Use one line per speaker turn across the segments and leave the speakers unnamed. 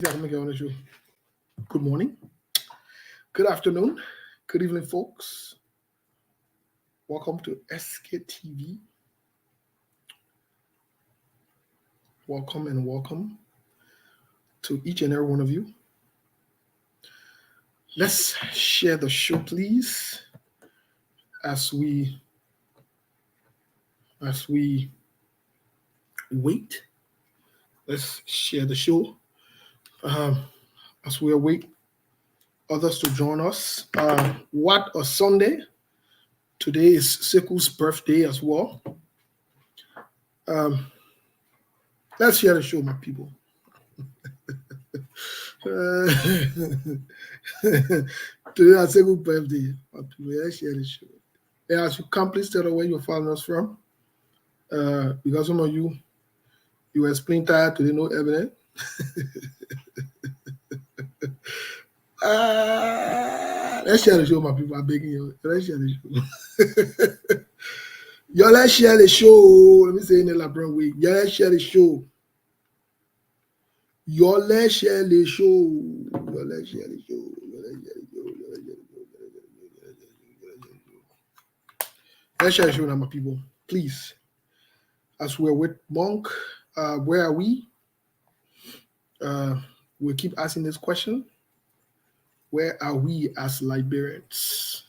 Yeah, I'm on the show. Good morning, good afternoon, good evening, folks. Welcome to SKTV. Welcome and welcome to each and every one of you. Let's share the show, please, as we wait. Let's share the show um, as we await others to join us. What a Sunday! Today is Seku's birthday as well. Um, let's share the show, my people. Today I say good birthday. My people, let's share the show. Yeah, as you come, please tell us where you're following us from. Because some of you were explain tired today, no evidence. Let's share the show, my people. I'm begging you. Let's share the show. Yo, let's share the show. Let me say in a elaborate way. Yeah, let's share the show. Yo, let's share the show. Yo, let's share the show. Yo, let's share the show. Yo, let's share the show. Let's share the show now, my people. Please. As we're with Monk, where are we? We'll keep asking this question. Where are we as Liberians?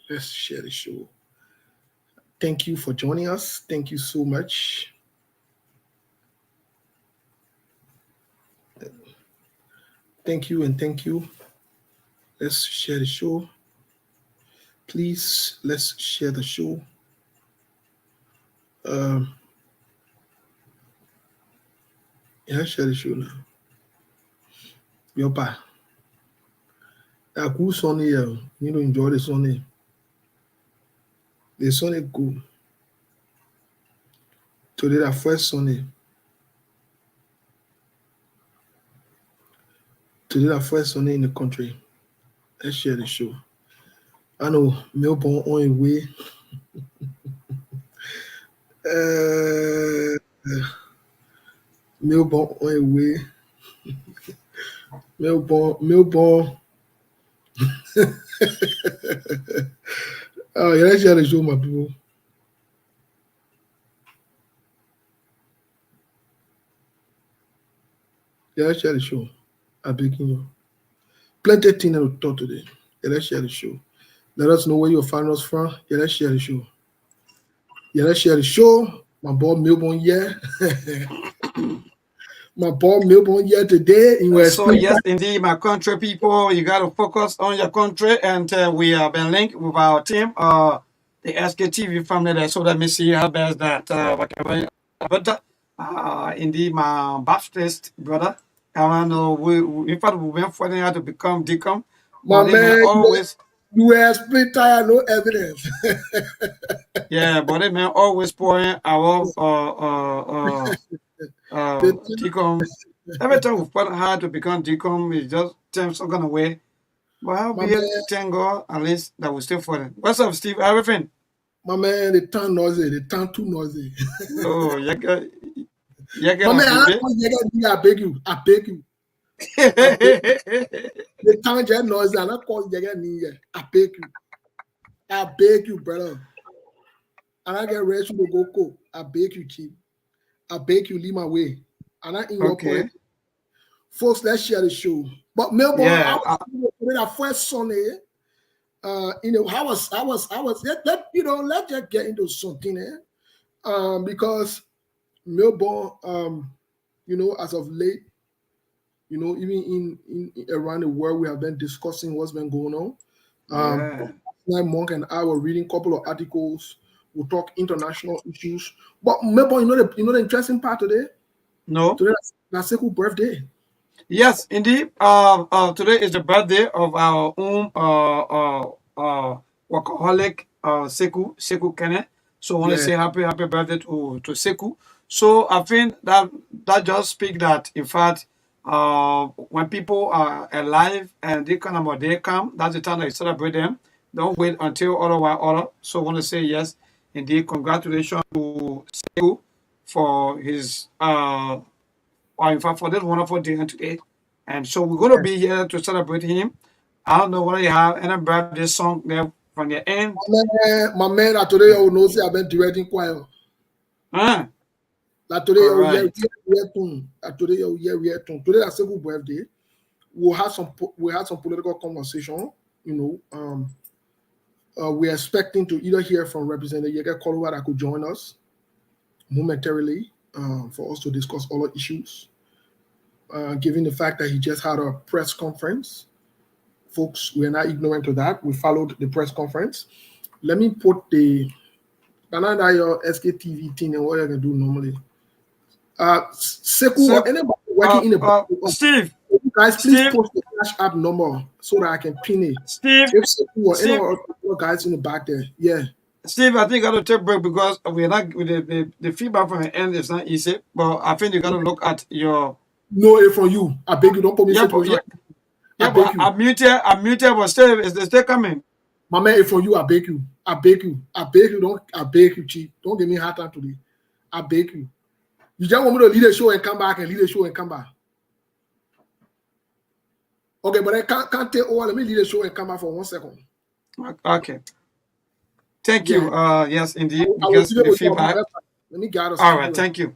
Let's share the show. Thank you for joining us. Thank you so much. Thank you and thank you. Let's share the show. Please, let's share the show. Yeah, share the show now. Yopa. A cool Sunday. You know, enjoy the Sunday. The Sunday good. Today, the first Sunday. Today, the first Sunday in the country. Let's share the show. I know Melbourne on a way. Melbourne on a way. Melbourne. Oh, yeah, let's share the show, my people. Yeah, let's share the show. I'm begging you. Plenty of things to talk today. Yeah, let's share the show. Let us know where you're finding us from. Yeah, let's share the show. Yeah, let's share the show. My boy Melbourne, yeah. My boy Melbourne, yeah, today.
So yes, indeed, my country people, you got to focus on your country, and we have been linked with our team, the SKTV family there. So let me see how best that whatever. But indeed, my Baptist brother, I know in fact we went for them to become deacon,
My
but they may
man,
always
you were split tire, no evidence.
yeah, but they may always point our deacon. Every time we fought hard to become deacon, it just turns some kind of way. But how
My
be it,
man,
thank God, at least that we still for it. What's up, Steve? Everything?
my man, they turn noisy. They turn too noisy.
Oh, you get
My man,
on
I
baby.
beg you. I beg you. I beg you. They turn just noisy. I don't call you again. I beg you. I beg you, brother. And I get ready to go cook. I beg you, chief. I beg you, leave my way. And I in your
Okay.
politics. Folks, let's share the show. But Melbourne, I
Yeah.
was with our first Sunday. Let's just get into something, because Melbourne, as of late, even in around the world, we have been discussing what's been going on.
Yeah.
Monk and I were reading a couple of articles. We'll talk international issues. But Melbourne, the interesting part today.
No.
Today, that's Sekou birthday.
Yes, indeed. Today is the birthday of our own workaholic Sekou Kenneth. So I want to
Yeah,
say happy birthday to Sekou. So I think that just speak that in fact when people are alive and they kind of they come, that's the time that you celebrate them. Don't wait until otherwise order. So I want to say yes, indeed, congratulations to Sekou for his or in fact for this wonderful day today. And so we're going to be here to celebrate him. I don't know whether you have any birthday song there from your end.
My man, today you know say I've been directing choir.
Ah,
Like today
all
you hear
right.
tune. Today you hear tune. Today that's a good birthday. We'll have some political conversation. You know, we're expecting to either hear from Representative Yega Koluwa that could join us momentarily for us to discuss all the issues. Given the fact that he just had a press conference, folks, we're not ignorant of that. We followed the press conference. Let me put the your SKTV thing and what you're gonna do normally. Seku
So,
or anybody working in a
Steve,
guys, please
Steve,
post the cash app number so that I can pin it.
Steve,
If Seku or any
Steve,
other guys in the back there, yeah.
Steve, I think I got to take a break because we're not with the feedback from the end is not easy. But I think you got to look at your.
No it from you. I beg you, don't put me in
Yeah, but
situation. I
yeah,
beg
but
you.
I'm muted, but still, is they still coming?
My man, if from you, I beg you. I beg you. I beg you. I beg you, Chief. Don't give me a hard time today. I beg you. You just want me to lead the show and come back and lead the show and come back. Okay, but I can't take over. Let me lead the show and come back for 1 second.
Okay. Thank
Yeah.
you. Yes, indeed,
I will
because
see you
the
with your
feedback.
Let me gather
All right, thank you.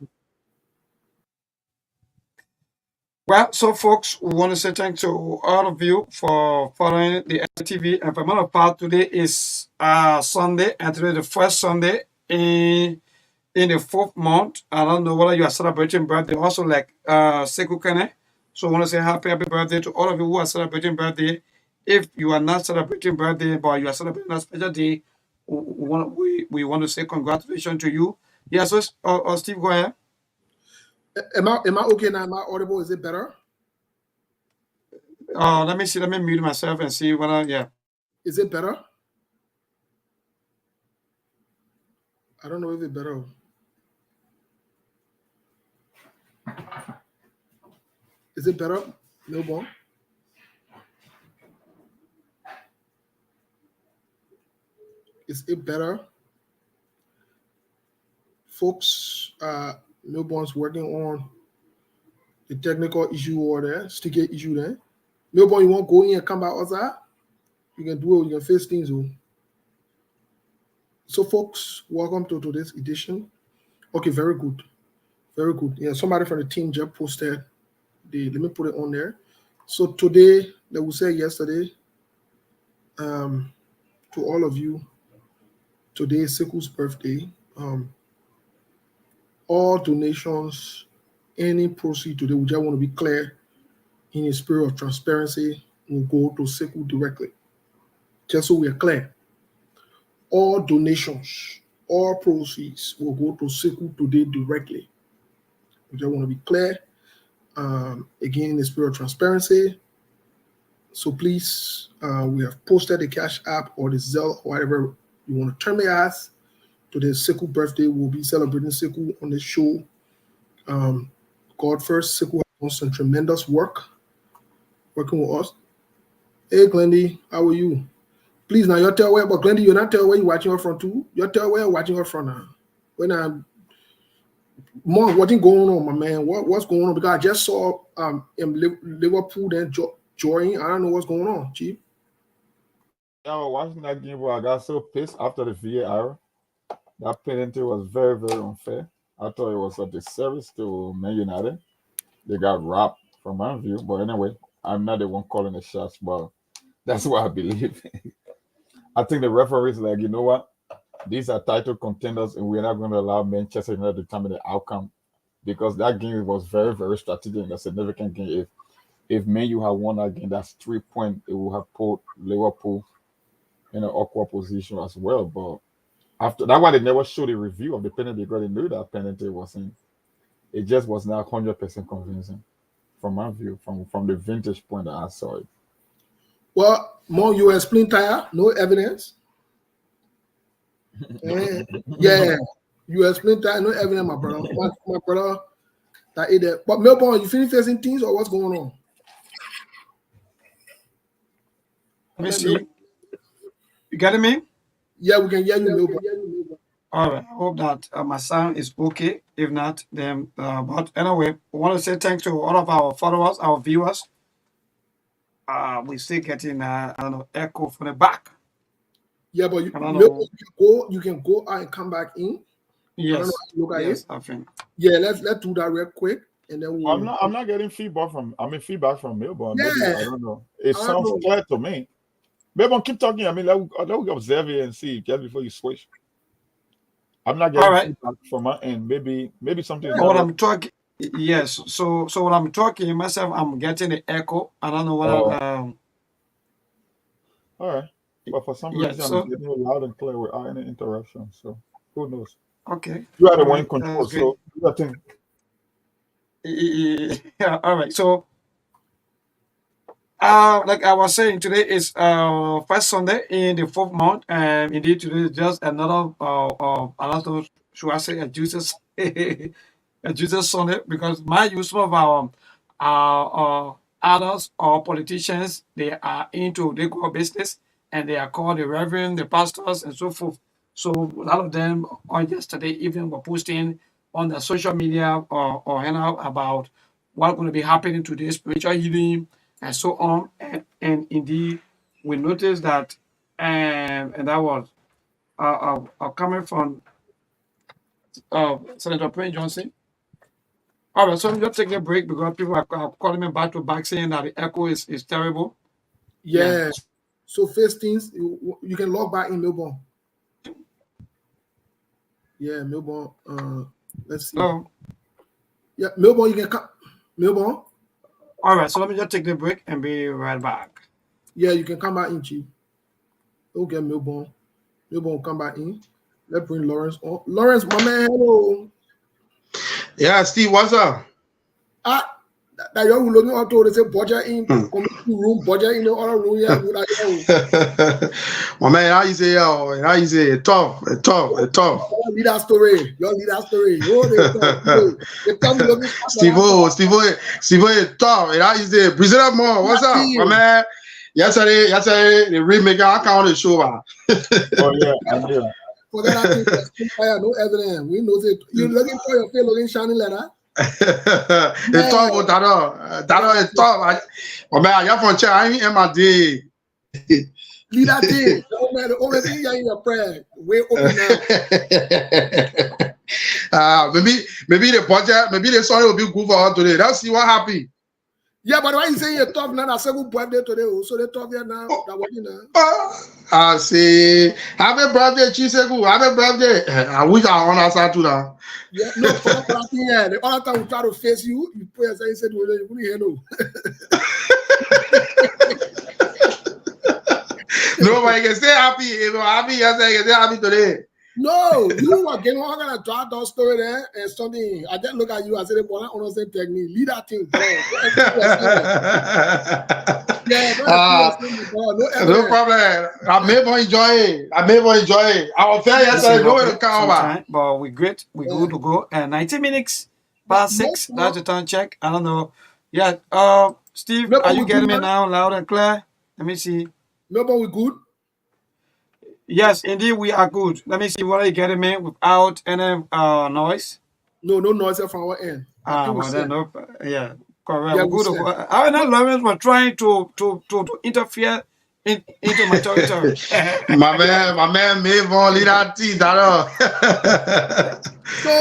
Well, so folks, we want to say thanks to all of you for following the TV. And for my part, today is Sunday, and today is the first Sunday in the 4th month. I don't know whether you are celebrating birthday, also like Sekou Kene. So I want to say happy birthday to all of you who are celebrating birthday. If you are not celebrating birthday, but you are celebrating a special day, we want to say congratulations to you. Yes, so, Steve, go ahead.
Am I okay now? Am I audible? Is it better?
Let me see. Let me mute myself and see whether, yeah.
Is it better? I don't know if it's better. Is it better? No more. Is it better? Folks, Milburn's working on the technical issue or the sticky issue there. Milburn, you won't go in and come back outside? You can do it, you can face things. So folks, welcome to today's edition. Okay, very good. Very good. Yeah, somebody from the team just posted let me put it on there. So today, like we said yesterday, to all of you, today is Seku's birthday. All donations, any proceed today, we just want to be clear in a spirit of transparency, will go to Seku directly. Just so we are clear. All donations, all proceeds will go to Seku today directly. We just want to be clear. Again, in the spirit of transparency. So please, we have posted the Cash App or the Zelle, whatever you want to term it as. Today's Seku birthday. We'll be celebrating Seku on the show. God first, Seku has done some tremendous work working with us. Hey, Glendy, how are you? Please, now you tell where, but Glendy, you're not telling where you're watching us from too. You tell where you're watching us from now. When I'm more, what's going on, my man? What's going on? Because I just saw in Liverpool then joining. I don't know what's going on, Chief.
I was watching that game, but I got so pissed after the VAR. That penalty was very, very unfair. I thought it was a disservice to Man United. They got robbed from my view. But anyway, I'm not the one calling the shots, but that's what I believe. I think the referees like, you know what? These are title contenders, and we're not going to allow Manchester United to determine the outcome because that game was very, very strategic and a significant game. If Man U had won that game, that's 3 points. It would have put Liverpool in an awkward position as well. But after that, why they never showed a review of the penalty because they knew that penalty was in. It just was not 100% convincing from my view, from the vintage point that I saw it.
Well, more you explain tire, no evidence. Yeah, you explain tire, no evidence, my brother. My brother, that is there. But Melbourne, you finish facing things or what's going on?
Let me see. You getting me?
Yeah, we can hear you, Melbourne.
All right. I hope that my sound is okay. If not, then but anyway, we want to say thanks to all of our followers, our viewers we still getting I don't know, echo from the back.
Yeah, but
I don't know.
you can go out and come back in. I don't know
Yes,
how to look at
yes,
it.
I think.
Yeah, let's do that real quick, and then we'll.
I'm not getting feedback from. I mean, feedback from Melbourne. Maybe
Yeah,
I don't know. It
I don't
sounds
know.
clear to me. Melbourne, keep talking. I mean, let me observe it and see just before you switch. I'm not
All
getting
right.
feedback from my end. Maybe something is
But
not
what
working.
I'm talking, yes. So when I'm talking myself, I'm getting the echo. I don't know what
Oh, all right. But for some
yeah.
reason, I'm
So
getting it loud and clear without any interruption. So who knows?
okay.
You are the
All
one in
right.
control.
That's good.
So do your thing.
Yeah. All right. So like I was saying, today is first Sunday in the fourth month, and indeed today is just another should I say a Jesus a Jesus Sunday, because my use of adults or politicians, they are into legal business, and they are called the reverend, the pastors, and so forth. So a lot of them on yesterday evening were posting on the social media or about what's going to be happening today, spiritual healing and so on. And indeed, we noticed that, and that was coming from Senator Payne Johnson. All right, so I'm just taking a break because people are calling me back to back saying that the echo is terrible. Yeah.
Yeah. So first things, you can log back in Melbourne. Yeah, Melbourne. Let's see.
Hello.
Yeah, Melbourne. You can come. Melbourne.
All right, so let me just take the break and be right back.
Yeah, you can come back in, Chief. Okay, Melbourne. Melbourne will come back in. Let's bring Lawrence on. Lawrence, my man, hello.
Yeah, Steve, what's up?
That you will looking out to the budget in community room, budget in the other room. Yeah, good idea.
My man, how you say, yo? How you say, tough.
Your leader story. Your leader story. Oh, they tell me looking
Steve, tough. How you say, President Moore, what's up? My man, yesterday, the remake, I can't the show.
Oh yeah, I do.
Forget that thing. No evidence. We know it. You're looking for your face looking shiny letter.
It's tough, but that is tough. My man, you're from China. I ain't in my day.
Leave that thing. The only thing you're in your prayer. Way open
now. Maybe the budget, maybe the story will be good for her today. Let's see what happens.
Yeah, but why you say you're tough now? That's a good birthday today. So they're tough here now.
I say, happy birthday, Chisegu. Happy birthday. I wish I understand to that.
Yeah, no, for that thing, yeah. The other time we try to face you, you put yourself and said, well, you couldn't hear no.
Nobody can stay happy. You know, happy yesterday, can stay happy today.
No, you were getting all kind of draw that story there and something. I just look at you and say, boy, I understand technique. Lead that thing, bro.
No problem. I may even enjoy it. I was there yesterday. No way to come over.
But we're great. We're good to go. And 90 minutes past 6. That's the time check. I don't know. Yeah. Steve, are you getting me now loud and clear? Let me see.
No, but we're good.
Yes, indeed, we are good. Let me see what are you getting me without any noise.
No noise from our end.
Well then, no, yeah, correct.
Yeah,
we're good to go. Our Lawrence were trying to interfere into my territory.
my man, may even lead that tea.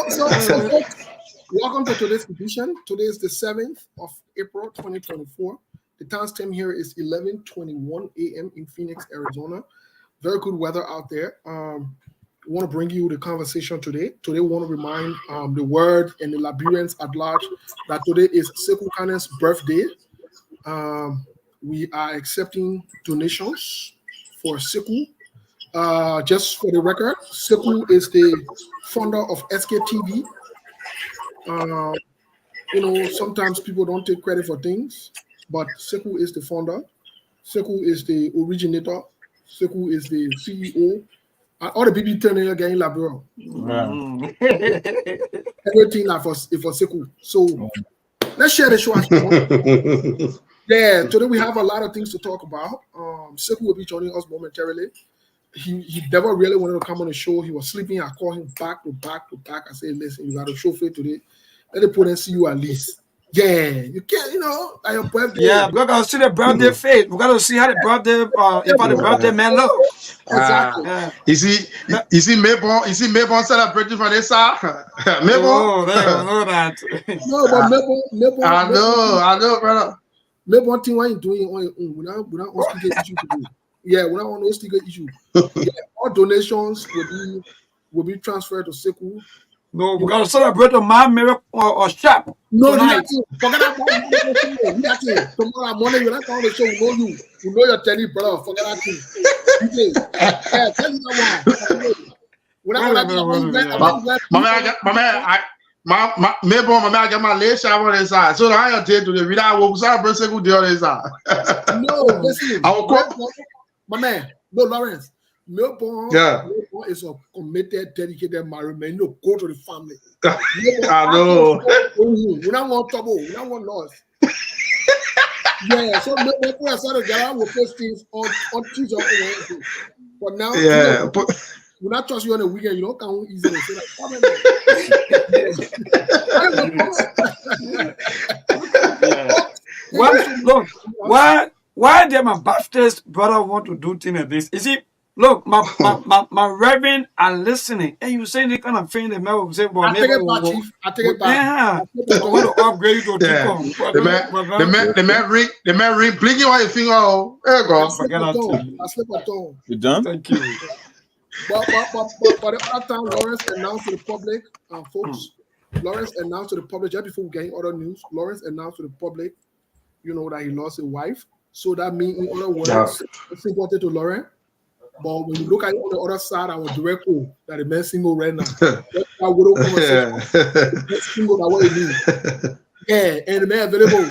So welcome to today's edition. Today is the 7th of April, 2024. The timestamp here is 11:21 a.m. in Phoenix, Arizona. Very good weather out there. We want to bring you the conversation today. Today, we want to remind the world and the Liberians at large that today is Sekou Kane's birthday. We are accepting donations for Sekou. Just for the record, Sekou is the founder of SKTV. Sometimes people don't take credit for things, but Sekou is the founder. Sekou is the originator. Sekou is the CEO. All the people turning again in Liberia. Everything is for Sekou. So let's share the show. Yeah, today we have a lot of things to talk about. Sekou will be joining us momentarily. He never really wanted to come on the show. He was sleeping. I called him back to back. I said, listen, you got a show for today. Let the put and see you at least. Yeah, you can't, at your birthday.
Yeah, we gotta see the birthday face. We gotta see how the birthday, if how the birthday man look.
Exactly.
Yeah.
You see, you see, Maybon celebrating from this side. Maybon.
Oh, they don't know that.
No, but
I know, brother.
maybe one thing why you doing it on your own. We're not on sticker issue today. Yeah, we're not on no sticker issue. Yeah, all donations will be transferred to Seku.
No, we gotta celebrate the man miracle or shop
No, do
tonight.
that thing. Forget that thing. Do that thing. Tomorrow morning, you're not on the show. We know you. We know your telly, brother. Forget that thing. Okay. Yeah, tell you that one. We're not
Wait a
going
minute,
to
My Maybon, my man, I get my leg shot on this side. So I am to the vida will celebrate second day on this side.
No, listen.
I will call.
My man, no, Lawrence. Melbourne is a committed, dedicated married man. You know, go to the family.
I know.
We don't want trouble. We don't want loss. Yeah, so Melbourne started together. We'll post things on Tuesday or Wednesday. But now,
Yeah.
we're not trust you on the weekend. You don't come easily. So
Look, why did my Baptist brother want to do things like this? Is it look, my reverend are listening, and you saying the kind of thing the man will say, well,
I take it back, Chief. I take it back.
Yeah, I want to upgrade you to
The man ring blinking on your finger. Oh, there you go.
Forget that thing.
I slip a tone.
You done?
Thank you.
But the other time, Lawrence announced to the public, folks. Lawrence announced to the public just before we get other news. Lawrence announced to the public, that he lost a wife. So that means, in other words, it's important to Lawrence. But when you look at it on the other side, I was direct that the man single right now. I would have conversation. Single that what it means. Yeah, and the man available.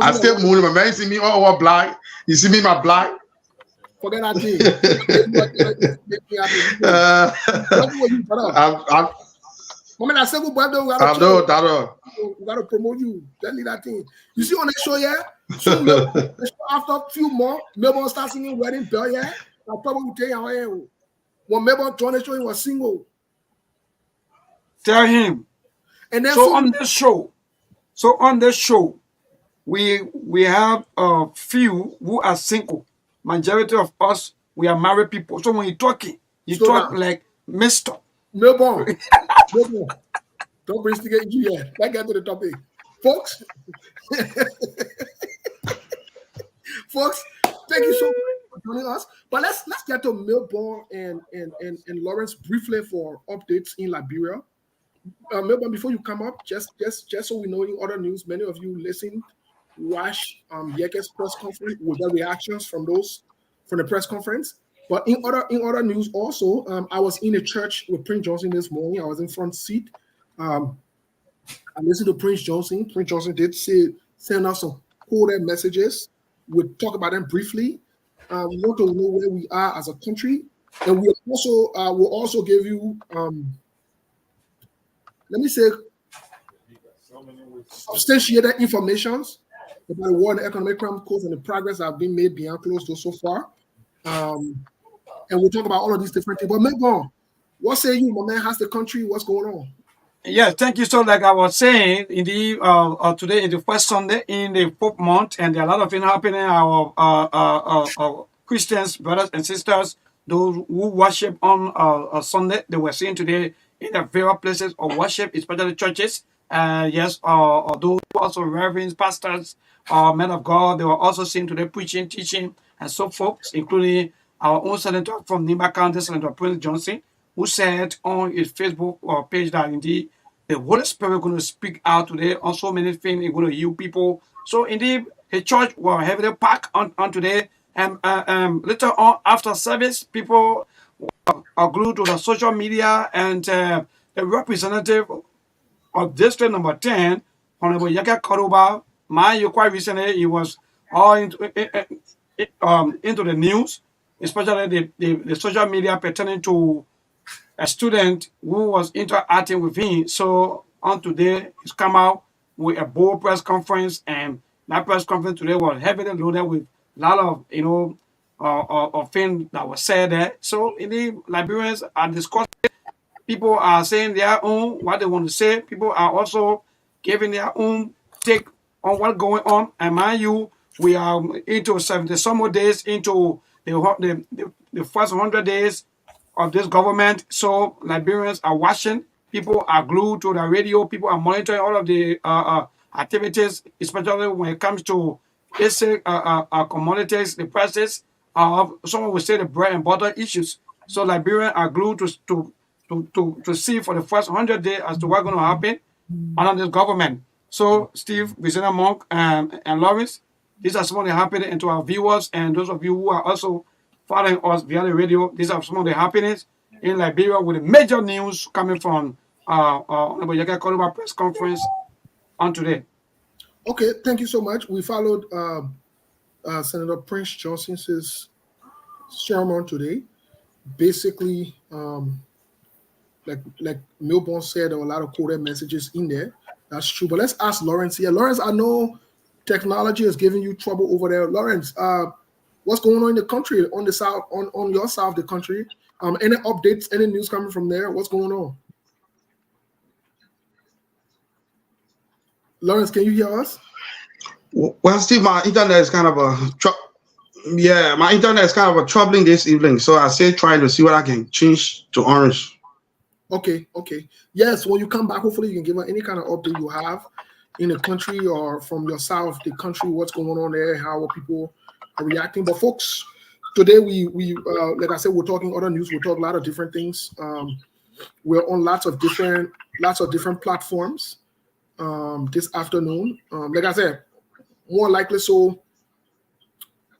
I still moving. My man see me all black. You see me my black.
Forget that thing. I said, we gotta promote you. Tell me that thing. You see on the show, yeah? So after a few more, Melbourne starts singing Wedding Bell, yeah? I'll probably tell you how I am. When Melbourne joined the show, he was single.
Tell him. And then on this show, we have a few who are single. Majority of us, we are married people. So when you talking, you talk like Mr.
Melbourne. Don't bring sticker issue yet. Let's get to the topic. Folks, thank you so much for joining us. But let's get to Melbourne and Lawrence briefly for updates in Liberia. Melbourne, before you come up, just so we know in other news, many of you listened, watch Yeke's press conference with the reactions from the press conference. But in other news also, I was in a church with Prince Johnson this morning. I was in front seat. I listened to Prince Johnson. Prince Johnson did send us some coded messages. We'll talk about them briefly. We want to know where we are as a country, and we'll also give you let me say substantiated information about the war and the economic crime codes and the progress that have been made beyond closed doors so far. And we'll talk about all of these different things. But Melbourne, what say you, my man? How's the country? What's going on?
Yeah, thank you. So, like I was saying, today is the first Sunday in the 4th month, and there are a lot of things happening. Our Christians, brothers and sisters, those who worship on Sunday, they were seeing today in the various places of worship, especially churches. Yes, those who also reverends, pastors, men of God, they were also seeing today preaching, teaching, and so forth, including our own senator from Nimba County, Senator Prince Johnson, who said on his Facebook page that indeed the Holy Spirit is going to speak out today on so many things, it's going to heal people. So indeed, the church will heavily packed on today. And later on, after service, people are glued to the social media, and the representative of District Number 10, Honorable Yaka Karuba, quite recently, he was all into the news, especially the social media pertaining to a student who was interacting with him. So on today, he's come out with a bold press conference, and that press conference today was heavily loaded with a lot of things that were said there. So in the Liberians are discussing People are saying their own, what they want to say. People are also giving their own take on what's going on. And mind you, we are into 70 some more days into the first 100 days of this government. So Liberians are watching. People are glued to the radio. People are monitoring all of the activities, especially when it comes to basic commodities, the prices of someone will say the bread and butter issues. So Liberians are glued to see for the first 100 days as to what's going to happen under this government. So Steve, Vicente Monk, and Lawrence, these are some of the happenings, to our viewers and those of you who are also following us via the radio. These are some of the happenings in Liberia with the major news coming from Honorable press conference on today.
Okay, thank you so much. We followed Senator Prince Johnson's sermon today. Basically, like Milborn said, there were a lot of coded messages in there. That's true. But let's ask Lawrence here. Lawrence, I know technology is giving you trouble over there. Lawrence, what's going on in the country, on the south, on your side of the country? Any updates, any news coming from there? What's going on? Lawrence, can you hear us?
Well, Steve, my internet is kind of my internet is kind of a troubling this evening. So I say trying to see what I can change to orange.
Okay. Yes, when you come back, hopefully you can give us any kind of update you have in the country or from your south, the country, what's going on there, how people are reacting. But folks, today we like I said, we're talking other news. We'll talk a lot of different things. We're on lots of different platforms this afternoon. Like I said, more likely so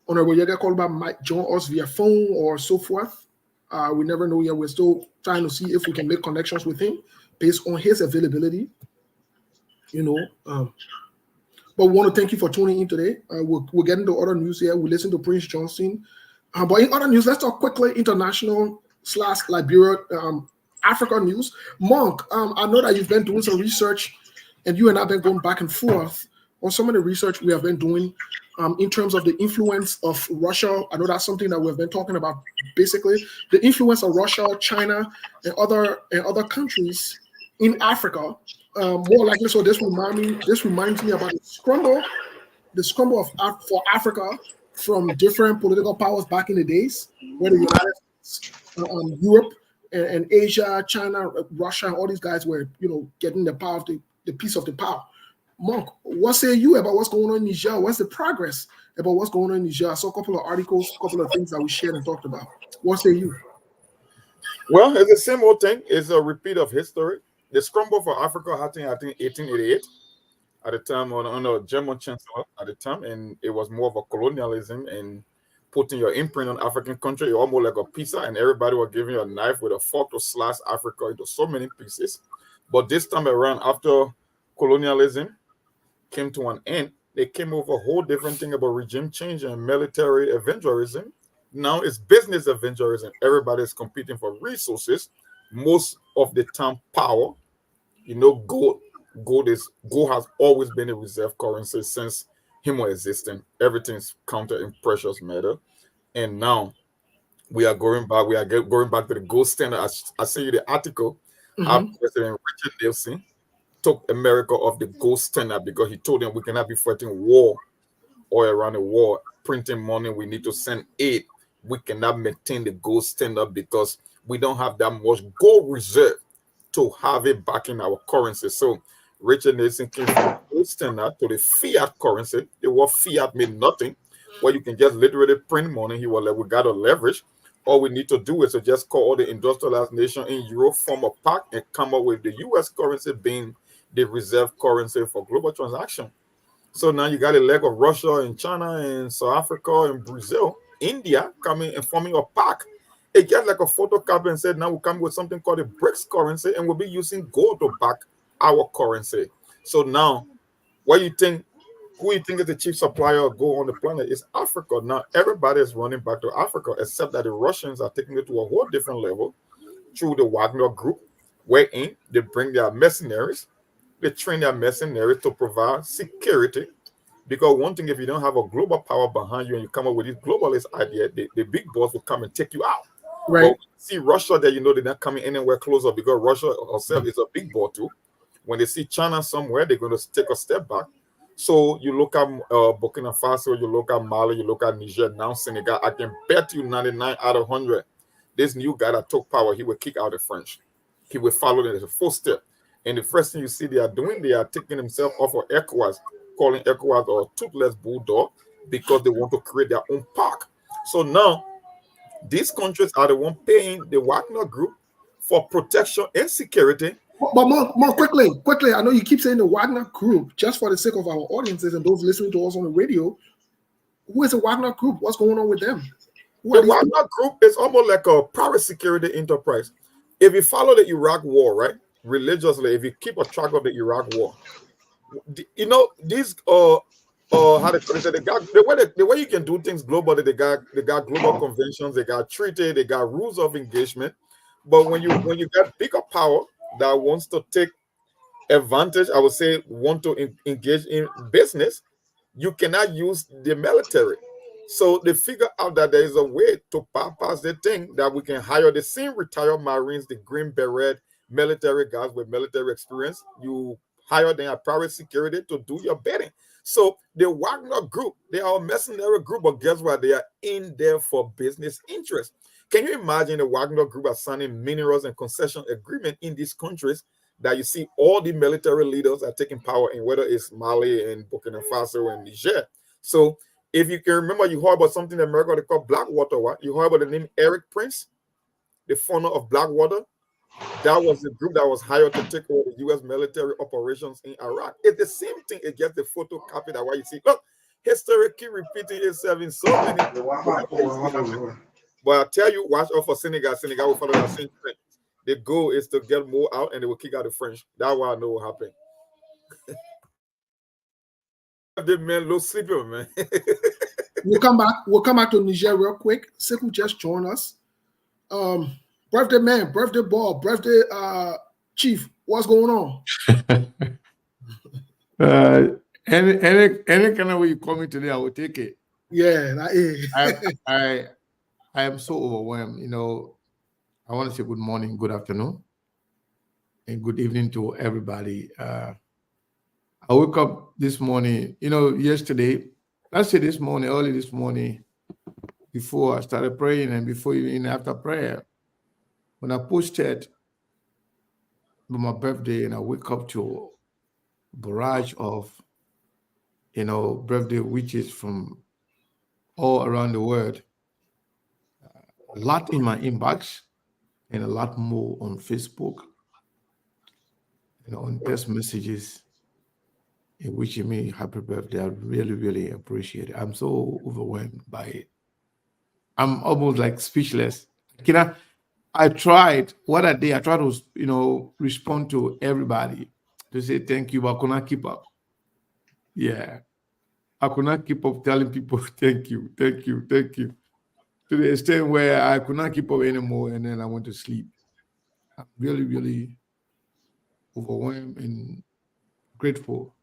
Honorable Yega Kolba might join us via phone or so forth. We never know yet. We're still trying to see if we can make connections with him based on his availability. But we want to thank you for tuning in today. We'll get into other news here. We listen to Prince Johnson. But in other news, let's talk quickly international / Liberia, Africa news. Monk, I know that you've been doing some research and you and I have been going back and forth on some of the research we have been doing in terms of the influence of Russia. I know that's something that we've been talking about, basically the influence of Russia, China, and other countries in Africa. More likely, so this reminds me about the scramble for Africa from different political powers back in the days, where the United States, Europe, and Asia, China, Russia, all these guys were, getting the power of the piece of the power. Monk, what say you about what's going on in Niger? What's the progress about what's going on in Niger? I saw a couple of articles, a couple of things that we shared and talked about. What say you?
Well, it's the same old thing. It's a repeat of history. The scramble for Africa happened, I think, 1888 at the time on a German chancellor at the time, and it was more of a colonialism and putting your imprint on African country, almost like a pizza, and everybody was giving you a knife with a fork to slice Africa into so many pieces. But this time around, after colonialism came to an end, they came over a whole different thing about regime change and military evangelism. Now it's business evangelism. Everybody's competing for resources. Most of the time, power. Gold has always been a reserve currency since human existence. Everything's counted in precious metal, and now we are going back. We are going back to the gold standard. I sent you the article. Our President Richard Nixon took America off the gold standard because he told them we cannot be fighting war all around the world, printing money. We need to send aid. We cannot maintain the gold standard because we don't have that much gold reserve to have it back in our currency. So Richard Nixon came from the gold standard to the fiat currency. The word fiat mean nothing, where you can just literally print money. He was like, we got to leverage. All we need to do is to just call all the industrialized nations in Europe, form a pact, and come up with the U.S. currency being the reserve currency for global transaction. So now you got a leg of Russia and China and South Africa and Brazil, India coming and forming a pact. It gets like a photocopy and said, now we come with something called a BRICS currency, and we'll be using gold to back our currency. So now, who you think is the chief supplier of gold on the planet is Africa. Now everybody is running back to Africa, except that the Russians are taking it to a whole different level through the Wagner group, wherein they bring their mercenaries. They train their mercenaries to provide security. Because one thing, if you don't have a global power behind you and you come up with this globalist idea, the big boss will come and take you out.
Right.
But see Russia there, they're not coming anywhere closer because Russia herself is a big ball too. When they see China somewhere, they're going to take a step back. So you look at Burkina Faso, you look at Mali, you look at Niger, now Senegal. I can bet you 99 out of 100, this new guy that took power, he will kick out the French. He will follow them as a full step. And the first thing you see they are doing, they are taking themselves off of ECOWAS, calling ECOWAS a toothless bulldog because they want to create their own park. So now these countries are the one paying the Wagner Group for protection and security.
But more quickly, I know you keep saying the Wagner Group, just for the sake of our audiences and those listening to us on the radio. Who is the Wagner Group? What's going on with them?
The Wagner Group is almost like a private security enterprise. If you follow the Iraq War, right, religiously, if you keep a track of the Iraq War, these how they say the way you can do things globally, they got global conventions, they got treaty, they got rules of engagement. But when you get bigger power that wants to take advantage, I would say want to engage in business, you cannot use the military. So they figure out that there is a way to bypass the thing that we can hire the same retired Marines, the Green Beret military guys with military experience. You hire them at private security to do your bidding. So the Wagner Group, they are a mercenary group, but guess what? They are in there for business interest. Can you imagine the Wagner Group are signing minerals and concession agreement in these countries that you see all the military leaders are taking power in, whether it's Mali and Burkina Faso and Niger. So if you can remember, you heard about something in America they call Blackwater. What? You heard about the name Eric Prince, the founder of Blackwater? That was the group that was hired to take over the U.S. military operations in Iraq. It's the same thing. It gets the photocopy that why you see. Look, history keep repeating itself in so many. But I tell you, watch out for Senegal. Senegal will follow that same trend. The goal is to get more out, and they will kick out the French. That's why I know what happened. The man look sleeping, man.
We'll come back to Niger real quick. Sekou just joined us. Birthday man, birthday ball, birthday chief. What's going on?
Any kind of way you call me today, I will take it.
Yeah, that is.
I am so overwhelmed. I want to say good morning, good afternoon, and good evening to everybody. I woke up this morning, yesterday, early this morning, before I started praying and even after prayer, when I posted my birthday and I wake up to a barrage of, birthday wishes from all around the world, a lot in my inbox and a lot more on Facebook, on text messages and wishing me happy birthday. I really, really appreciate it. I'm so overwhelmed by it. I'm almost like speechless. I tried to, respond to everybody to say thank you, but I could not keep up. Yeah. I could not keep up telling people thank you, thank you, thank you, to the extent where I could not keep up anymore, and then I went to sleep. I'm really, really overwhelmed and grateful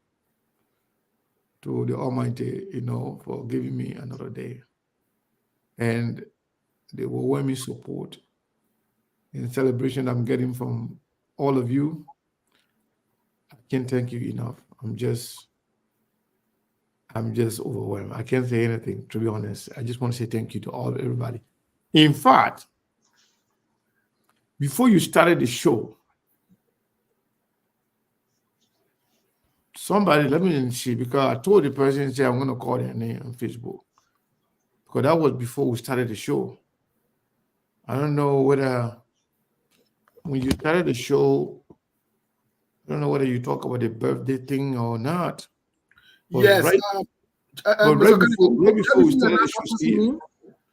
to the Almighty, for giving me another day. And the overwhelming support and celebration I'm getting from all of you, I can't thank you enough. I'm just overwhelmed. I can't say anything, to be honest. I just want to say thank you to everybody. In fact, before you started the show, somebody, let me see, because I told the person, say I'm going to call their name on Facebook, because that was before we started the show. I don't know whether when you started the show, I don't know whether you talk about the birthday thing or not. But
yes.
right before we started the show,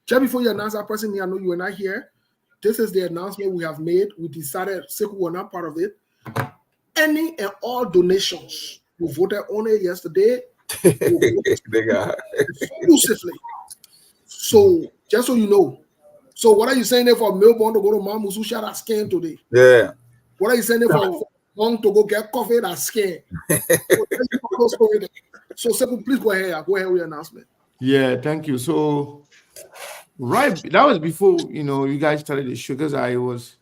just before you announce that person, I know you were not here. This is the announcement we have made. We decided, Sekou were not part of it. Any and all donations, we voted on it yesterday. Exclusively. So, just so you know. So, what are you saying there for Melbourne to go to Mamusu share that scan today?
Yeah.
What are you saying there for Hong to go get coffee that scan? So, Sekou, please go ahead with your announcement.
Yeah, thank you. So, Right, that was before you guys started the show. Because I was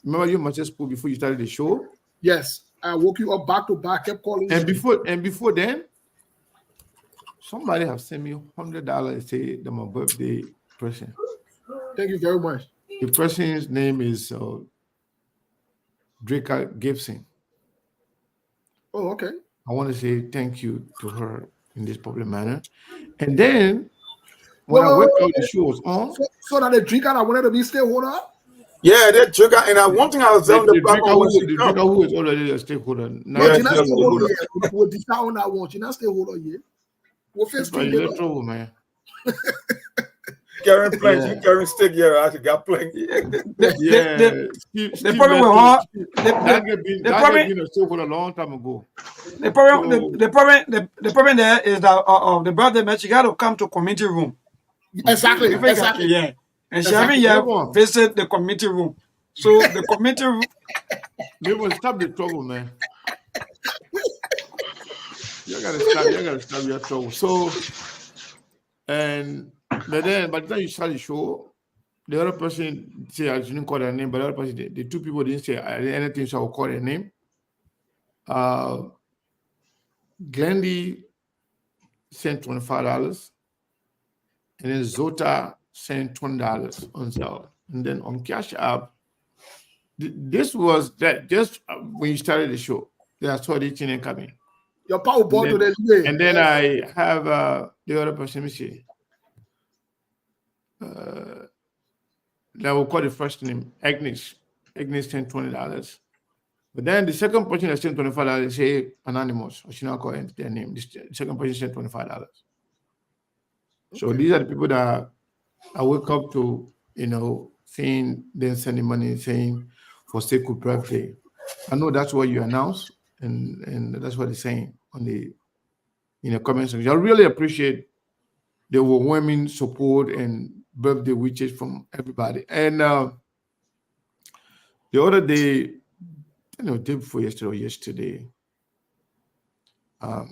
remember you must have spoke before you started the show.
Yes, I woke you up back to back, kept calling
And
you.
before then, somebody have sent me $100. Say that my birthday present.
Thank you very much.
The person's name is Draker Gibson.
Oh, okay.
I want to say thank you to her in this public manner. And then when I worked out, the show was on.
So that the drinker that wanted to be stakeholder.
Yeah, that drinker. And one thing I was telling the platform when she
the
come.
drinker who is already a stakeholder.
No,
Yeah,
she's not
yeah,
stakeholder yet. We'll decide on that one. She's not stakeholder yet. We'll face
That's why you trouble, man.
Carrying planks, you carrying stick here. I got plank.
The
problem with her,
that get been a stakeholder a long time ago.
The problem there is that the birthday man, she got to come to committee room.
Exactly.
Yeah, and she haven't yet visited the committee room. So the committee room.
Maybe stop the trouble, man. You gotta stop your trouble. So, but then by the time you start the show, the other person say I didn't call their name, but the other person, the two people didn't say anything, so I will call their name. Glendy sent $25, and then Zota sent $20 on Zelle, and then on Cash App. This was that just when you started the show. I saw the thing coming.
Your power born to the day.
And then I have the other person, let me see. That will call the first name, Agnes. Agnes sent $20. But then the second person that sent $25 say anonymous. I should not call their name. The second person sent $25. So these are the people that I wake up to, saying, then sending money, saying for Sekou birthday. I know that's what you announced, and that's what they're saying on the comment section. I really appreciate the overwhelming support and birthday wishes from everybody. And the other day, day before yesterday or yesterday, I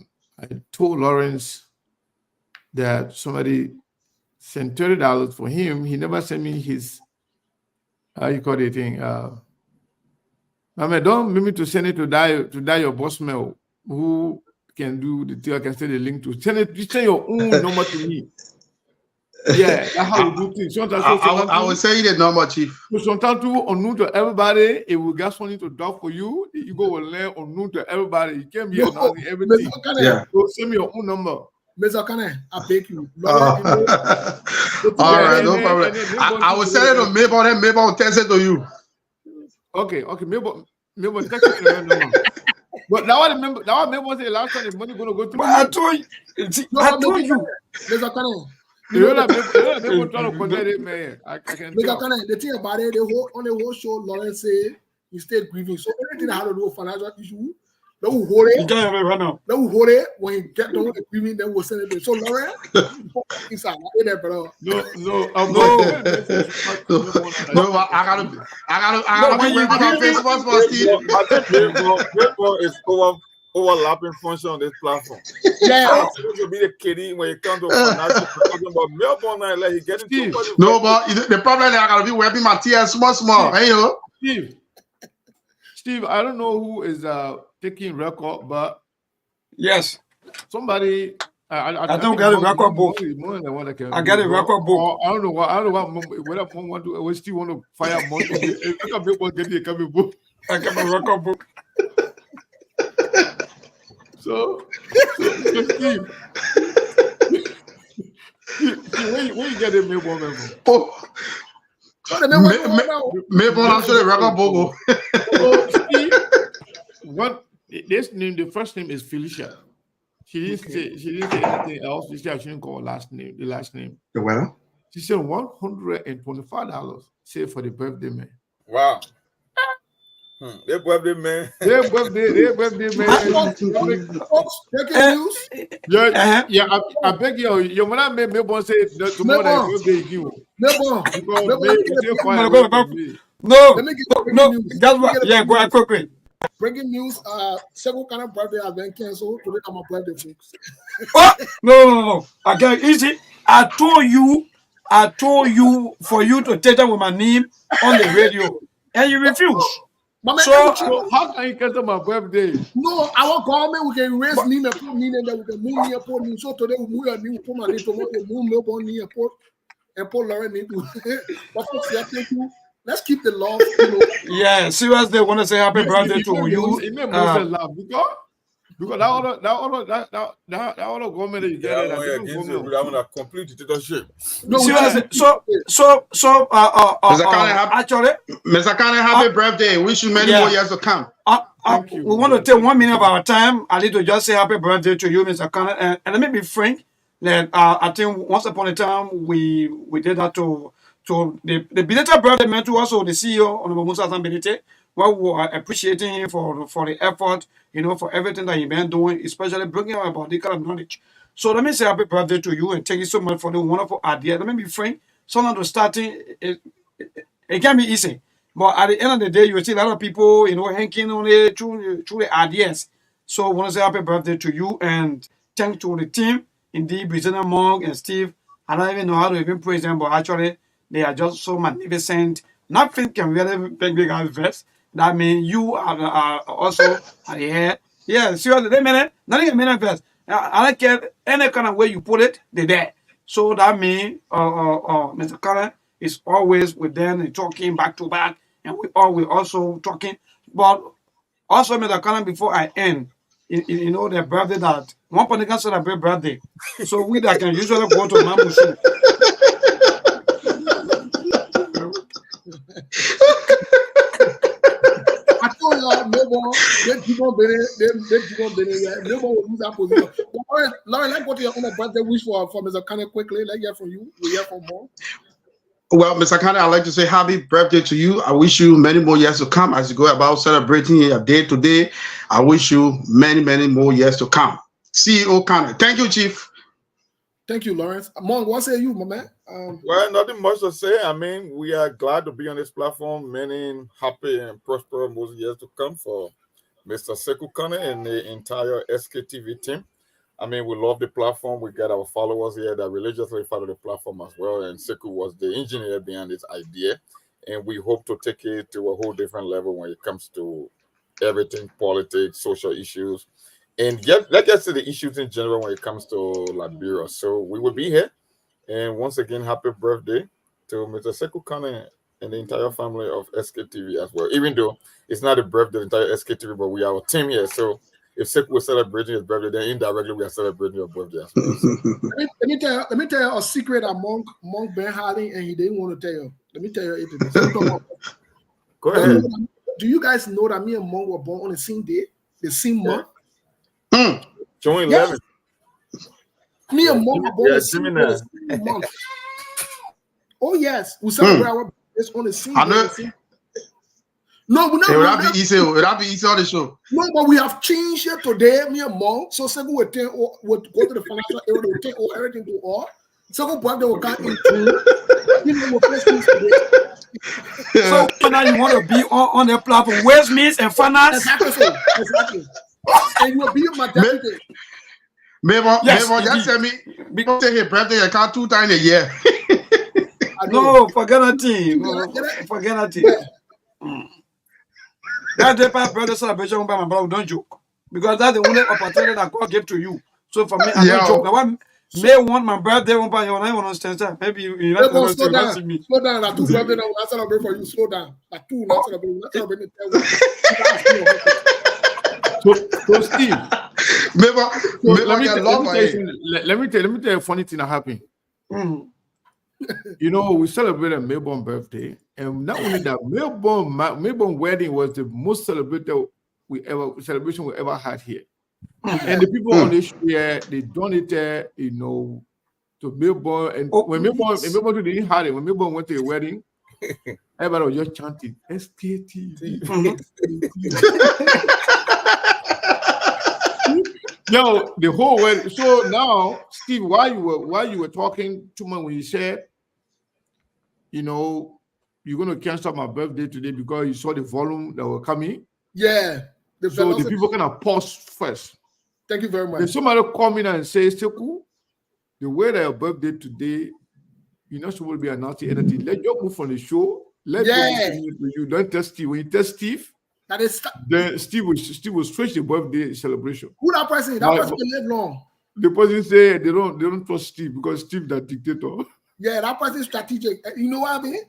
told Lawrence that somebody sent $30 for him. He never sent me his, how you call it thing? I mean, don't make me to send it to die your boss mail who can do the thing. I can send the link to send your own number to me. Yeah, that's how we do things.
I will say the number, Chief.
So sometimes too unknown to everybody, it will get something to drop for you. You go and learn unknown to everybody. You can't be announcing everything.
Yeah.
So send me your own number.
Mr. Kane, I beg you.
All right, no problem. I will send it to Mabel, and Mabel will text it to you.
Okay, Mabel text it to your number. But now I remember say last time the money gonna go through.
But I told you,
Mr. Kane.
Mabel trying to connect it, man. I can
Mr. Kane, the thing about it, on the whole show, Lawrence say he stayed grieving. So everything that had to do with financial issue, they will hold it. They will hold it when he get done with the grieving, then we'll send it to. So Lawrence, inside, bro.
No, I gotta be working on Facebook for Steve.
I think Payroll is overlapping function on this platform.
Yeah,
it's supposed to be the kiddie when it comes to financial talking about Melbourne, like he getting too much.
No, but the problem is I gotta be working my tears small. Hey yo,
Steve, I don't know who is taking record, but
yes,
somebody.
I don't get a record book. I get a record book.
I don't know whether Mom want to, or Steve want to fire Mom. If you can make one get a coming book,
I got a record book.
So Steve, where you get a Mabel member?
Mabel actually a record book.
So Steve, the first name is Felicia. She didn't say anything else. She said she didn't call the last name.
The weather?
She said $125 saved for the birthday man.
Wow. Their birthday man.
Their birthday man.
Breaking news.
Yeah. I beg you. Your mother made me say tomorrow that birthday you.
No. That's what. Yeah, go ahead quickly.
Breaking news, several kind of birthday has been canceled. Today I'm a birthday, folks.
No. Okay, easy. I told you I told you for you to take them with my name on the radio, and you refuse.
My man,
So
how can you cancel my birthday?
no, our government we can raise name and put name, and then we can move name and put name. So today we move your name, put my name, tomorrow we move Melbourne name and put Lauren name. But folks, yeah, thank you. Let's keep the love, you know.
yeah, seriously, I want to say happy birthday to you.
It made Moses laugh because that other government that you get
Yeah,
it,
I'm against it. I want to complete dictatorship.
No,
Seriously, actually,
Mr. Kane, happy birthday. Wish you many more years to come.
Thank you.
We want to take 1 minute of our time. I need to just say happy birthday to you, Mr. Kane. And let me be frank that I think once upon a time we did that to the belated birthday meant to also the CEO, Honorable Musa Zambinite, where we were appreciating him for the effort, you know, for everything that he been doing, especially bringing about the kind of knowledge. So let me say happy birthday to you and thank you so much for the wonderful idea. Let me be frank. Sometimes starting it can be easy. But at the end of the day, you see a lot of people, you know, hanging on it through the ideas. So I want to say happy birthday to you and thank to the team, indeed, Brizana Monk and Steve. I don't even know how to even praise them, but actually they are just so magnificent. Nothing can really big out verse. That means you are also at the head. Yeah, seriously, they mean it. Nothing can mean verse. I don't care any kind of way you put it, they're there. So that means Mr. Karen is always with them and talking back to back, and we also talking. But also, Mr. Karen, before I end, you know, the birthday that one person can celebrate birthday. So we that can usually go to Mambusu.
I told y'all, Melbourne, they keep on being, Melbourne will lose that position. Lauren, let's go to your own birthday wish for Mr. Kane quickly. Let's hear from you. We hear from more.
Well, Mr. Kane, I'd like to say happy birthday to you. I wish you many more years to come as you go about celebrating your day today. I wish you many, many more years to come. CEO Kane. Thank you, Chief.
Thank you, Lawrence. Monk, what say you, my man?
Well, nothing much to say. I mean, we are glad to be on this platform. Many happy and prosperous more years to come for Mr. Sekou Kane and the entire SKTV team. I mean, we love the platform. We got our followers here that religiously follow the platform as well. And Sekou was the engineer behind this idea. And we hope to take it to a whole different level when it comes to everything, politics, social issues. And let's get to the issues in general when it comes to Liberia. So we will be here. And once again, happy birthday to Mr. Sekou Kane and the entire family of SKTV as well. Even though it's not a birthday of the entire SKTV, but we are a team here. So if Sekou was celebrating his birthday, then indirectly we are celebrating your birthday as well. So.
let me tell you a secret that Monk been hiding and he didn't want to tell you. Let me tell you it.
Go ahead.
Do you guys know that me and Monk were born on the same day, the same month?
June 11th.
Me and Monk were born on the same month. Oh yes, we celebrate our birthdays on the same day. No, we're not.
It would be easy. It would be easy on the show.
No, but we have changed it today, me and Monk. So Sekou would go to the financial area, will take everything to all. Sekou birthday will come in June.
So now you want to be on the platform, Westminster and finance?
Exactly. And you will be my deputy.
Maybe just tell me, because his birthday I can't 2 times a year.
No, forget that. Forget that. That birthday celebration by my brother, don't joke. Because that's the only opportunity that God gave to you. So for me, I don't joke. Now, one may want my birthday, one by your name, understand that. Maybe you not
slow down. Slow down. Like 2 birthday, now I celebrate for you. Slow down. Like 2, not celebrate. Not celebrate.
So Steve, let me tell you a funny thing that happened. You know, we celebrated Melbourne birthday, and not only that, Melbourne wedding was the most celebration we ever had here. And the people on this year, they donated, you know, to Melbourne. And when Melbourne didn't have it, when Melbourne went to a wedding, everybody was just chanting SKTV. Yo, the whole wedding. So now, Steve, while you were talking to me when you said, you know, you're going to cancel my birthday today because you saw the volume that were coming.
Yeah.
So the people kind of pause first.
Thank you very much.
Then somebody come in and say, Sekou, the way that your birthday today, you're not supposed to be announcing anything. Let you move from the show. Let
Yeah.
people send it to you. Don't test Steve. When you test Steve,
That is
then Steve will switch the birthday celebration.
who that person? That person can live long.
The person say they don't trust Steve because Steve that dictator.
Yeah, that person is strategic. You know what I mean?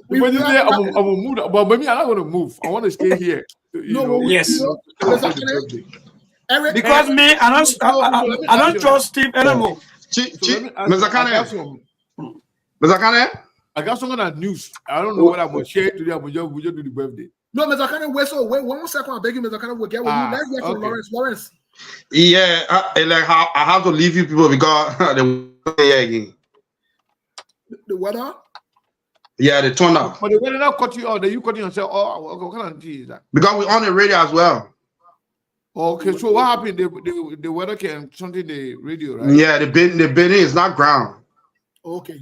The person say I'm gonna move, but maybe I'm not gonna move. I want to stay here.
Yes.
Eric,
Because me, I don't trust Steve anymore.
Mr. Kane.
I got some kind of news. I don't know what I'm gonna share today. I'm gonna just do the birthday.
No, Mr. Kane, wait 1 second. I beg you, Mr. Kane, we'll get with you. Let's get from Lawrence.
Yeah, I have to leave you people because the weather again.
The weather?
Yeah, the turn up.
But the weather not cut you out. Then you cutting yourself. Oh, what kind of tea is that?
Because we're on the radio as well.
Okay, so what happened? The weather can something the radio, right?
Yeah, the bidding is not ground.
Okay.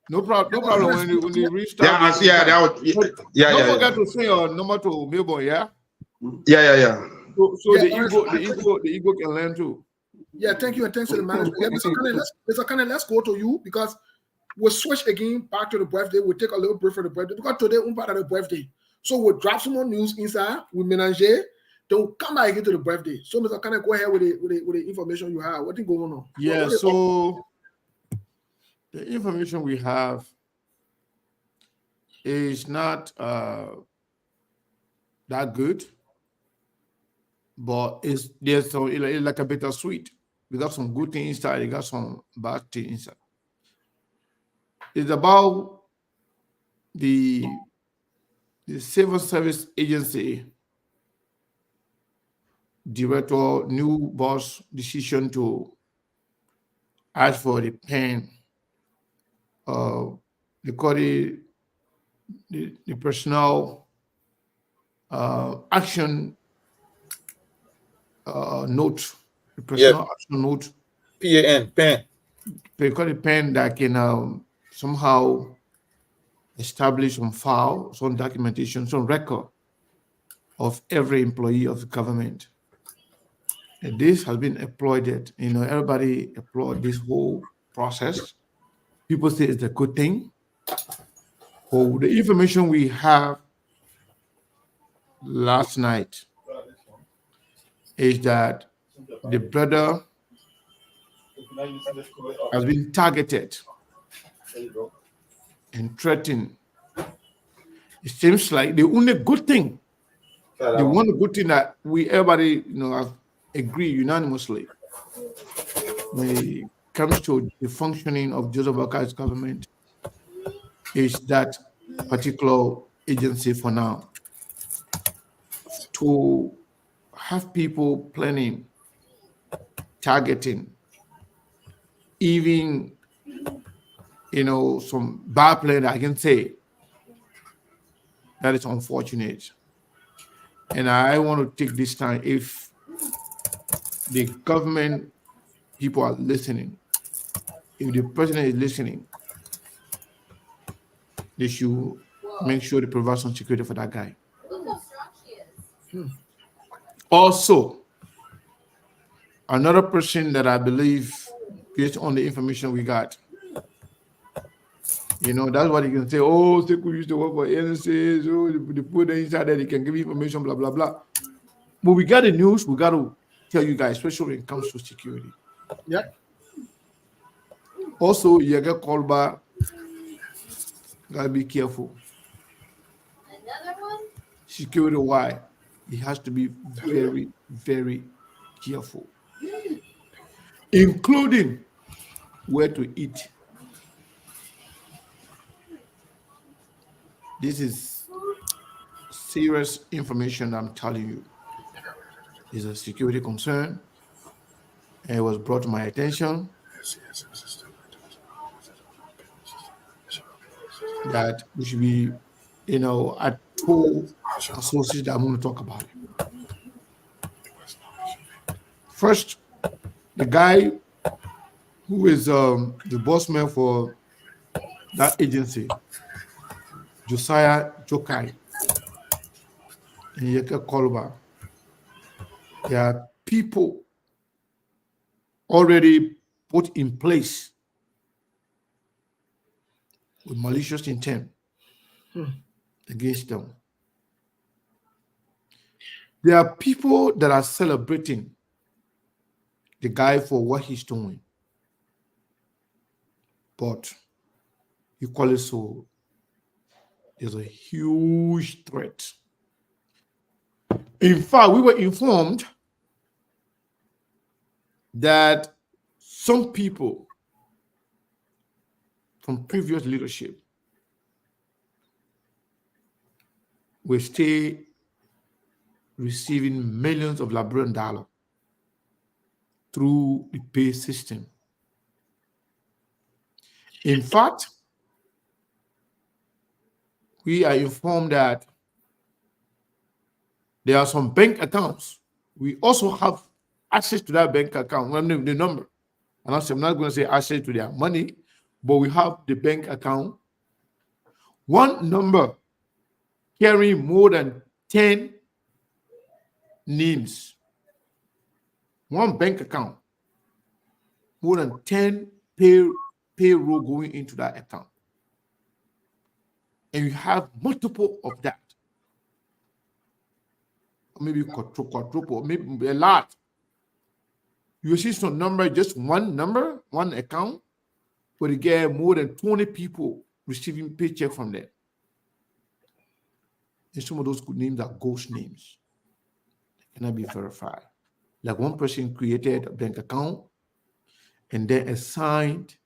No problem. When you reach out.
Yeah, I see. Yeah, that would.
Don't forget to say your number to Melbourne. Yeah.
Yeah.
So the ego can learn too.
Yeah, thank you and thanks to the management. Yeah, Mr. Kane, let's go to you because we'll switch again back to the birthday. We'll take a little break for the birthday because today we're part of the birthday. So we'll drop some more news inside. We'll menage. Then we'll come back again to the birthday. So Mr. Kane, go ahead with the information you have. What's going on?
Yeah. So the information we have is not that good. But there's some like a bittersweet. We got some good things inside, we got some bad things inside. It's about the Civil Service Agency director, new boss decision to ask for the pen. They call it the personnel action note, the personal action note,
pen.
They call it pen that can somehow establish some file, some documentation, some record of every employee of the government. And this has been exploited. Everybody applaud this whole process. People say it's a good thing. So the information we have last night is that the brother has been targeted and threatened. It seems like the only good thing, the one good thing that everybody have agreed unanimously when it comes to the functioning of Joseph Boakai's government is that particular agency for now to have people planning, targeting, even some bad plan. I can say that is unfortunate, and I want to take this time. If the government people are listening, if the president is listening, they should make sure they provide some security for that guy. Also, another person that I believe, based on the information we got, that's what you can say. Oh, Sekou used to work for NSA, so they put it inside there, they can give information, blah, blah, blah. But we got the news, we got to tell you guys, especially when it comes to security.
Yeah.
Also, you get called back, gotta be careful.
Another one?
Security, why? It has to be very, very careful, including where to eat. This is serious information I'm telling you. It's a security concern, and it was brought to my attention that we should be, at two associates that I'm going to talk about it. First, the guy who is the boss man for that agency, Josiah Jokai and Yeke Kolba. There are people already put in place with malicious intent against them. There are people that are celebrating the guy for what he's doing, but equally so, there's a huge threat. In fact, we were informed that some people from previous leadership will stay receiving millions of Liberian dollars through the pay system. In fact, we are informed that there are some bank accounts. We also have access to that bank account, the number. And I'm not going to say access to their money, but we have the bank account. One number carrying more than 10 names. One bank account, more than 10 payroll going into that account. And you have multiple of that. Or maybe quadruple, maybe a lot. You see some number, just one number, one account, but you get more than 20 people receiving paycheck from there. And some of those good names are ghost names. They cannot be verified. Like one person created a bank account and then assigned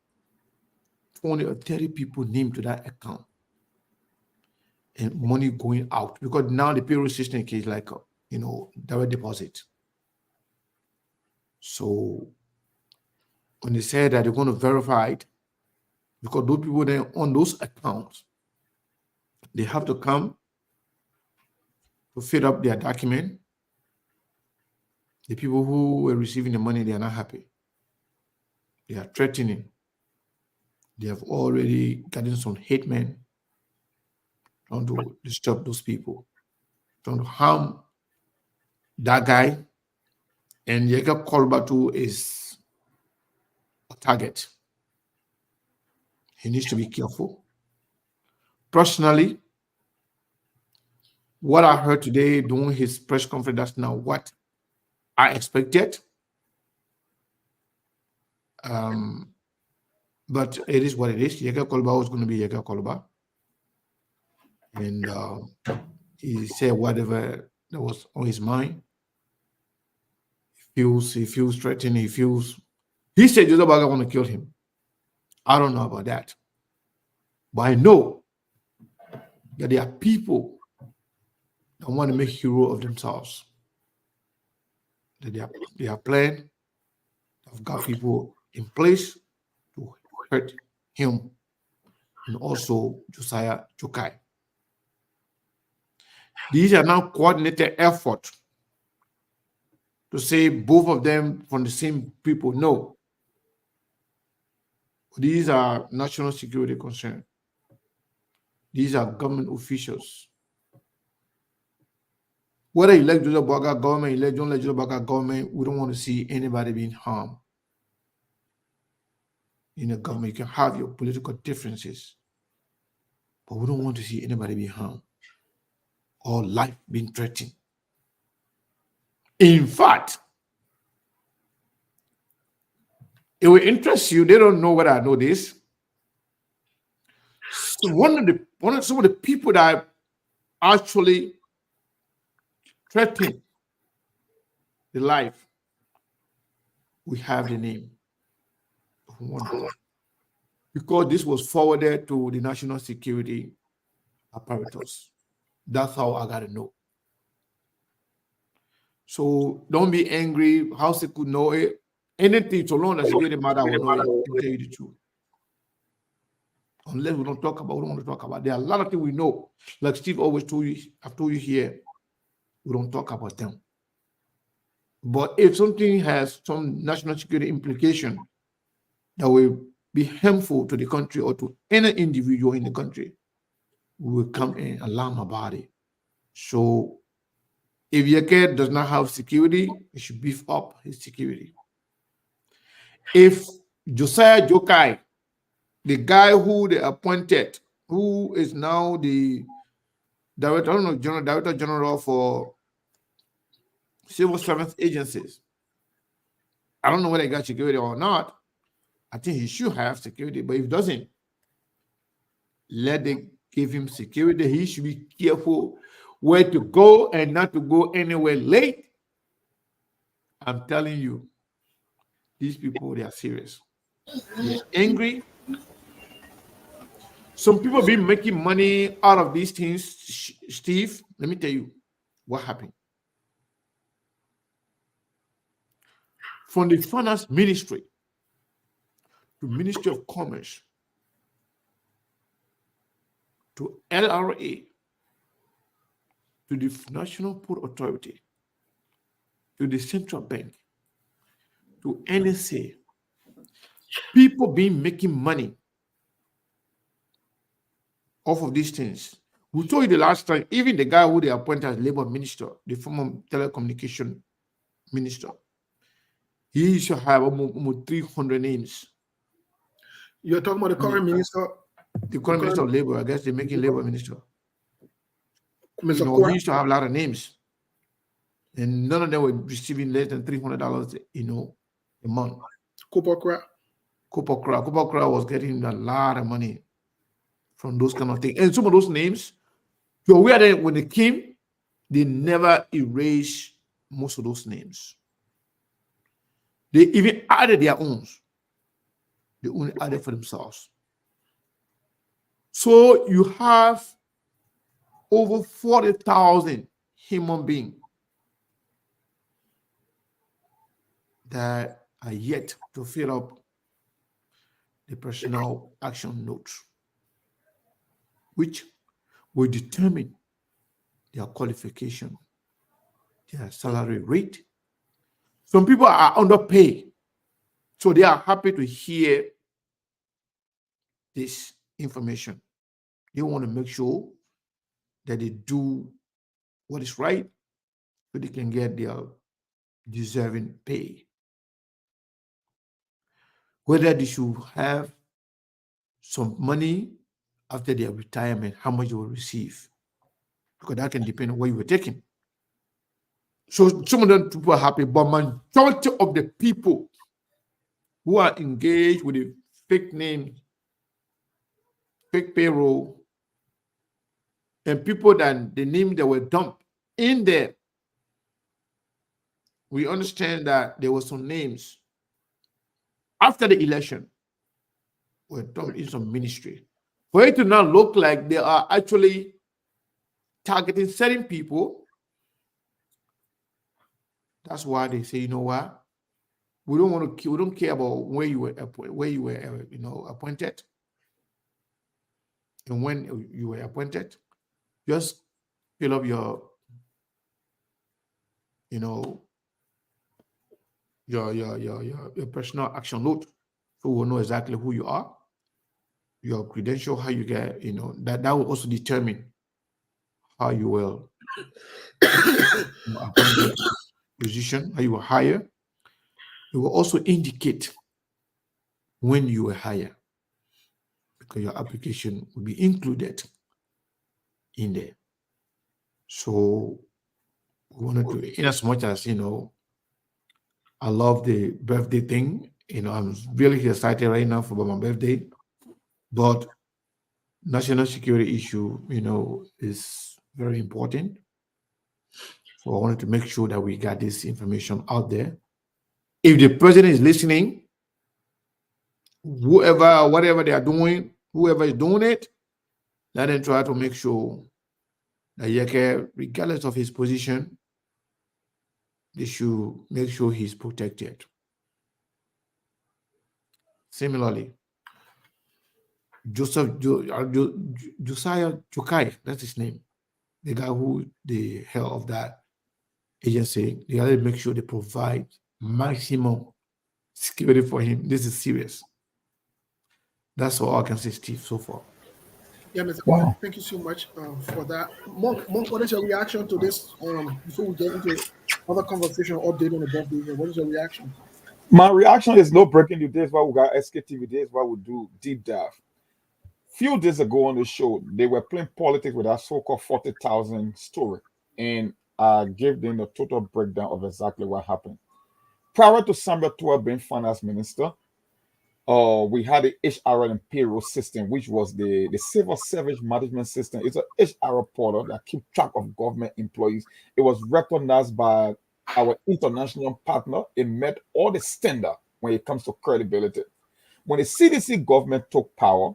20 or 30 people named to that account. And money going out. Because now the payroll system is like, direct deposit. So when they said that they're going to verify it, because those people then on those accounts, they have to come to fill up their document. The people who were receiving the money, they are not happy. They are threatening. They have already gotten some hate men trying to disturb those people, trying to harm that guy. And Jacob Kolbatu is a target. He needs to be careful. Personally, what I heard today during his press conference, that's not what I expected. But it is what it is. Jacob Kolba was going to be Jacob Kolba. And he said whatever that was on his mind. He feels threatened. He said Joseph Baga want to kill him. I don't know about that. But I know that there are people that want to make hero of themselves. That they are planned. They've got people in place to hurt him and also Josiah Jokai. These are now coordinated effort to say both of them from the same people. No. These are national security concerns. These are government officials. Whether you elect Joseph Baga government, don't elect Joseph Baga government, we don't want to see anybody being harmed in the government. You can have your political differences, but we don't want to see anybody being harmed or life being threatened. In fact, it will interest you. They don't know whether I know this. So some of the people that actually threaten the life, we have the name of one of them. Because this was forwarded to the national security apparatus. That's how I got to know. So don't be angry. House could know it. Anything, so long as you get the matter, I will know it. I'll tell you the truth. Unless we don't talk about, we don't want to talk about. There are a lot of things we know. Like Steve always told you, I've told you here, we don't talk about them. But if something has some national security implication that will be harmful to the country or to any individual in the country, we will come and alarm about it. So if your kid does not have security, he should beef up his security. If Josiah Jokai the guy who they appointed, who is now the director, I don't know, director general for civil service agencies. I don't know whether he got security or not. I think he should have security, but if he doesn't, let them give him security. He should be careful where to go and not to go anywhere late. I'm telling you, these people, they are serious. They're angry. Some people been making money out of these things. Steve, let me tell you what happened. From the finance ministry to Ministry of Commerce to LRA to the National Port Authority to the Central Bank to NSA, people been making money off of these things. We told you the last time, even the guy who they appointed as labor minister, the former telecommunication minister, he used to have almost 300 names.
You're talking about the current minister?
The current minister of labor, I guess they're making labor minister.
Mr.
You know, he used to have a lot of names. And none of them were receiving less than $300, you know, a month.
Copocra
was getting a lot of money from those kind of things. And some of those names, you're aware that when they came, they never erased most of those names. They even added their own. They only added for themselves. So you have over 40,000 human beings that are yet to fill up the personal action notes, which will determine their qualification, their salary rate. Some people are underpaid, so they are happy to hear this information. They want to make sure that they do what is right so they can get their deserving pay. Whether they should have some money after their retirement, how much they will receive, because that can depend on what you were taking. So some of them people are happy, but majority of the people who are engaged with the fake name, fake payroll, and people that the name that were dumped in there, we understand that there were some names after the election were dumped in some ministry. For it to not look like they are actually targeting certain people, that's why they say, you know what, we don't care about where you were appointed, and when you were appointed, just fill up your personal action note, so we'll know exactly who you are, your credential, how you get, that will also determine how you will appointed position, how you will hire. It will also indicate when you were hired, because your application will be included in there. So we wanted to, in as much as, I love the birthday thing, I'm really excited right now for my birthday, but national security issue, is very important. So I wanted to make sure that we got this information out there. If the president is listening, whatever they are doing, whoever is doing it, let them try to make sure that Yeke, regardless of his position, they should make sure he's protected. Similarly, Josiah Jokai, that's his name, the guy who the head of that agency, they gotta make sure they provide maximum security for him. This is serious. That's all I can say, Steve, so far.
Yeah, Mr. Wow. Thank you so much for that. Monk, what is your reaction to this? Before we get into other conversation or update on the birthday, what is your reaction?
My reaction is no breaking the days why we got SKTV days why we do deep dive. Few days ago on the show, they were playing politics with that so-called 40,000 story, and I gave them the total breakdown of exactly what happened. Prior to Samuel 12 being finance minister, we had the HR and payroll system, which was the civil service management system. It's a HR portal that keeps track of government employees. It was recognized by our international partner. It met all the standard when it comes to credibility. When the CDC government took power,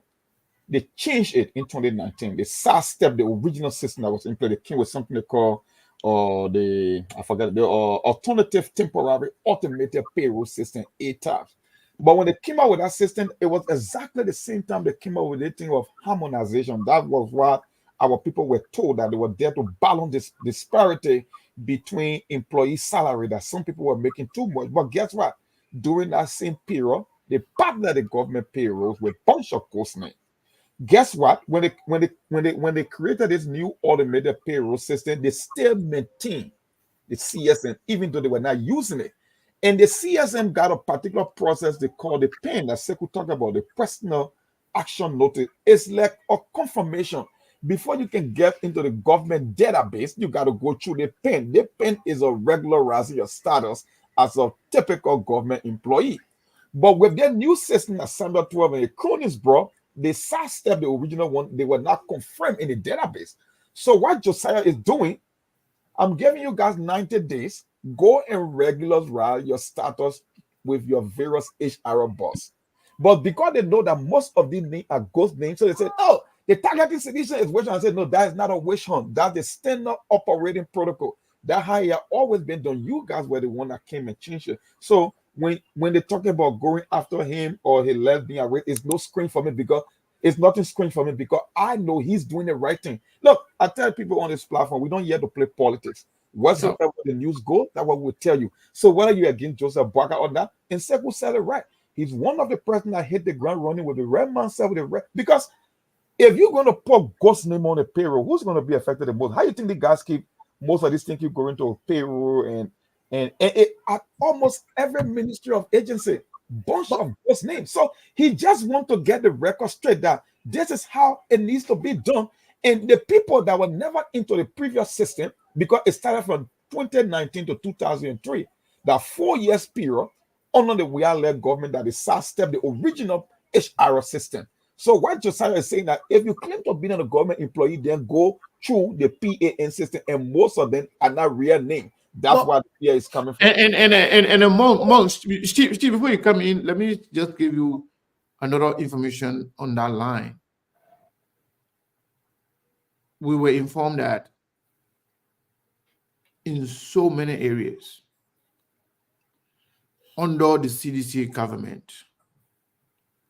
they changed it in 2019. They sidestepped the original system that was in place. They came with something they call the I forgot the alternative temporary automated payroll system ATAP. But when they came out with that system, it was exactly the same time they came out with the thing of harmonization. That was what our people were told, that they were there to balance this disparity between employee salary that some people were making too much. But guess what? During that same period, they partnered the government payrolls with a bunch of ghost names. Guess what? When they created this new automated payroll system, they still maintain the CSM, even though they were not using it. And the CSM got a particular process they call the PIN that Sekou talked about, the personal action notice. It's like a confirmation. Before you can get into the government database, you got to go through the PIN. The PIN is a regularizing your status as a typical government employee. But with their new system that Sandra 12 and the cronies brought, they sidestepped the original one. They were not confirmed in the database. So what Josiah is doing, I'm giving you guys 90 days. Go and regularize your status with your various HR boss. But because they know that most of these names are ghost names, so they said, oh, the targeting solution is witch hunt. I said, no, that is not a witch hunt. That's the standard operating protocol. That how it always been done. You guys were the one that came and changed it. So when they're talking about going after him or he left being arrested, it's no screen for me because it's nothing screen for me because I know he's doing the right thing. Look, I tell people on this platform, we don't here to play politics. Whatsoever the news go, that's what we'll tell you. So whether you're against Joseph Barker or not, and Sekou said it right. He's one of the person that hit the ground running with the red man with the red. Because if you're going to put Ghost's name on the payroll, who's going to be affected the most? How do you think the guys keep most of these things keep going to payroll and it, at almost every ministry of agency, bunch of Ghost names. So he just want to get the record straight that this is how it needs to be done. And the people that were never into the previous system, because it started from 2019 to 2003, that 4 years period under the we-led government that is sidestepped the original HR system. So what Josiah is saying that if you claim to be a government employee, then go through the PAN system, and most of them are not real name. That's where the fear is coming from.
And among Steve, before you come in, let me just give you another information on that line. We were informed that in so many areas under the CDC government,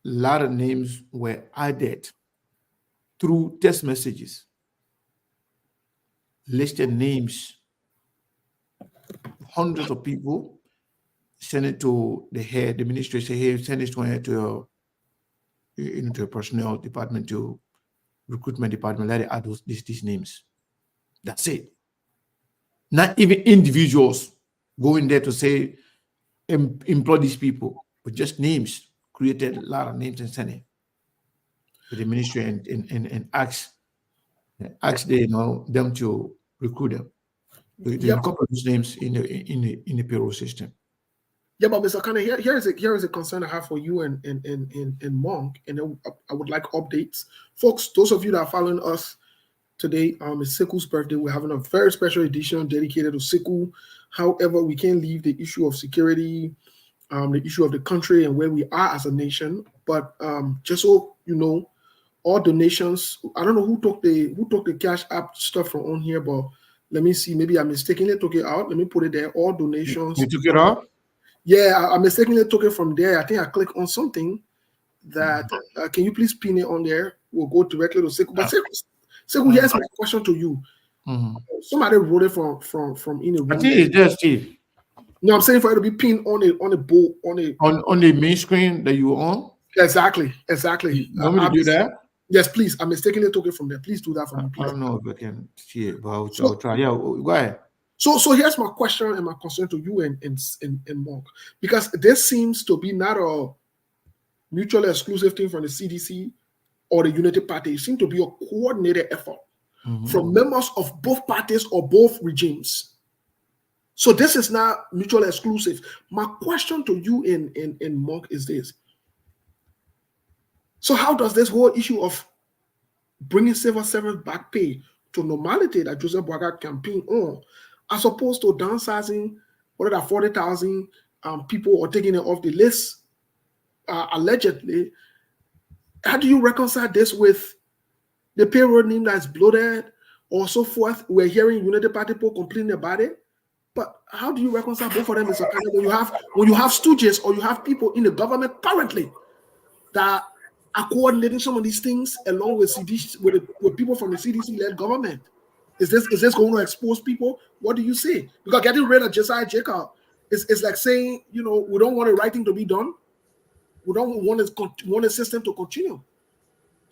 a lot of names were added through text messages, listed names, hundreds of people, send it to the head, the ministry say, hey, send it to a personnel department, to recruitment department, let it add these names. That's it. Not even individuals going there to say, employ these people, but just names, created a lot of names and sent it to the ministry and ask them to recruit them. To incorporate those names in the payroll system.
Yeah, but Mr. Kane, here is a concern I have for you and Monk, and I would like updates. Folks, those of you that are following us today, it's Sekou's birthday. We're having a very special edition dedicated to Sekou. However, we can't leave the issue of security, the issue of the country and where we are as a nation. But just so you know, all donations, I don't know who took the Cash App stuff from on here, but let me see. Maybe I mistakenly took it out. Let me put it there. All donations.
You took it out?
Yeah, I mistakenly took it from there. I think I clicked on something that, can you please pin it on there? We'll go directly to Sekou. But Sekou, here's my question to you.
Mm-hmm.
Somebody wrote it from in a room.
I think it's there, Steve.
No, I'm saying for it to be pinned on
the main screen that you on.
Exactly.
You want me to do that?
Yes, please. I mistakenly took it from there. Please do that for me. Please.
I don't know if I can see it, but I'll try. Yeah, go ahead.
So here's my question and my concern to you and Mark, because this seems to be not a mutually exclusive thing from the CDC or the Unity Party. It seems to be a coordinated effort from members of both parties or both regimes. So this is not mutually exclusive. My question to you in Mark is this. So how does this whole issue of bringing civil servants back pay to normality that Joseph Boaga campaigned on, as opposed to downsizing what are 40,000 people or taking it off the list allegedly? How do you reconcile this with the payroll name that's bloated or so forth? We're hearing Unity Party people complaining about it, but how do you reconcile both of them, Mr. Kanye, when you have stooges or you have people in the government currently that are coordinating some of these things along with CDC, with people from the CDC-led government? Is this going to expose people? What do you say? Because getting rid of Josiah Jacob is like saying, we don't want the right thing to be done. We don't want the system to continue.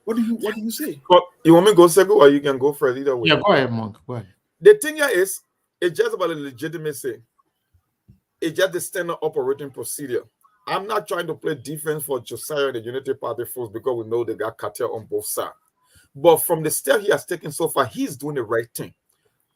What do you say?
But you want me to go second, or you can go first, either way?
Yeah, go ahead, Monk. Go ahead.
The thing here is, it's just about the legitimacy. It's just the standard operating procedure. I'm not trying to play defense for Josiah and the Unity Party folks because we know they got cartel on both sides. But from the step he has taken so far, he's doing the right thing.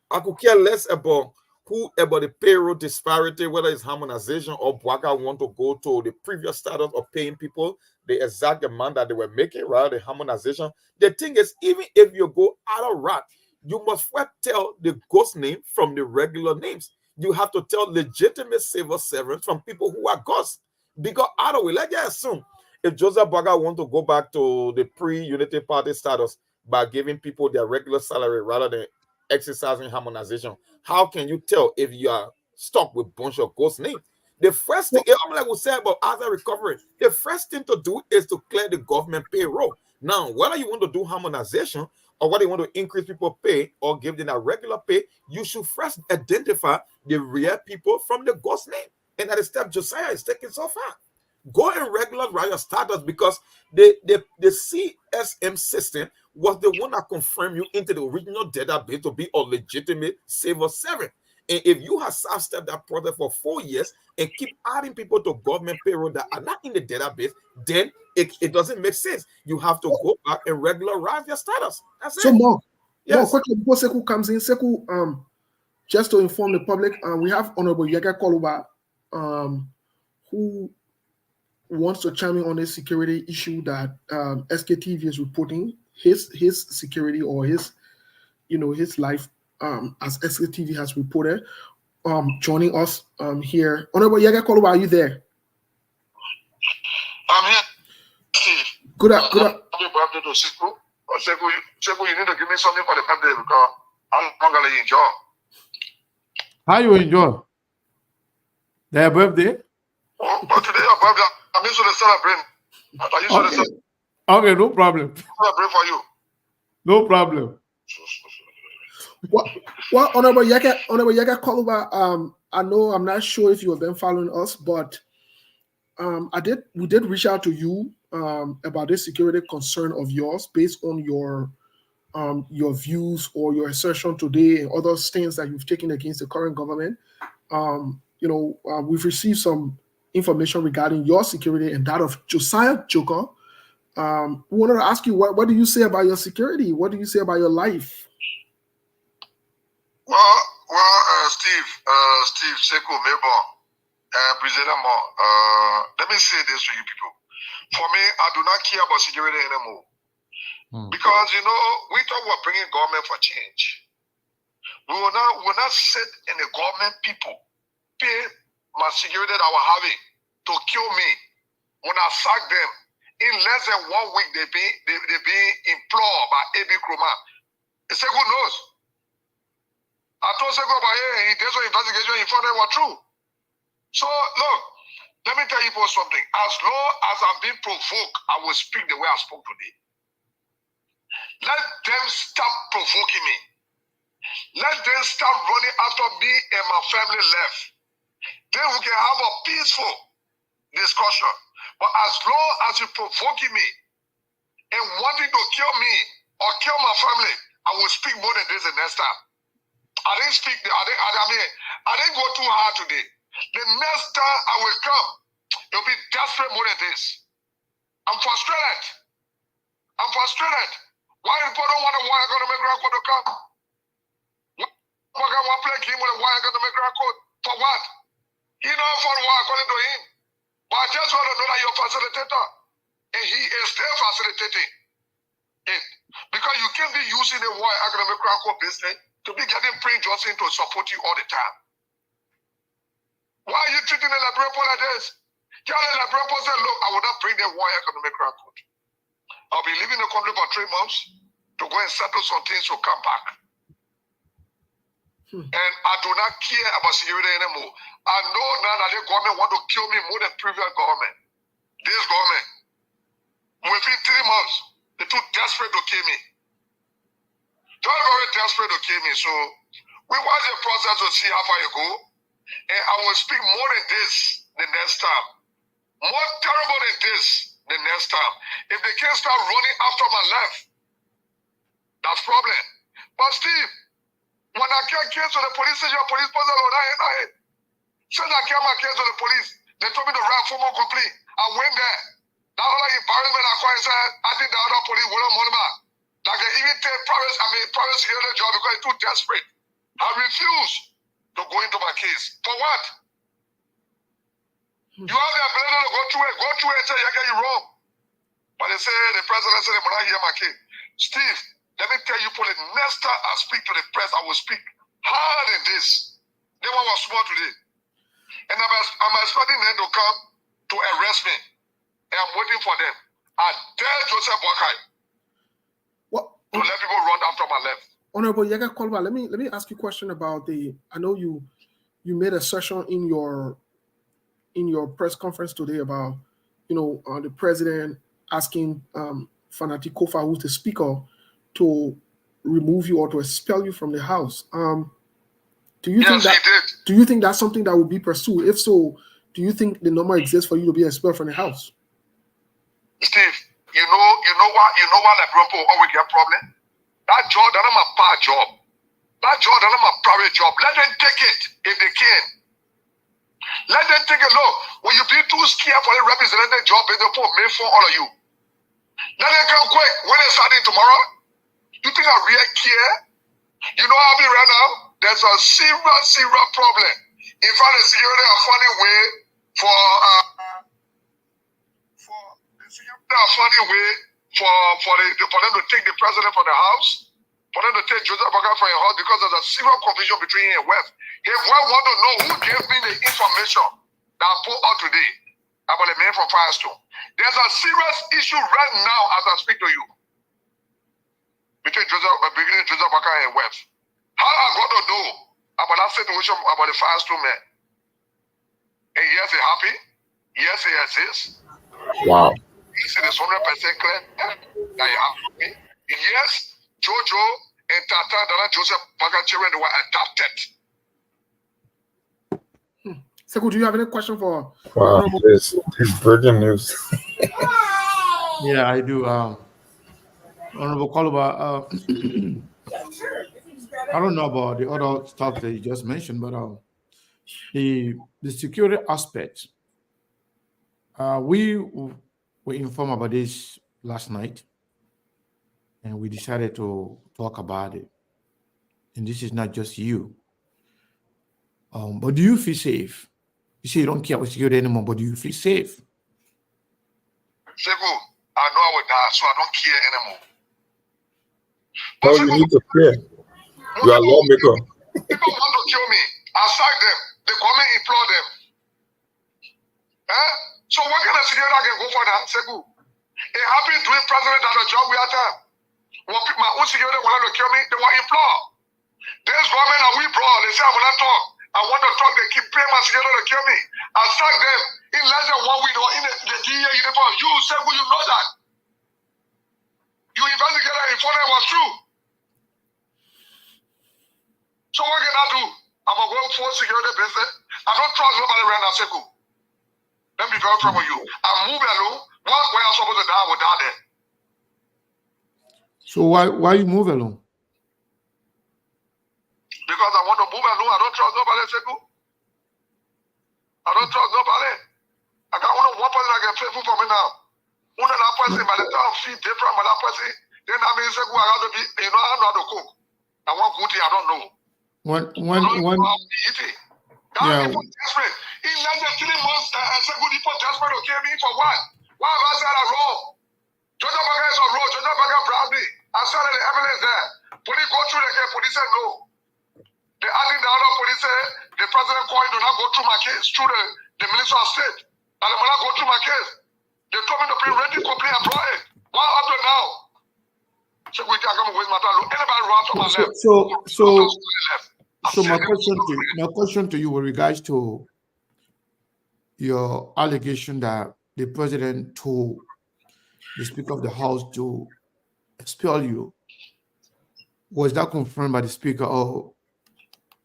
I could care less about the payroll disparity, whether it's harmonization or Boaga want to go to the previous status of paying people the exact amount that they were making, rather than harmonization. The thing is, even if you go out of route, you must first tell the ghost name from the regular names. You have to tell legitimate civil servants from people who are ghosts. Because out of way, let's just assume if Joseph Boaga want to go back to the pre-Unity Party status by giving people their regular salary rather than exercising harmonization, how can you tell if you are stuck with a bunch of ghost names? The first thing, I'm like we said about asset recovery, the first thing to do is to clear the government payroll. Now, whether you want to do harmonization or whether you want to increase people pay or give them a regular pay, you should first identify the real people from the ghost name. And that is step Josiah is taking so far. Go and regularize your status, because the CSM system was the one that confirmed you into the original database to be a legitimate civil servant. And if you have sidestepped that process for 4 years and keep adding people to government payroll that are not in the database, then it doesn't make sense. You have to go back and regularize your status. That's
So
it.
Mark,
Yes.
quickly before Sekou comes in, Sekou, just to inform the public, we have Honorable Yega Koluba, who wants to chime in on a security issue that SKTV is reporting, his security or his life, as SKTV has reported. Joining us here, Honorable Yega Koluba, are you there?
I'm here, Steve.
Good.
Happy birthday to Sekou. Sekou, you need to give me something for the birthday because I'm gonna enjoy.
How you enjoy their birthday?
Oh, but today your birthday, I'm used to celebrate. Are you sure to
Okay, no problem.
celebrate for you?
No problem.
Well, Honorable Yega Koluba, I'm not sure if you have been following us, but we did reach out to you about this security concern of yours based on your views or your assertion today and other stands that you've taken against the current government. We've received some information regarding your security and that of Josiah Joker. We wanted to ask you, what do you say about your security? What do you say about your life?
Well, Steve, Sekou, Mabel, President Moore, let me say this to you people. For me, I do not care about security anymore. Because, we talk about bringing government for change. We will not sit in the government people, pay my security that I was having to kill me. When I sack them, in less than 1 week, they be employed by AB Kroma. Sekou knows. I told Sekou about he did some investigation, he found it was true. So, look, let me tell you something. As long as I'm being provoked, I will speak the way I spoke today. Let them stop provoking me. Let them stop running after me and my family left. Then we can have a peaceful discussion. But as long as you're provoking me and wanting to kill me or kill my family, I will speak more than this the next time. I didn't speak. I didn't go too hard today. The next time I will come, it'll be desperate more than this. I'm frustrated. Why people don't want to wire going to make Grand Code to come? Why can't one play game with a wire going to make Grand Code? For what? He not for the wire according to him. But I just want to know that you're a facilitator. And he is still facilitating it. Because you can't be using the wire academic Grand Code business to be getting Prince Johnson to support you all the time. Why are you treating the Liberian Post like this? Tell the Liberian Post say, look, I will not bring the wire economic Grand Code. I'll be leaving the country for 3 months to go and settle some things to come back. And I do not care about security anymore. I know now that the government want to kill me more than previous government. This government, within 3 months, they're too desperate to kill me. They're very desperate to kill me. So we watch the process to see how far you go. And I will speak more than this the next time. More terrible than this the next time. If they can't start running after my left, that's problem. But Steve, when I get kids to the police station, police person on that. Since I came my kids to the police, they told me to write for more complete. I went there. That other environment I quite said, I think the other police wouldn't want me. Like they even take private security job because it's too desperate. I refuse to go into my case. For what? You have the ability to go through it and say, I get you wrong. But they say, the president said, I'm not hear my case. Steve, let me tell you, for the next time I speak to the press, I will speak harder than this. They one was small today. And I'm expecting them to come to arrest me. And I'm waiting for them. I dare Joseph Boakai to let people run after my left.
Honorable Yaga Kolba, let me ask you a question about I know you made a session in your press conference today about, the president asking Fanati Kofa, who's the speaker, to remove you or to expel you from the House. Do you think that's something that will be pursued? If so, do you think the number exists for you to be expelled from the House?
Steve, you know why Liberian people always get problem? That job, that's not my bad job. That job, that's not my private job. Let them take it if they can. Let them take a look. When you be too scared for the representative job, they put me for all of you. Let them come quick. When they're starting tomorrow, you think I really care? You know how I be right now? There's a serious problem. In fact, the security are finding way for them to take the president from the House, for them to take Joseph Boakai from your house because there's a serious confusion between him and West. If one want to know who gave me the information that I put out today about the man from Firestone, there's a serious issue right now as I speak to you between Joseph Boakai and West. How I got to know about that situation about the Firestone man? And yes, they're happy. Yes, it exists.
Wow.
Yes, it is 100% clear that you happy. Yes, Jojo and Tata, Dana Joseph Boakai children were adopted.
Sekou, do you have any question for?
Wow, this breaking news.
Yeah, I do. Honorable Koluba, I don't know about the other stuff that you just mentioned, but the security aspect, we were informed about this last night, and we decided to talk about it. And this is not just you. But do you feel safe? You say you don't care about security anymore, but do you feel safe?
Sekou, I know I would die, so I don't care anymore.
No, you need to care. You are a lawmaker.
People want to kill me. I sack them. They come and implore them. So what kind of security I can go for that, Sekou? It happened doing president at a job we had time. When my own security wanted to kill me, they want to implore. This government that we brought, they say I will not talk. I want to talk, they keep paying my security to kill me. I sack them in less than 1 week or in the DEA uniform. You, Sekou, you know that. You investigated and informed it was true. So what can I do? I'm a going for security business. I don't trust nobody right now, Sekou. Let me be very frank with you. I move alone. Where I'm supposed to die, I will die there.
So why you move alone?
because I want to move alone. I don't trust nobody, Sekou. I don't trust nobody. I got only one person that can faithful for me now. Only that person, by the time I feel different by that person, then I mean, Sekou, I got to be, you know, I know how to cook. I want good thing, I don't know.
One,
yeah. For desperate. In less than 3 months, Sekou, for desperate to kill me for what? Why have I said I wrong? Joseph Baga is on road. Joseph Baga bribed me. I saw the evidence there. Police go through the case. Police said no. They asked the other police said the president called do not go through my case through the Minister of State. And they will not go through my case. They told me to bring ready complaint and brought it. What happened now? So we can't come with my time. Anybody run to my left.
So my question to you with regards to your allegation that the president told the Speaker of the House to expel you, was that confirmed by the Speaker, or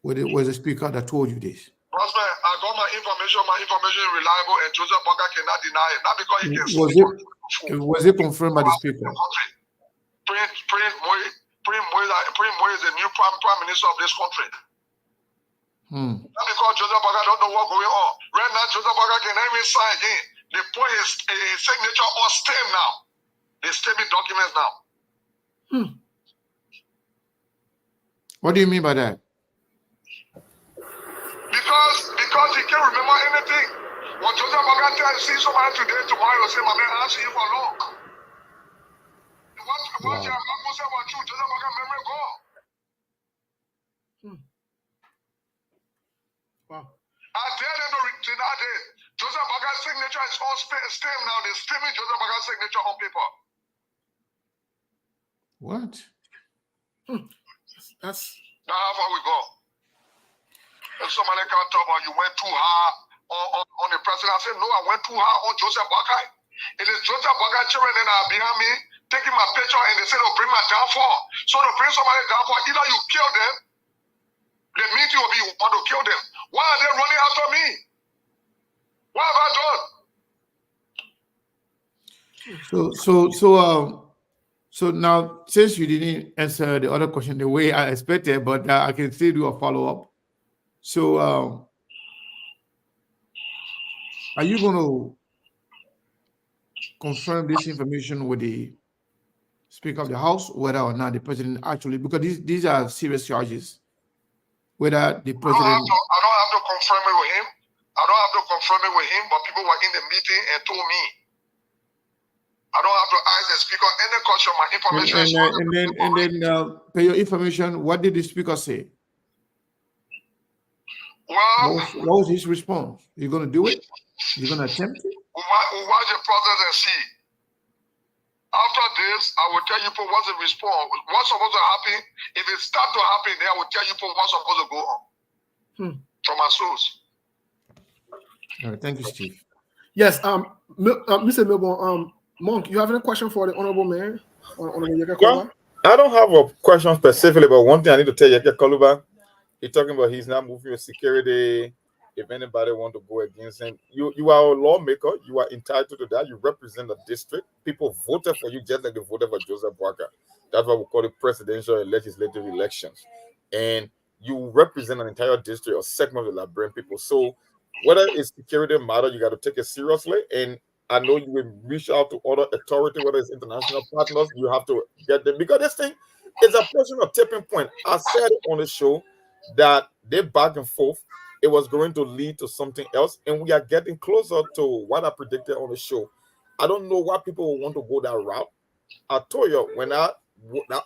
was the Speaker that told you this?
Prosper, I got my information. My information is reliable, and Joseph Baga cannot deny it. Not because he can.
Was it confirmed by the Speaker?
Prince Moise is the new prime minister of this country. Not because Joseph Baga don't know what's going on. Right now, Joseph Baga cannot even sign again. They put his signature on stamp now. They stamp the documents now.
What do you mean by that?
Because he can't remember anything. When Joseph Baga see somebody today, tomorrow he will say, my man, I'll see you for long. What you have not said about you, Joseph Baga memory gone.
Wow.
I dare them to deny this. Joseph Baga's signature is on stamp now. They're stamping Joseph Baga's signature on paper.
What?
That's
how far we go. If somebody can talk about you went too hard on the president, I said, no, I went too hard on Joseph Baga. It is Joseph Baga children that are behind me taking my picture, and they say they'll bring my downfall. So to bring somebody downfall, either you kill them, the meeting will be you want to kill them. Why are they running after me? What have I done?
So now, since you didn't answer the other question the way I expected, but I can still do a follow-up. So are you going to confirm this information with the Speaker of the House, whether or not the president actually, because these are serious charges, whether the president...
I don't have to confirm it with him. But people were in the meeting and told me. I don't have to ask the Speaker any question. My information
and then per your information, what did the Speaker say?
Well,
what was his response? You're going to do it? You're going to attempt it?
We'll watch the process and see. After this, I will tell you for what's the response. What's supposed to happen? If it starts to happen, then I will tell you for what's supposed to go on. From my source.
All right, thank you, Steve.
Yes, Mr. Milborn, Monk, you have any question for the honorable man?
Well, I don't have a question specifically, but one thing I need to tell Yeke Koluba, he's talking about he's not moving with security. If anybody want to go against him, you are a lawmaker. You are entitled to that. You represent the district. People voted for you just like they voted for Joseph Baga. That's what we call it presidential and legislative elections. And you represent an entire district or segment of the Liberian people. So whether it's security matter, you got to take it seriously. And I know you will reach out to other authority, whether it's international partners, you have to get them. Because this thing is a personal tipping point. I said on the show that they back and forth. It was going to lead to something else. And we are getting closer to what I predicted on the show. I don't know why people will want to go that route. I told you, when that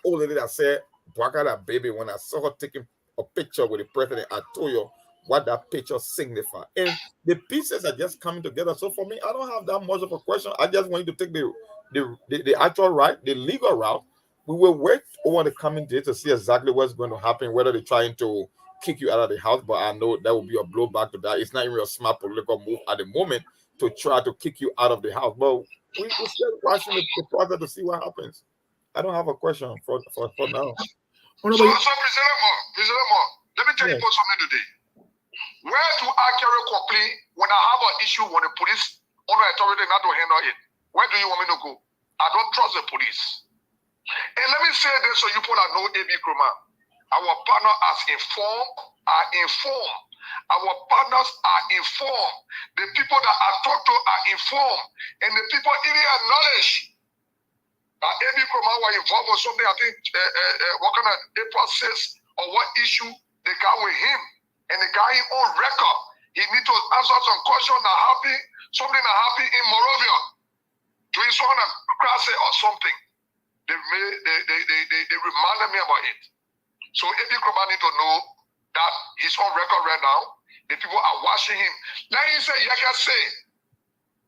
old lady that said, Baga that baby, when I saw her taking a picture with the president, I told you what that picture signified. And the pieces are just coming together. So for me, I don't have that much of a question. I just want you to take the actual right, the legal route. We will wait over the coming days to see exactly what's going to happen, whether they're trying to kick you out of the house, but I know that will be a blowback to that. It's not even a smart political move at the moment to try to kick you out of the house. But we're still watching the process to see what happens. I don't have a question for now.
So, President Moore, let me tell you something today. Where do I carry complaint when I have an issue when the police or authority not to handle it? Where do you want me to go? I don't trust the police. And let me say this so you people that know A.B. Kroma. Our partners are informed. Our partners are informed. The people that I talk to are informed. And the people even acknowledge that AB Kroma were involved with something, I think, what kind of April 6th or what issue they got with him. And the guy on record, he need to answer some questions that happen, something that happened in Moravia, doing some kind of class or something. They reminded me about it. So AB Kroma need to know that he's on record right now. The people are watching him. Like he said, Yaka say,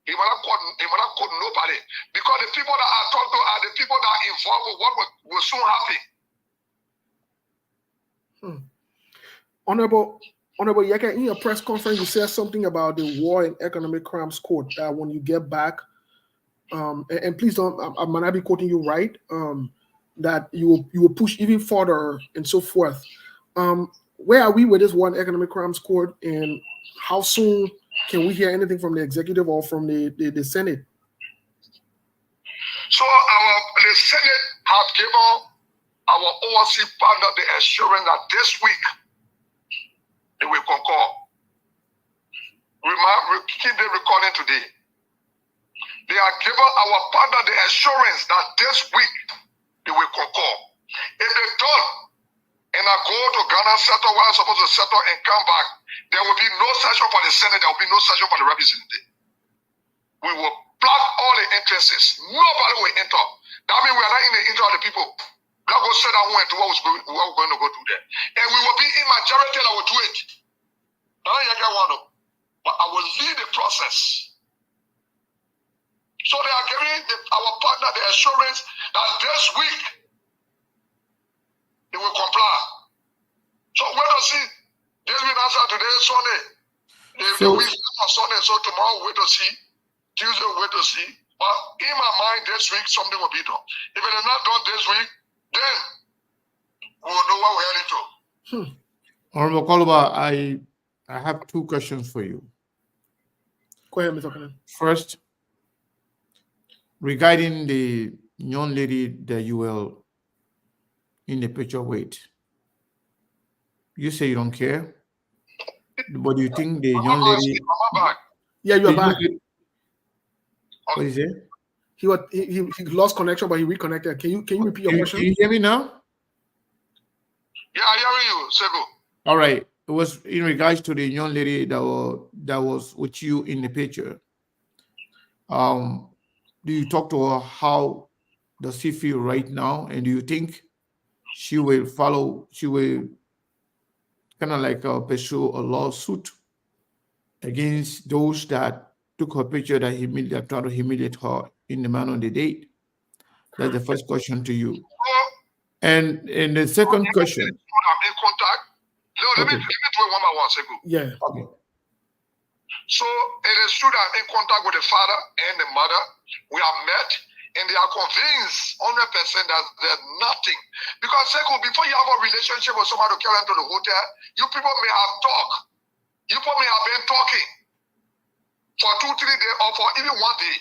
he will not quote nobody. Because the people that I talk to are the people that are involved with what will soon happen.
Honorable Yaka, in your press conference, you said something about the War and Economic Crimes Court that when you get back, and please don't, I might not be quoting you right, that you will push even further and so forth. Where are we with this War and Economic Crimes Court, and how soon can we hear anything from the executive or from the Senate?
So the Senate have given our ORC partner the assurance that this week they will concur. Keep the recording today. They have given our partner the assurance that this week they will concur. If they don't, and I go to Ghana, settle where I'm supposed to settle and come back, there will be no session for the Senate, there will be no session for the representative. We will block all the interests. Nobody will enter. That means we are not in the interest of the people. That will set down and do what we're going to go do there. And we will be in majority that will do it. But I will lead the process. So they are giving our partner the assurance that this week they will comply. So wait to see. This week answer today, Sunday. The week on Sunday, so tomorrow wait to see. Tuesday wait to see. But in my mind, this week something will be done. If it is not done this week, then we will know what we're heading to.
Honorable Koluba, I have two questions for you.
Go ahead, Mr. Kanan.
First, regarding the young lady that you will in the picture with, you say you don't care, but do you think the young lady?
Yeah, you are back.
What is it?
He lost connection, but he reconnected. Can you repeat your question?
Can you hear me now?
Yeah, I hear you, Sego.
All right. It was in regards to the young lady that was with you in the picture. Do you talk to her? How does she feel right now? And do you think she will follow? She will kind of like pursue a lawsuit against those that took her picture that tried to humiliate her in the manner they did? That's the first question to you. And the second question.
I'm in contact. No, let me do it one by one, Sego.
Yeah.
Okay.
So it is true that I'm in contact with the father and the mother. We have met, and they are convinced 100% that there's nothing. Because Sego, before you have a relationship with somebody to carry them to the hotel, you people may have talked. You people may have been talking for 2-3 days or for even 1 day.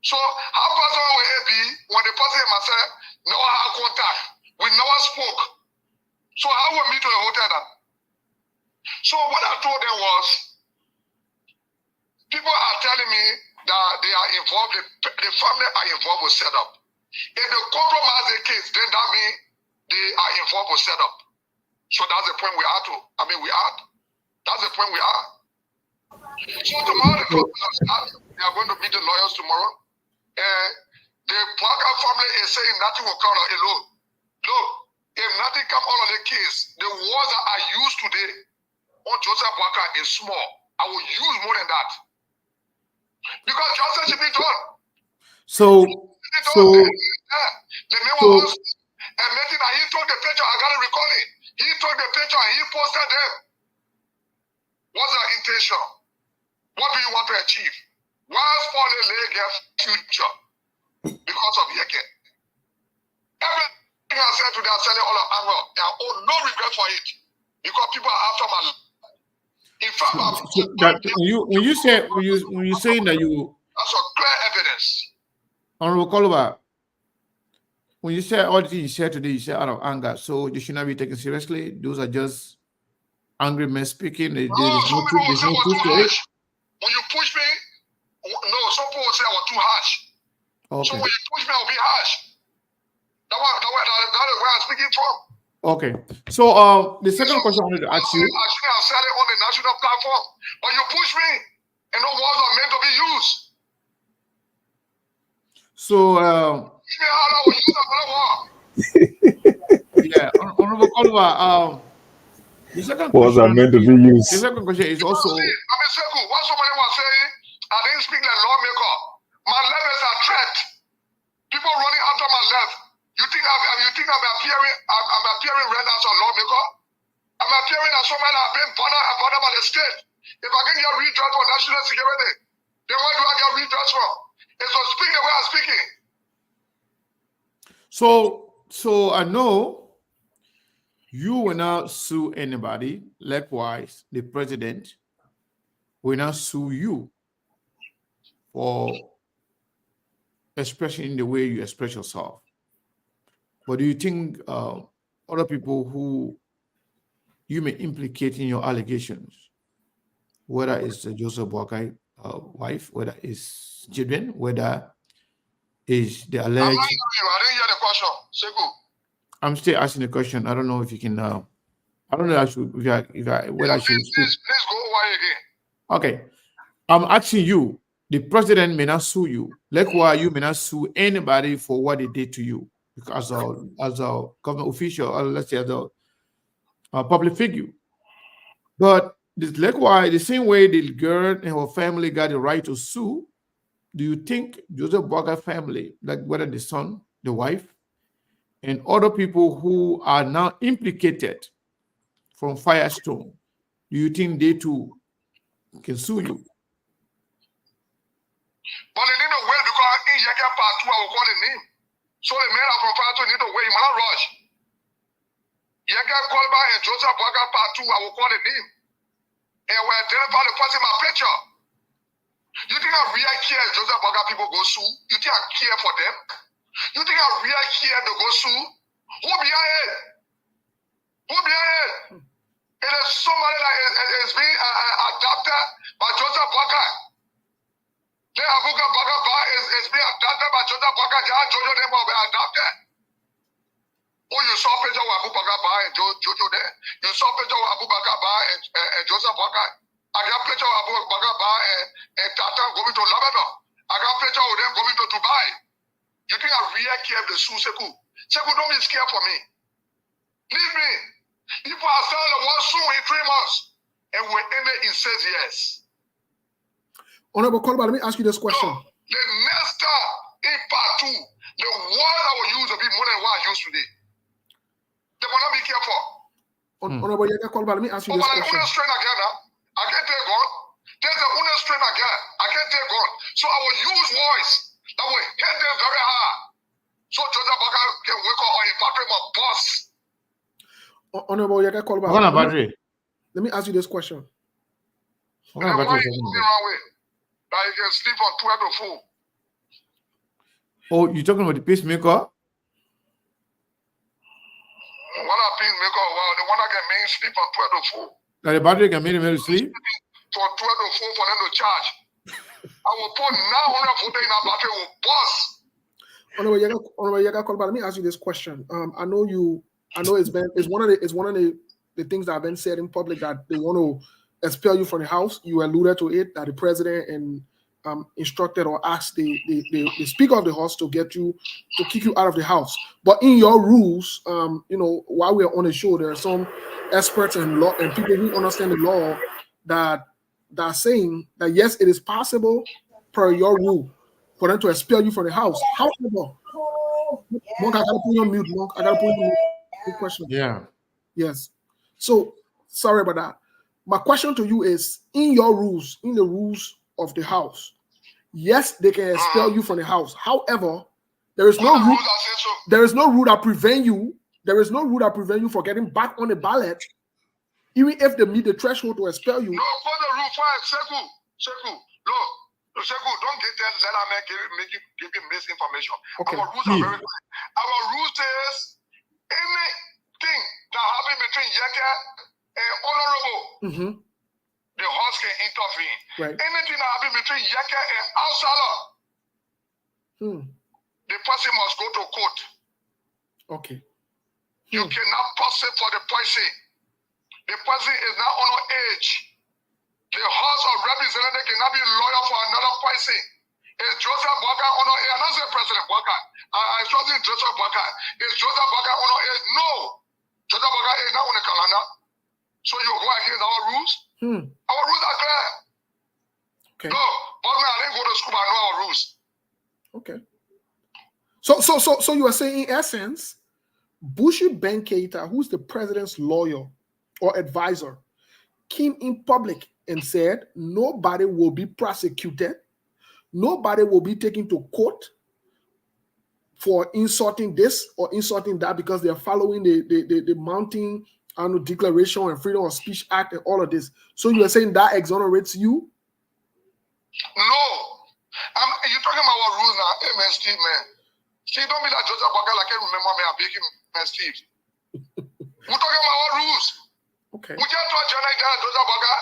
So how possible will it be when the person and myself never had contact? We never spoke. So how will we meet to the hotel now? So what I told them was, people are telling me that they are involved, the family are involved with setup. If they compromise the case, then that means they are involved with setup. So that's the point we are to. That's the point we are. So tomorrow the family will start. They are going to meet the lawyers tomorrow. And the Parker family is saying nothing will come alone. Look, if nothing comes out of the case, the words that I use today on Joseph Parker is small. I will use more than that. Because justice should be done.
So
the man was admitting that he took the picture. I got to record it. He took the picture and he posted them. What's the intention? What do you want to achieve? Why spoil a legal future because of Yeke? Everything I said today, I said it all of anger. I owe no regret for it because people are after my life. In fact,
when you saying that you,
that's a clear evidence.
Honorable Koluba, when you say all the things you said today, you say out of anger, so they should not be taken seriously. Those are just angry men speaking. There
No,
is
some
no
people
truth.
will
There's
say I
no
was
truth
too
to it.
harsh. When you push me, no, some people will say I was too harsh. So
Okay.
when you push me, I'll be harsh. That is where I'm speaking from.
Okay. So the second question I wanted to ask you.
Actually, I'll sell it on the national platform. But you push me, and no words are meant to be used.
So
If you holler, will use another word.
yeah, Honorable Oliver, the second
Was
question.
meant to be
The
used.
second question is also.
See, I mean, Seku, what somebody was saying, I didn't speak like lawmaker. My left is a threat. People running after my left. You think I'm appearing red as a lawmaker? I'm appearing as someone that has been bothered by the state. If I can get redress for national security, then where do I get redress from? It's to speak the way I'm speaking.
So I know you will not sue anybody. Likewise, the president will not sue you for expressing in the way you express yourself. But do you think other people who you may implicate in your allegations, whether it's Joseph Boakai wife, whether it's children, whether it's the
I'm not
alleged?
hearing you. I didn't hear the question. Seku.
I'm still asking the question. I don't know if you can. I don't know if I should. Whether I should.
Please go over again.
Okay. I'm asking you. The president may not sue you. Likewise, you may not sue anybody for what they did to you because as a government official, or let's say as a public figure. But likewise, the same way the girl and her family got the right to sue, do you think Joseph Boakai family, like whether the son, the wife, and other people who are now implicated from Firestone, do you think they too can sue you?
But they need to wait because in Yakan part 2, I will call the name. So the men from Firestone need to wait. You might rush. Yakan call by and Joseph Boakai part 2, I will call the name. And we identify the person in my picture. You think I really care Joseph Boakai people go sue? You think I care for them? You think I really care to go sue? Who behind it? Who behind it? It is somebody that is being adopted by Joseph Boakai. The Abuka Boakai is being adopted by Joseph Boakai. Jojo them will be adopted. Oh, you saw picture of Abu Boakai and Jojo there. You saw picture of Abu Boakai and Joseph Boakai. I got picture of Abu Boakai and Tata going to Lebanon. I got picture of them going to Dubai. You think I really care of the Sue Seku? Seku, don't be scared for me. Leave me. If I sell the one soon in 3 months, and we end it, it says yes.
Honorable Kolba, let me ask you this question.
No, the next time in part 2, the word I will use will be more than what I use today. They will not be careful.
Honorable Yaga Kolba, let me ask you this question.
Strain again now. I can't take on. There's a una strain again. I can't take on. So I will use voice that will hit them very hard. So Joseph Boakai can wake up on a paper my boss.
Honorable Yaga Kolba, let me ask you this question.
What about wrong way? That you can sleep on 12 to 4.
Oh, you're talking about the pacemaker?
What a pacemaker? Well, the one that can make sleep on 12 to 4.
That the battery can make him able to sleep?
For 12 to 4 for them to charge. I will put 900 in that battery will bust.
Honorable Yaga Kolba, let me ask you this question. I know it's one of the things that have been said in public that they want to expel you from the house. You alluded to it that the president and instructed or asked the speaker of the house to kick you out of the house. But in your rules, while we are on the show, there are some experts in law and people who understand the law that are saying that yes, it is possible per your rule for them to expel you from the house. However, Monk, I gotta put you on mute, Monk. I gotta put you on mute. Good question.
Yeah.
Yes. So sorry about that. My question to you is, in your rules, in the rules of the house, yes, they can expel you from the house. However, there is no rule. There is no rule that prevent you. There is no rule that prevent you from getting back on the ballot, even if they meet the threshold to expel you.
No, for the rule, fine, Seku. Look, Seku, don't get that letter man giving misinformation.
Okay.
Our rules are very clear. Our rule says anything that happens between Yeke and Honorable, the host can intervene.
Right.
Anything that happens between Yeke and Alsala, the person must go to court.
Okay.
You cannot pass it for the person. The person is not on age. The House of Representatives cannot be lawyer for another person. Is Joseph Baka on age? I'm not saying President Baka. I trust in Joseph Baka. Is Joseph Baka on age? No. Joseph Baka is not on the calendar. So you go against our rules? Our rules are clear.
Okay.
No, but I didn't go to school, I know our rules.
Okay. So you are saying, in essence, Bushi Ben Keita, who's the president's lawyer or advisor, came in public and said nobody will be prosecuted, nobody will be taken to court for insulting this or insulting that because they are following the Mountain Declaration and Freedom of Speech Act and all of this. So you are saying that exonerates you?
No. You're talking about our rules now. Hey, man, Steve, man. Steve, don't be like Joseph Baka, like I remember me, I'm begging, man, Steve. We're talking about our rules.
Okay.
We just told Joseph Baka.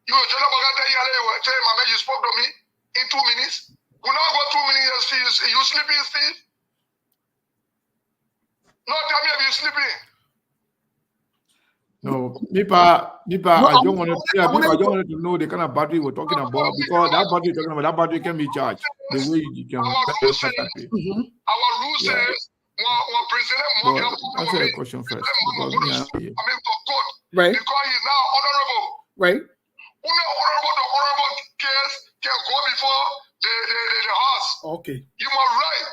Joseph Baka tell my man, you spoke to me in 2 minutes. We now go 2 minutes, Steve. You sleeping, Steve? No, tell me if you sleeping.
No, Nipa, I don't want to know the kind of battery we're talking about because that battery you're talking about, that battery can be charged the way you can.
Our rules says, when President
answer the question first. Because
for court,
right.
Because he's now honorable.
Right.
Only honorable case can go before the house.
Okay.
You must right.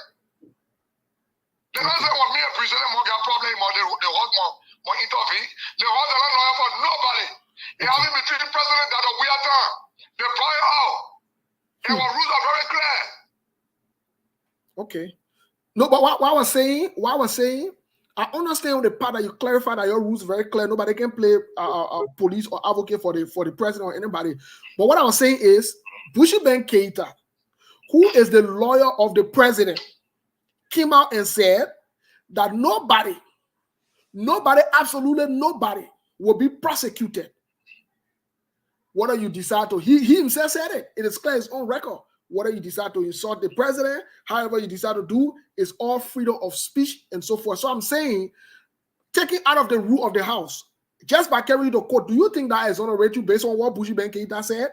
The answer was me and President Mo got problem or the house more intervene. The house are not lawyer for nobody. It has been between the president that we are done. They buy out. And our rules are very clear.
Okay. No, but what I was saying, I understand the part that you clarified that your rules are very clear. Nobody can play police or advocate for the president or anybody. But what I was saying is, Bushi Ben Keita, who is the lawyer of the president, came out and said that nobody, absolutely nobody, will be prosecuted. Whether you decide to, he himself said it. It is clear, his own record. Whether you decide to insult the president, however you decide to do, is all freedom of speech and so forth. So I'm saying, taking out of the rule of the house, just by carrying the court, do you think that exonerates you based on what Bushi Ben Keita said?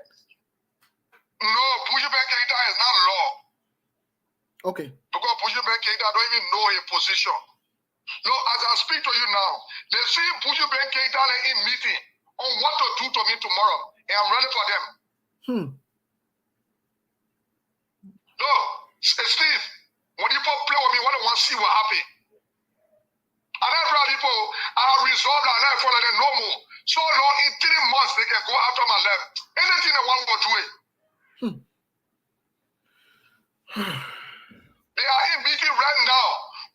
No, Bushi Ben Keita is not law.
Okay.
Because Bushi Ben Keita don't even know his position. No, as I speak to you now, they see Bushi Ben Keita in meeting on what to do to me tomorrow, and I'm ready for them. No, Steve, when people play with me, what they want to see what happen. And every people are resolved and I follow them no more. So long in 3 months they can go after my left. Anything they want to do it. They are in meeting right now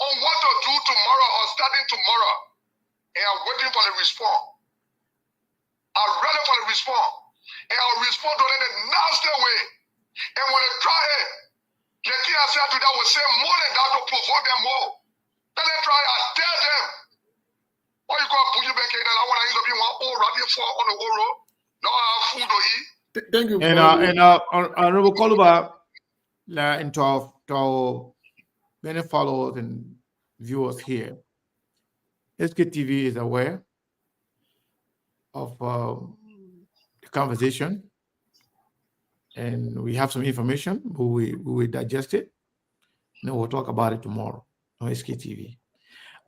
on what to do tomorrow or starting tomorrow. And I'm waiting for the response. I'm ready for the response. And I'll respond to them in a nasty way. And when they try it, the thing I said to them will say more than that to provoke them more. Then they try, I dare them. What you call Bushi Ben Keita? I want to use up in one old radio for on the old road. Now I have food to eat.
Thank you.
And Honorable Koluba, and to many followers and viewers here, SKTV is aware of the conversation, and we have some information. We will digest it, and we'll talk about it tomorrow on SKTV.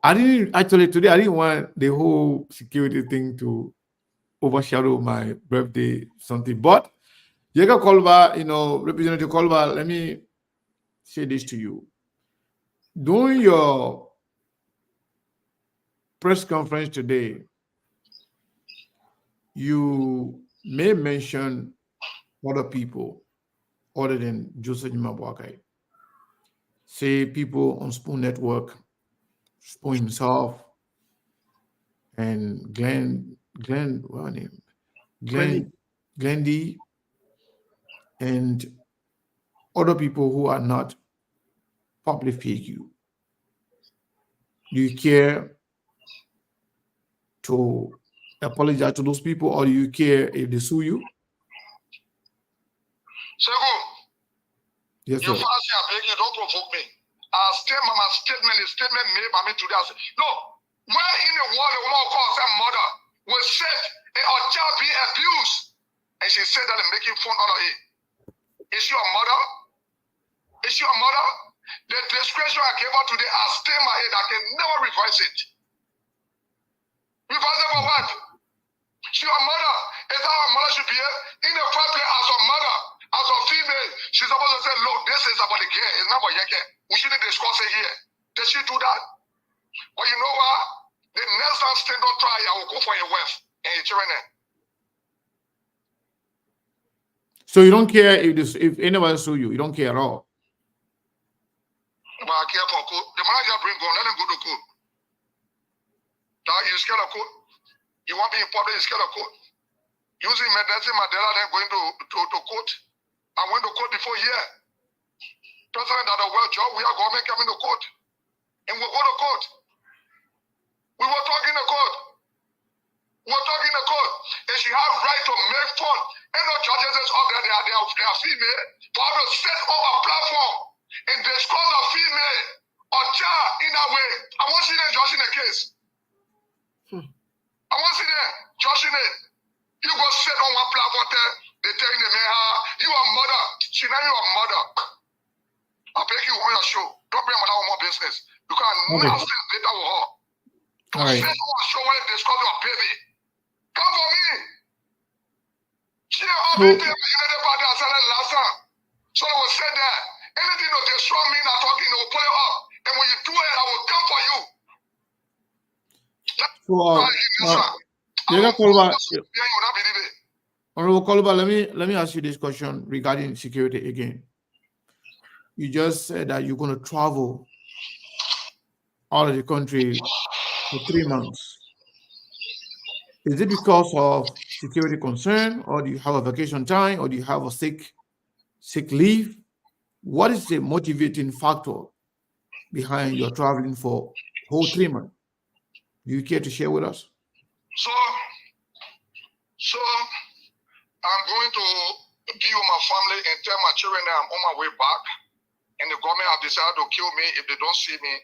I didn't want the whole security thing to overshadow my birthday something, but Jacob Kolba, Representative Kolba, let me say this to you. During your press conference today, you may mention other people other than Joseph Jimabwakai. Say people on Spoon Network, Spoon himself, and Glendy, and other people who are not public figure? Do you care to apologize to those people, or do you care if they sue you?
Sego,
Yes,
you
sir.
fast here, beg you, don't provoke me. My statement made by me today. I said, no, where in the world a woman calls her mother was said a child being abused, and she said that and making fun out of it. Is she a mother? Is she a mother? The discretion I gave her today, I stay my head. I can never revise it. Revise it for what? She a mother. Is that how a mother should be? In the first place, as a mother, as a female, she's supposed to say, look, this is about the girl. It's not about your girl. We shouldn't discuss it here. Did she do that? But you know what? The next time stand on trial, I will go for your wife and your children.
So you don't care if anybody sue you. You don't care at all.
But I care for court. The manager bring gun, let him go to court. Now you scared of court? You want to be in public, you scared of court? Using medicine, Mandela, then going to court. I went to court before here. President of the world job, we are government coming to court. And we'll go to court. We were talking to court. We were talking to court. And she has right to make fun. And no judges is up there, they are female. For her to set up a platform and discuss a female or child in that way. I want to see them judging the case. I want to see them judging it. You go sit on one platform there, they telling the man, you are mother. She know you are mother. I'll beg you on your show. Don't bring mother on my business. You can not sit later with her.
All right.
Sit on a show when they discuss your baby. Come for me. She everything in the party I said that last time. So I will say that anything that destroy me not talking, they will pull it up. And when you do it, I will come for you.
So Honorable Koluba, let me ask you this question regarding security again. You just said that you're going to travel out of the country for 3 months. Is it because of security concern, or do you have a vacation time, or do you have a sick leave? What is the motivating factor behind your traveling for whole 3 months? Do you care to share with us?
So I'm going to be with my family and tell my children that I'm on my way back. And the government have decided to kill me if they don't see me.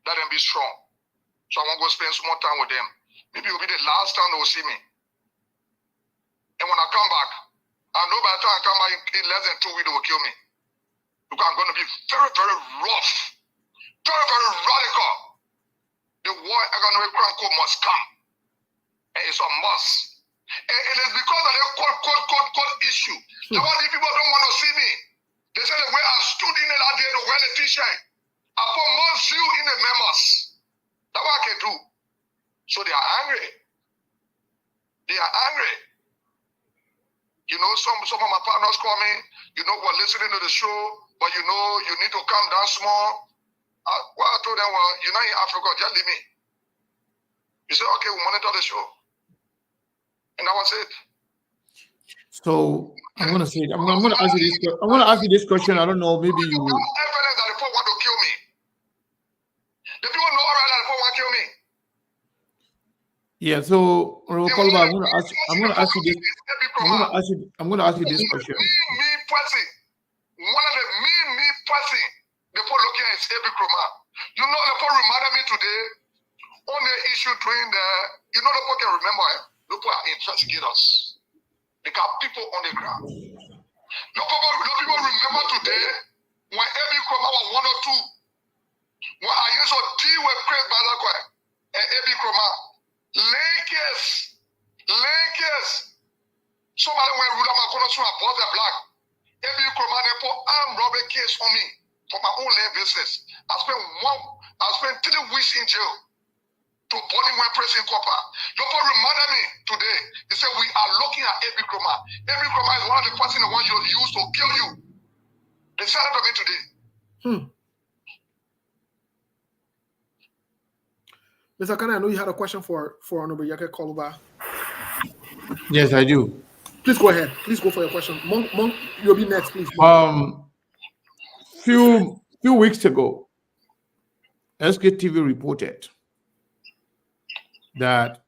Let them be strong. So I want to go spend some more time with them. Maybe it will be the last time they will see me. And when I come back, I know by the time I come back in less than 2 weeks, they will kill me. Because I'm going to be very, very rough. Very, very radical. The war economic crime code must come. And it's a must. And it is because of the court issue. That's why these people don't want to see me. They say the way I stood in it that day to wear the t-shirt. I put more zeal in the members. That's what I can do. So they are angry. They are angry. You know, some of my partners call me, we're listening to the show, but you need to calm down small. I told them, well, you're not in Africa, just leave me. You say, okay, we'll monitor the show. And that was it.
So I'm going to ask you this question. I don't know, maybe you will.
Evidence that the people want to kill me. The people know already that the people want to kill me.
Yeah, so Koluba, I'm going to ask you this question.
Me person. One of the me person. The people looking at Ebi Kroma. The people reminded me today on the issue during the people can remember the people are investigators. They got people on the ground. No people remember today when Ebi Kroma was 1 or 2. When I used to deal with Chris Bazakwe and Ebi Kroma. Linkers. Somebody went rule my corner so I bought the black. Ebi Kroma they put armed robbery case on me for my own land business. I spent 3 weeks in jail to body when pressing copper. Nobody reminded me today. He said we are looking at Ebi Kroma. Ebi Kroma is one of the person the one you use to kill you. They said it to me today.
Mr. Kana, I know you had a question for Honorable Yake Koluba.
Yes, I do.
Please go ahead. Please go for your question. Monk, you'll be next, please.
few weeks ago, SKTV reported that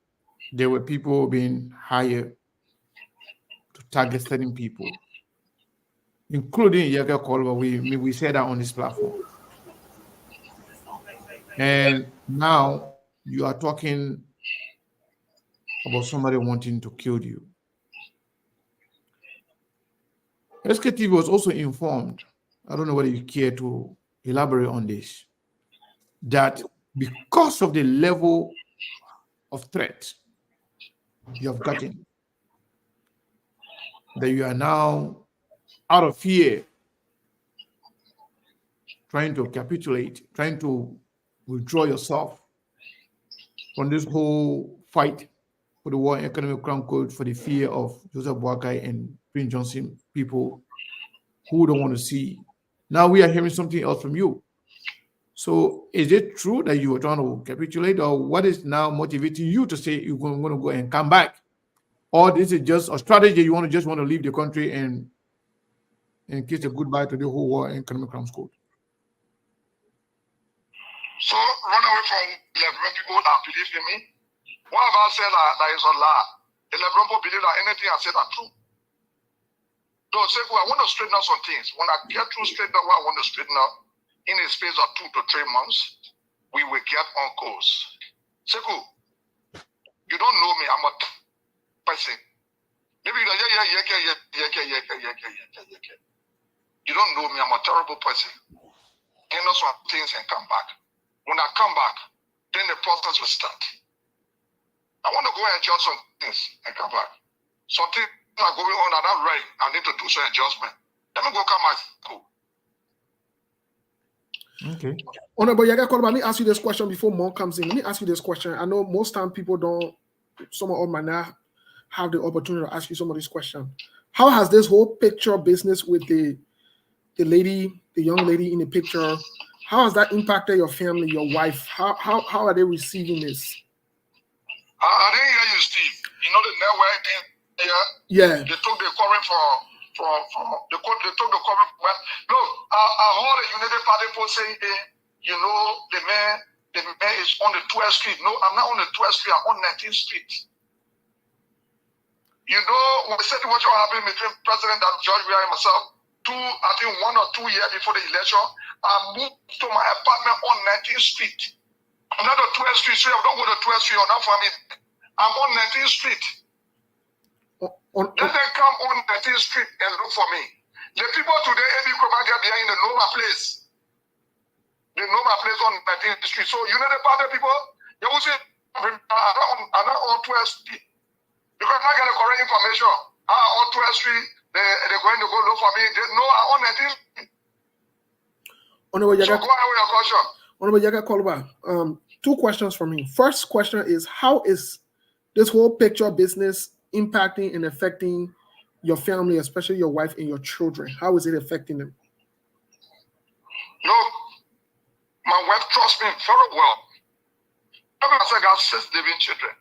there were people being hired to target certain people, including Yaga Kolba. We said that on this platform. And now you are talking about somebody wanting to kill you. SKTV was also informed, I don't know whether you care to elaborate on this, that because of the level of threat you have gotten, that you are now out of fear trying to capitulate, trying to withdraw yourself from this whole fight for the War Economic Crown Code for the fear of Joseph Boakai and Prince Johnson people who don't want to see. Now we are hearing something else from you. So is it true that you were trying to capitulate, or what is now motivating you to say you're going to go and come back? Or this is just a strategy, you want to leave the country and kiss a goodbye to the whole War Economic Crimes Code?
So run away from Liberian people that believe in me. What have I said that is a lie? The Liberian people believe that anything I said are true. No, Sekou, I want to straighten out some things. When I get through straighten out what I want to straighten out, in a space of 2 to 3 months, we will get on course. Sekou, you don't know me. I'm a person. Maybe you're like, yeah. You don't know me. I'm a terrible person. Handle some things and come back. When I come back, then the process will start. I want to go and adjust some things and come back. Some things are going on and I'm right. I need to do some adjustment. Let me go come back. Cool.
Okay. Honorable Yaga Kolba, let me ask you this question before more comes in. Let me ask you this question. I know most time people don't, some of them might not have the opportunity to ask you some of these questions. How has this whole picture business with the young lady in the picture, how has that impacted your family, your wife? How are they receiving this?
I didn't hear you, Steve. You know the network thing?
Yeah.
They took the current they took the current. No, I heard the United Party people saying, you know, the man is on the 12th Street. No, I'm not on the 12th Street. I'm on 19th Street. You know, when they said what happened between President and George Weah and myself, 1 or 2 years before the election, I moved to my apartment on 19th Street. I'm not on 12th Street, so I don't go to 12th Street or not for me. I'm on 19th Street. Let them come on 19th Street and look for me. The people today, every Kromaga behind, they know my place. They know my place on 19th Street. So, you know the party people, they will say, I'm not on 12th Street. Because I'm not getting the correct information. On 12th Street, they're going to go look for me. They know I'm on 19th Street. So, go ahead with your question.
Honorable Yaga Kolba, 2 questions from me. First question is, how is this whole picture business impacting and affecting your family, especially your wife and your children? How is it affecting them?
Look, my wife trusts me very well. I said, I got 6 living children.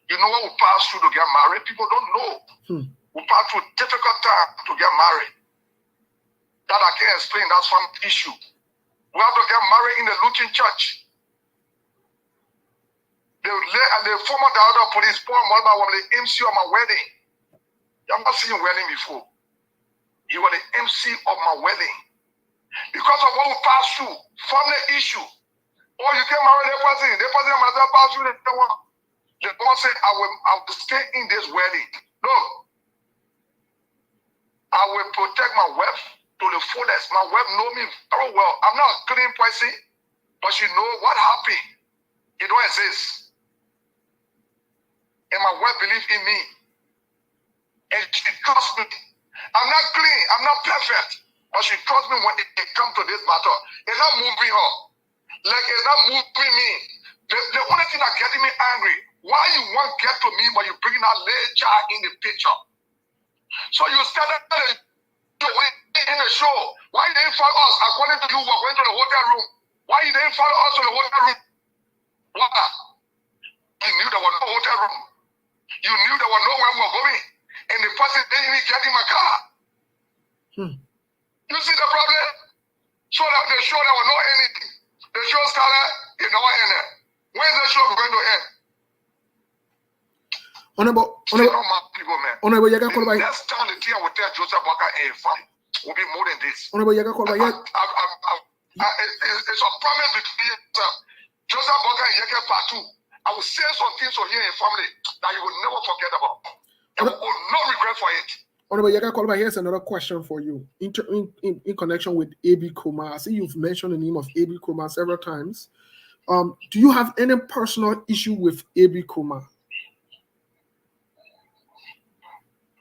You know what we pass through to get married? People don't know. We pass through difficult time to get married. That I can't explain. That's one issue. We have to get married in the Lutheran church. The former director of police, Paul Molba, was the MC of my wedding. You have not seen wedding before. He was the MC of my wedding. Because of what we passed through, family issue. Oh, you get married, the person myself passed through the one. The one said, I will stay in this wedding. No. I will protect my wife to the fullest. My wife know me very well. I'm not a clean person, but she know what happened. It don't exist. And my wife believes in me. And she trusts me. I'm not clean. I'm not perfect. But she trusts me when it comes to this matter. It's not moving her. Like, it's not moving me. The only thing that's getting me angry, why you want to get to me when you bring that little child in the picture? So you started in the show. Why you didn't follow us? According to you, we're going to the hotel room. Why you didn't follow us to the hotel room? Why? You knew there was no hotel room. You knew there was nowhere we were going. And the person didn't even get in my car. You see the problem? show that was not anything. The show started in our end. When is the show going to end?
Honorable,
Honorable, next time the thing I will tell Joseph Walker and fine will be more than this.
Honorable, it's a
promise between Joseph Walker and Yeke part 2. I will say some things for you and family that you will never forget about. And will not regret for it.
Honorable Yeka, here's another question for you. In connection with A.B. Kroma, I see you've mentioned the name of A.B. Kroma several times. Do you have any personal issue with A.B. Kroma?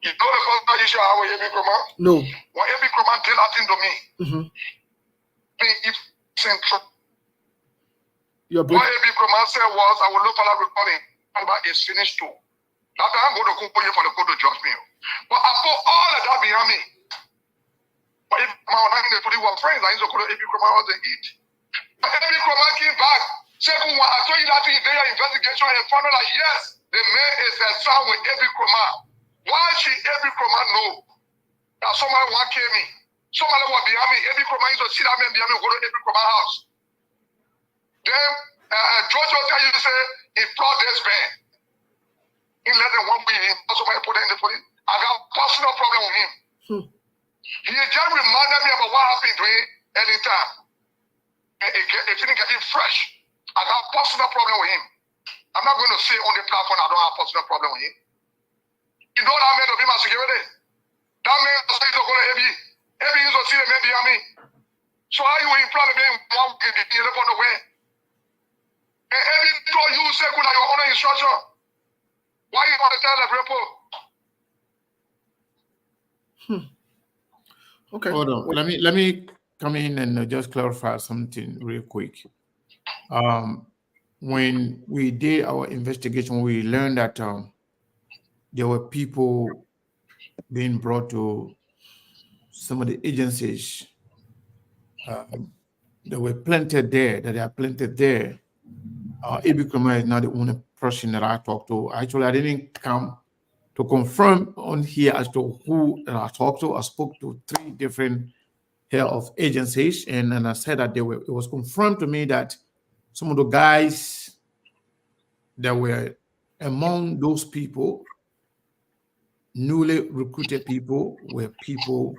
You know the personal issue I have with A.B. Kroma?
No.
When A.B. Kroma did nothing to me, if central. What A.B. Kroma said was, I will look for that recording, but it's finished too. That I'm going to go for the code to judge me. But I put all of that behind me. But if my own people were friends, I used to go to A.B. Kroma was the eat. But A.B. Kroma came back. Second one, I told you that in their investigation and found out that yes, the man is a son with A.B. Kroma. Why should A.B. Kroma know that somebody want to kill me? Somebody was behind me. A.B. Kroma used to see that man behind me go to A.B. Kroma house. Then George will tell you to say he brought this man. He let them one with him. Somebody put it in the police. I got a personal problem with him. He just reminded me about what happened to him anytime. If he didn't get him fresh, I got a personal problem with him. I'm not going to say on the platform I don't have a personal problem with him. You know that man to be my security. That man is going to go to AB. AB is going to see the man behind me. So how you imply the man one in the on the way? And AB told you say good at your own instruction. Why you want to tell the people?
Okay.
Hold on. Let me come in and just clarify something real quick. When we did our investigation, we learned that there were people being brought to some of the agencies that were planted there, that are planted there. A.B. Kroma is not the only person that I talked to. Actually, I didn't come to confirm on here as to who I talked to. I spoke to 3 different head of agencies, and I said that it was confirmed to me that some of the guys that were among those people, newly recruited people, were people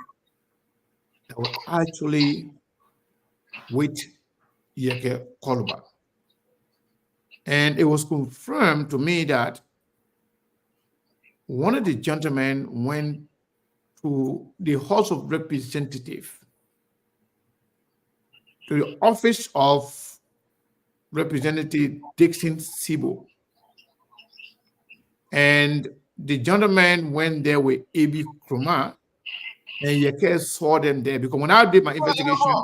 that were actually with Yeke Koluba. And it was confirmed to me that one of the gentlemen went to the House of Representatives, to the office of Representative Dixon Sibo. And the gentleman went there with A.B. Kroma, and Yeke saw them there. Because when I did my investigation,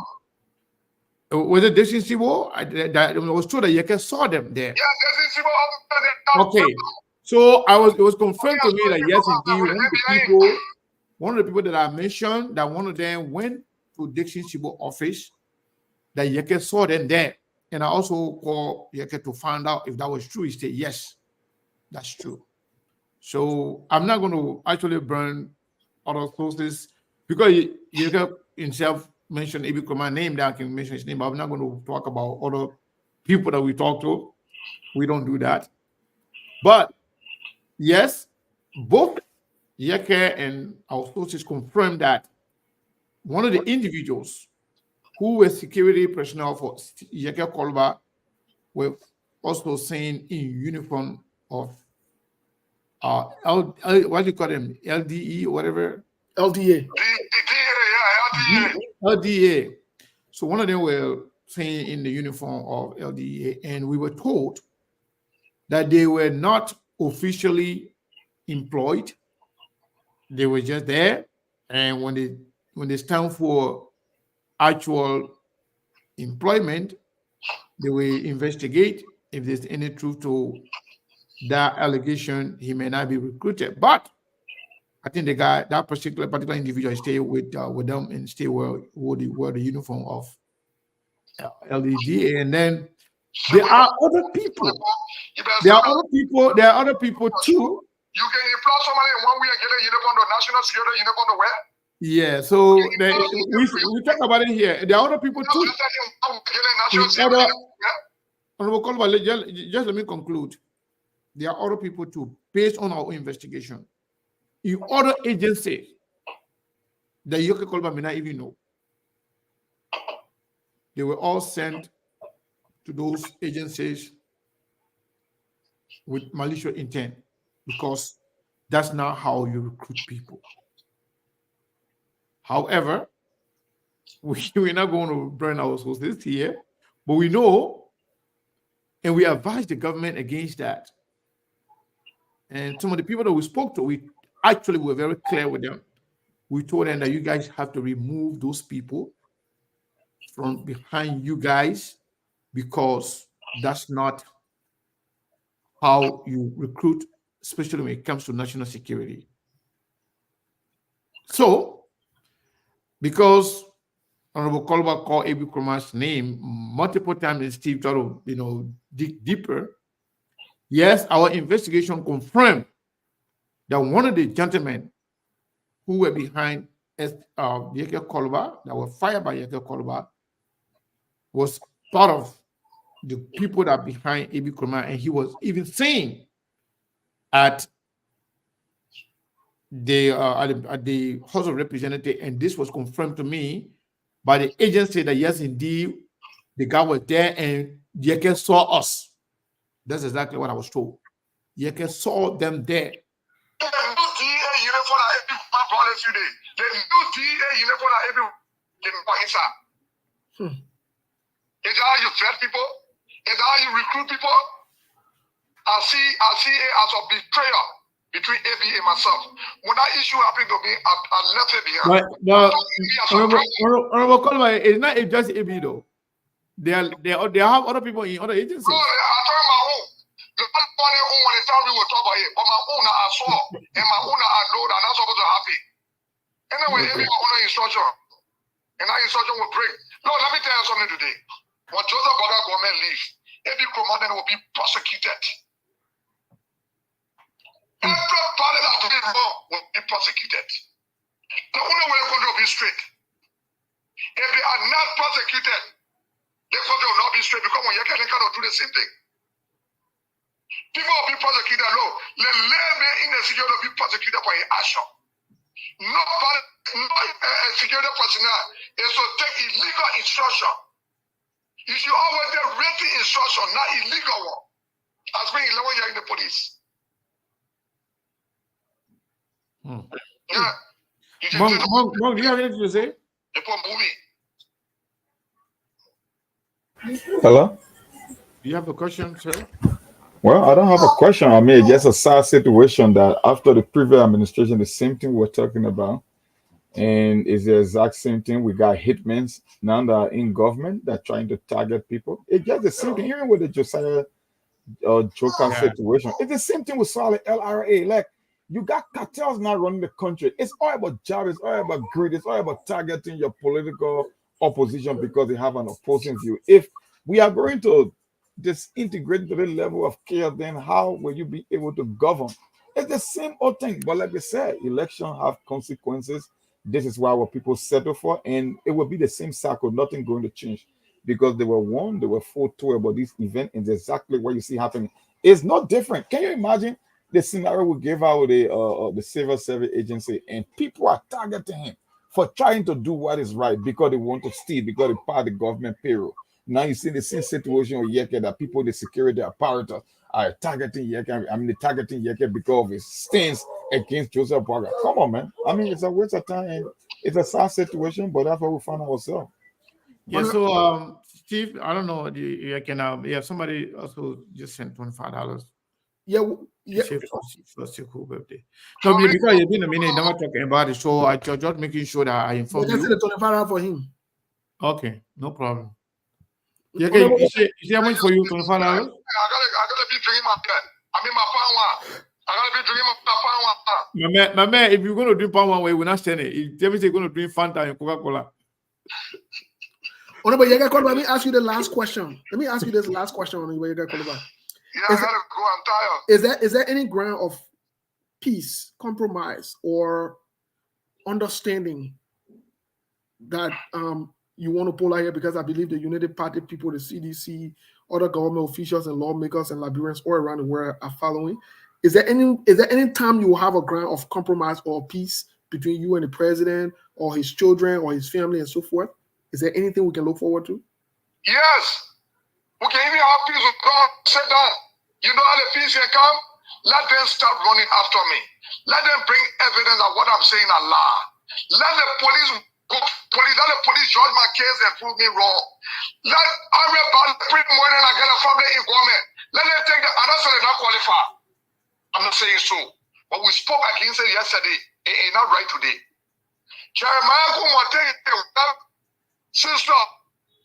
was it Dixon Sibo? I was told that Yeke saw them there.
Yeah, Dixon Sibo.
Okay. So it was confirmed to me that yes, indeed, one of the people that I mentioned, that one of them went to Dixon Sibo office, that Yeke saw them there. And I also called Yeke to find out if that was true. He said, yes, that's true. So I'm not going to actually burn other sources because Yeke himself mentioned A.B. Kroma's name, that I can mention his name, but I'm not going to talk about other people that we talk to. We don't do that. But yes, both Yeke and our sources confirmed that one of the individuals who were security personnel for Yeke Koluba were also seen in uniform of what do you call them? LDE or whatever?
LDA.
LDA. So one of them were seen in the uniform of LDA, and we were told that they were not officially employed. They were just there, and when they stand for actual employment, they will investigate if there's any truth to that allegation. He may not be recruited, but I think the guy, that particular individual, stay with them and stay wear the uniform of LDDA. And then there are other people. There are other people too.
You can employ somebody in one way and get a uniform to national security uniform to wear?
Yeah, so we talk about it here. There are other people too. Honorable Kolba, just let me conclude. There are other people too, based on our investigation. In other agencies that Yoke Kolba may not even know, they were all sent to those agencies with malicious intent, because that's not how you recruit people. However, we're not going to burn our sources here, but we know, and we advise the government against that. And some of the people that we spoke to, we actually were very clear with them. We told them that you guys have to remove those people from behind you guys, because that's not how you recruit, especially when it comes to national security. So, because Honorable Kolba called Abu Kroma's name multiple times, and Steve tried to, dig deeper. Yes, our investigation confirmed that one of the gentlemen who were behind Yeke Kolba, that were fired by Yeke Kolba, was part of the people that are behind Abu Kroma, and he was even saying at the House of Representatives, and this was confirmed to me by the agency, that yes, indeed, the guy was there and Yeke saw us. That's exactly what I was told. Yeke saw them there.
Is that how you threat people? Is that how you recruit people? I see it as a betrayal between AB and myself. When that issue happened to me, I left it behind.
Honorable Kolba, it's not just AB though. They have other people in other agencies.
Oh, I told my own. The one when they tell me we'll talk about it, but my own I saw and my own I know that I'm not supposed to happen. Anyway, AB was instruction, and that instruction will break. No, let me tell you something today. When Joseph Boga government leaves, every commandant will be prosecuted. Everybody that did wrong will be prosecuted. The only way the country will be straight. If they are not prosecuted, the country will not be straight, because when you can do the same thing. People will be prosecuted. No, the layman in the security will be prosecuted for an action. No security personnel is to take illegal instruction. You should always take written instruction, not illegal one. As being 11 years in the police. Yeah.
Mom, do you have anything to say?
Hello?
Do you have a question, sir?
Well, I don't have a question. I mean, it's just a sad situation that after the previous administration, the same thing we're talking about. And it's the exact same thing. We got hitmen now that are in government that are trying to target people. It's just the same thing, even with the Josiah Joker situation. It's the same thing with solid LRA. Like, you got cartels now running the country. It's all about job, it's all about greed, it's all about targeting your political opposition because they have an opposing view. If we are going to disintegrate to the level of chaos, then how will you be able to govern? It's the same old thing. But like I said, elections have consequences. This is why what people settle for, and it will be the same cycle. Nothing going to change because they were one, they were fought to about this event, and exactly what you see happening. It's not different. Can you imagine the scenario we gave out the civil service agency, and people are targeting him for trying to do what is right because they want to steal, because they part of the government payroll. Now you see the same situation with Yeke that people, the security apparatus, are targeting Yeke. I mean, they're targeting Yeke because of his stance against Joseph Boga. Come on, man. I mean, it's a waste of time and it's a sad situation, but that's what we find ourselves.
Yeah, so Steve, I don't know, you can yeah, somebody also just sent $25.
Yeah.
For Sekou birthday. No, because you've been a minute, never talking about it, so I just making sure that I inform you.
The $25 for him.
Okay, no problem. Yeah, okay, you say how much for you? $25?
I gotta be drinking my bed. I mean my pound one. I gotta be drinking my pound one.
My man, if you're gonna drink pound one way, we're not saying it. Tell me you're gonna drink Fanta and Coca-Cola.
Oh no, but let me ask you the last question. Let me ask you this last question on the
Yeah, I gotta go. I'm tired.
Is there any ground of peace, compromise, or understanding that you want to pull out here, because I believe the United Party people, the CDC, other government officials and lawmakers and Liberians all around the world are following. Is there any time you will have a ground of compromise or peace between you and the president or his children or his family and so forth? Is there anything we can look forward to?
Yes. We can even have peace with God. Sit down. You know how the peace can come? Let them start running after me. Let them bring evidence of what I'm saying a lie. Let the police let the police judge my case and prove me wrong. Let everybody bring money and I get a family involvement. Let them take the other side not qualify. I'm not saying so. But we spoke against it yesterday. It ain't not right today. Jeremiah will take a sister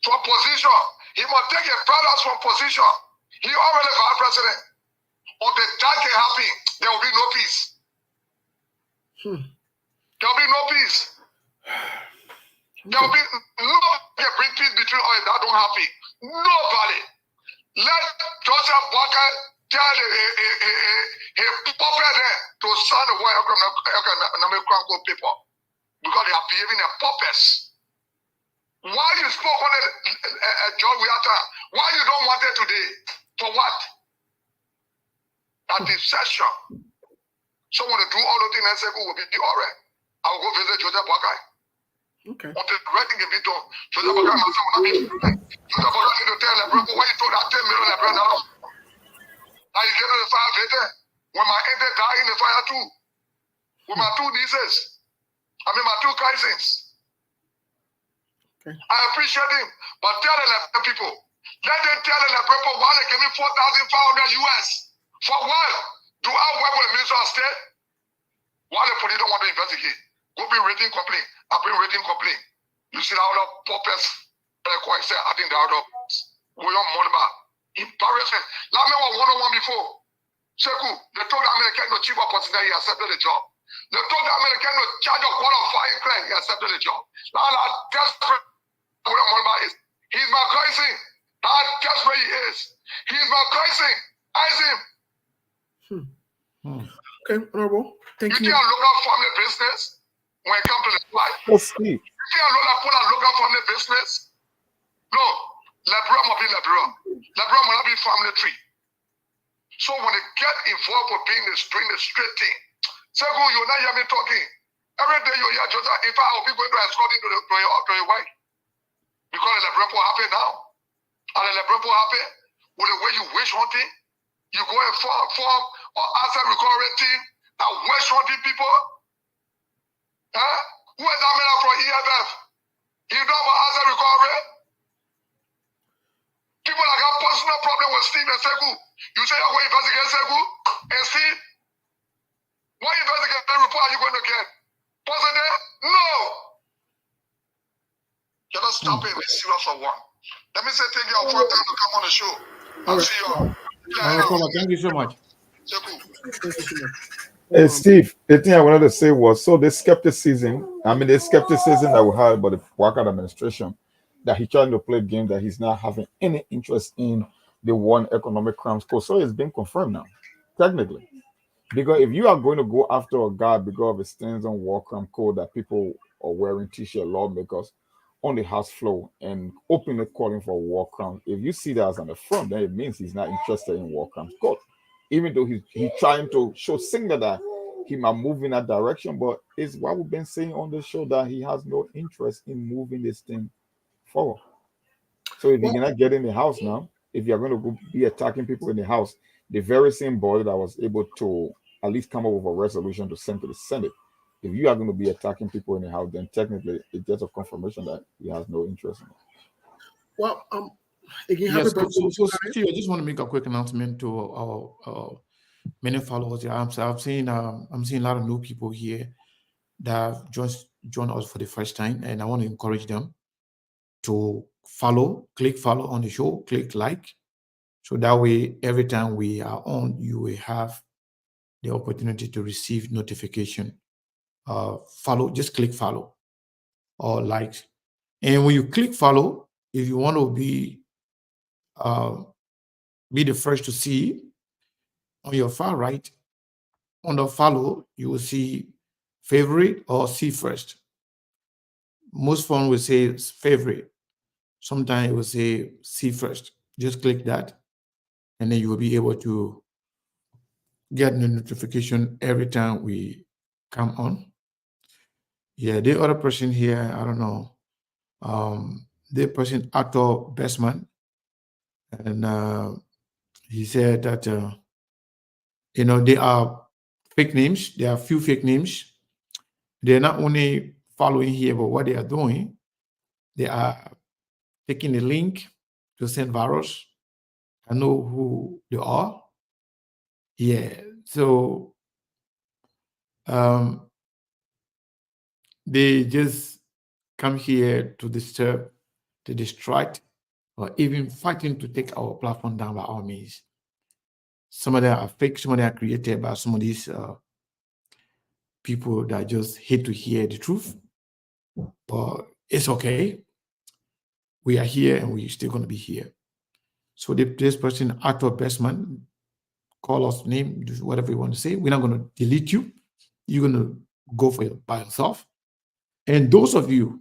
from position. He must take a brothers from position. He already vice president. Until that can happen, there will be no peace. There will be no peace. There will be nobody can bring peace between us that don't happen. Nobody. Let Joseph Walker tell a puppet there to sign the war economic paper because they are behaving as puppets. Why you spoke on it, John Wiata? Why you don't want it today? For what? That deception. Someone to do all the things and say, will be all right. I will go visit Joseph Walker.
Okay.
Until the right thing can be done. Joseph Walker must not be. Joseph Walker need to tell Lebron, why you told that 10 million Lebron now? Now you get to the fire later. When my entity die in the fire too. With my two nieces. My two cousins.
Okay.
I appreciate him. But tell the Lebron people. Let them tell the Lebron people why they gave me 4,500 US. For what? Do I work with the Minister of State? Why the police don't want to investigate? Go bring written complaint. I bring written complaint. You see how the puppets I think the other William Monema. Embarrassment. Like me was one-on-one before. Seku, they told the American no chief opportunity, he accepted the job. They told the American no charge of qualifying claim, he accepted the job. Now that desperate William Monema is. He's my cousin. How desperate he is. He's my cousin. Ask him.
Okay, Honorable. Thank you.
You think I look at family business when it comes to the fight?
Yes, Steve.
You think I put a local family business? No. Liberian must be Liberian. Liberian must not be family tree. So when they get involved with doing the straight thing, Sego, you not hear me talking. Every day you hear Joseph, in fact, I'll be going to escort him to your wife. Because the Liberian people happy now. And the Liberian people happy with the way you wish hunting. You go and form or asset recovery team and wish hunting people. Huh? Who is that man from EFF? You know about asset recovery? People that got personal problem with Steve and Sekou. You say you're going to investigate Sekou and Steve? What investigation report are you going to get? President? No! You're not stopping me serious for one. Let me say thank you for time to come on the show. I'll see you all.
Thank you so much.
Hey, Steve, the thing I wanted to say was, so the skepticism that we had about the Walker administration, that he trying to play a game that he's not having any interest in the one economic crimes code. So it's been confirmed now, technically. Because if you are going to go after a guy because of his stance on war crime code that people are wearing t-shirt lawmakers on the House floor and openly calling for war crime, if you see that as an affront, then it means he's not interested in war crimes code. Even though he's trying to show signal that he might move in that direction, but it's what we've been saying on the show that he has no interest in moving this thing forward. So if you cannot get in the House now, if you're going to go be attacking people in the House, the very same body that was able to at least come up with a resolution to send to the Senate, if you are going to be attacking people in the House, then technically it's just a confirmation that he has no interest in it.
Well, again,
Yes,
happy birthday.
so Steve, I just want to make a quick announcement to our many followers. I'm seeing a lot of new people here that have just joined us for the first time, and I want to encourage them to click follow on the show, click like, so that way every time we are on, you will have the opportunity to receive notification. Just click follow or like, and when you click follow, if you want to be the first to see on your far right, under follow, you will see favorite or see first. Most phone will say favorite. Sometimes it will say see first. Just click that, and then you will be able to get the notification every time we come on. Yeah, the other person here, I don't know. The person Arthur Bestman, and he said that they are fake names. There are few fake names. They're not only following here, but what they are doing, they are taking the link to send virus. I know who they are. Yeah. So they just come here to disturb, to distract, or even fighting to take our platform down by all means. Some of them are fake, some of them are created by some of these people that just hate to hear the truth. But it's okay. We are here and we're still going to be here. So this person, Arthur Bestman, call us name, do whatever you want to say. We're not going to delete you. You're going to go for it by yourself. And those of you,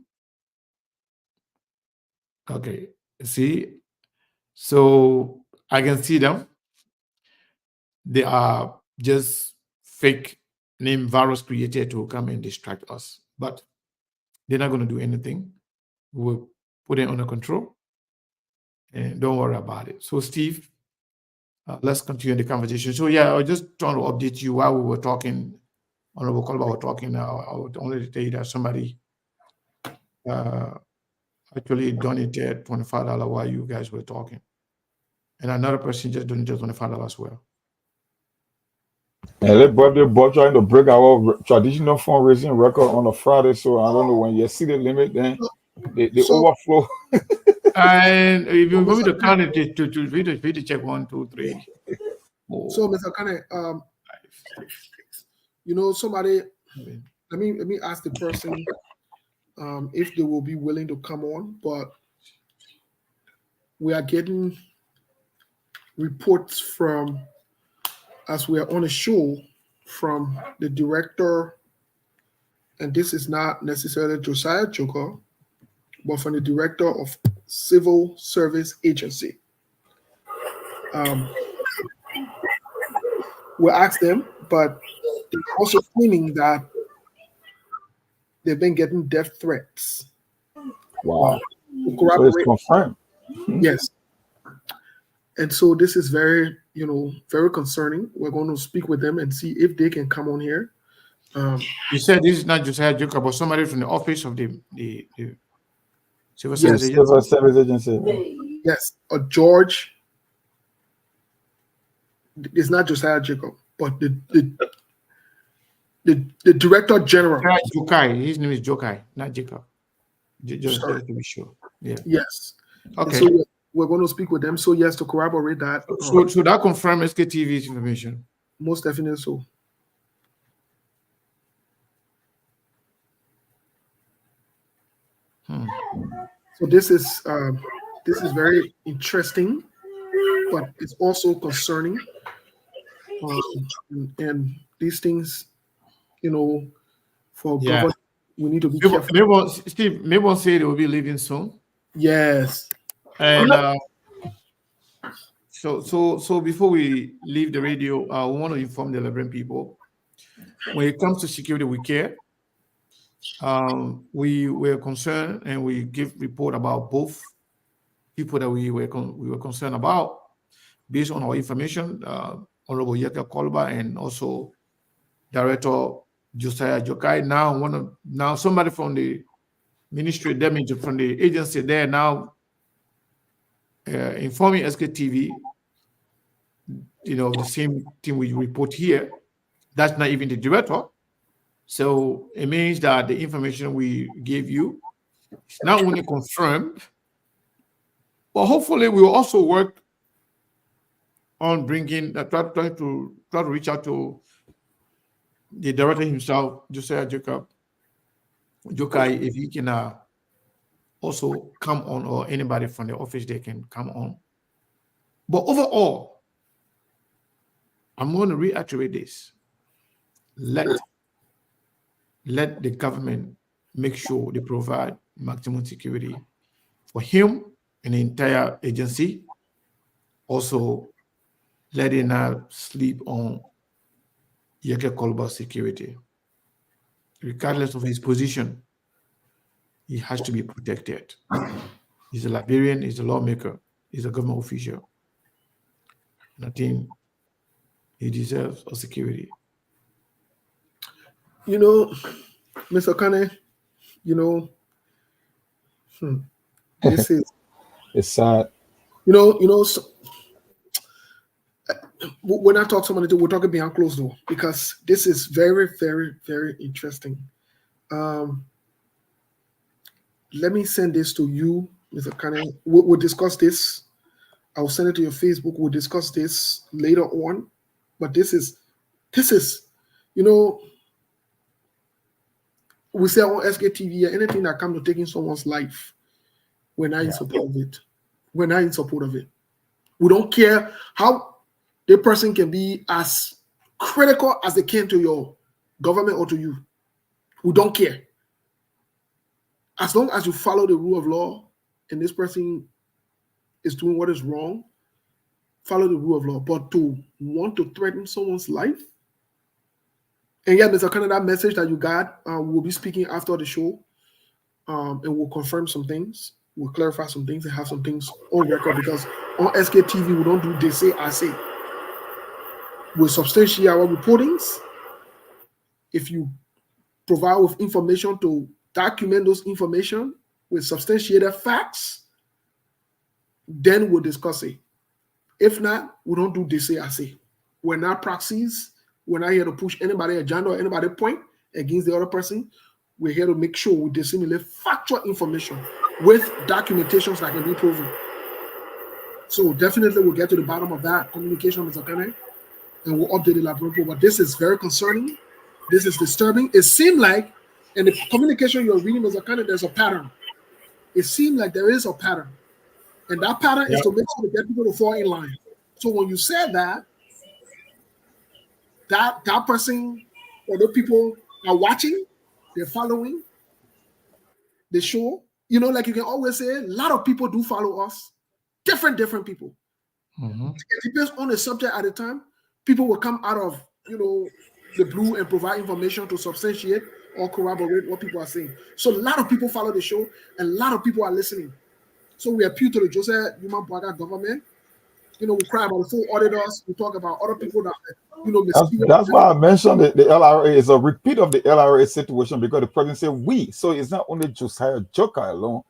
okay, see, so I can see them. They are just fake name virus created to come and distract us. But they're not going to do anything. We'll put it under control. And don't worry about it. So, Steve, let's continue the conversation. So, yeah, I was just trying to update you while we were talking. Honorable Kolba was talking now. I would only tell you that somebody actually donated $25 while you guys were talking. And another person just donated $25 as well.
And let birthday boy trying to break our traditional fundraising record on a Friday. So I don't know when you see the limit, then they overflow.
And if you want me to count it to check 1, 2, 3, 4.
So, Mr. Kane,
5, 6,
somebody.
7.
Let me ask the person if they will be willing to come on. But we are getting reports from, as we are on a show, from the director, and this is not necessarily Josiah Joker, but from the director of Civil Service Agency. We'll ask them, but they're also claiming that they've been getting death threats.
Wow.
To
So
corroborate.
it's confirmed.
Yes. And so this is very, very concerning. We're going to speak with them and see if they can come on here.
You said this is not Josiah Joker, but somebody from the office of the Civil Service
Yes,
Agency.
Civil Service Agency.
Yes, George. It's not Josiah Jacob, but the Director General.
Jokai. His name is Jokai, not Jacob. Just to be sure. Yeah.
Yes.
Okay.
And so we're going to speak with them. So yes, to corroborate that.
So that confirms SKTV's information.
Most definitely so. So this is very interesting, but it's also concerning. And these things, for government, we need to be careful.
Steve, maybe say they will be leaving soon.
Yes.
And so before we leave the radio, we want to inform the Liberian people. When it comes to security, we care. We were concerned, and we give report about both people that we were concerned about, based on our information. Honorable Yeka Kolba and also Director Josiah Jokai. Now somebody from the ministry, from the agency there now informing SKTV, the same thing we report here. That's not even the director. So it means that the information we gave you is not only confirmed, but hopefully we will also work on bringing, try to reach out to the director himself, Josiah Jokai, if he can also come on, or anybody from the office they can come on. But overall, I'm going to reiterate this. Let let the government make sure they provide maximum security for him and the entire agency. Also, let it not sleep on Yeke Kolba security. Regardless of his position, he has to be protected. He's a Liberian, he's a lawmaker, he's a government official. And I think he deserves a security.
You know, Mr. Kane, you know, this is,
It's sad.
so, when I talk to somebody, we're talking behind closed door because this is very, very, very interesting. Let me send this to you, Mr. Kane. We'll discuss this. I'll send it to your Facebook. We'll discuss this later on. But this is, we say on SKTV, anything that comes to taking someone's life, we're not in support of it. We're not in support of it. We don't care how the person can be as critical as they can to your government or to you. We don't care. As long as you follow the rule of law and this person is doing what is wrong, follow the rule of law. But to want to threaten someone's life, and yeah, Mr. Kane, that message that you got, we'll be speaking after the show, and we'll confirm some things, we'll clarify some things, and have some things on record, because on SKTV, we don't do they say, I say. We'll substantiate our reportings. If you provide with information to document those information with substantiated facts, then we'll discuss it. If not, we don't do they say, I say. We're not proxies. We're not here to push anybody agenda or anybody point against the other person. We're here to make sure we disseminate factual information with documentations that can be proven. So definitely we'll get to the bottom of that communication, Mr. Kane, and we'll update the laboratory. But this is very concerning. This is disturbing. It seemed like in the communication you're reading, Mr. Kane, there's a pattern. It seemed like there is a pattern. And that pattern is to make sure to get people to fall in line. So when you said that person or the people are watching, they're following the show. Like you can always say, a lot of people do follow us. Different people.
Mm-hmm.
It depends on the subject at the time. People will come out of, the blue and provide information to substantiate or corroborate what people are saying. So a lot of people follow the show and a lot of people are listening. So we appeal to the Joseph Human Baga government. We cry about the full auditors. We talk about other people that,
That's why I mentioned the LRA is a repeat of the LRA situation, because the president said we. So it's not only Josiah Joker alone.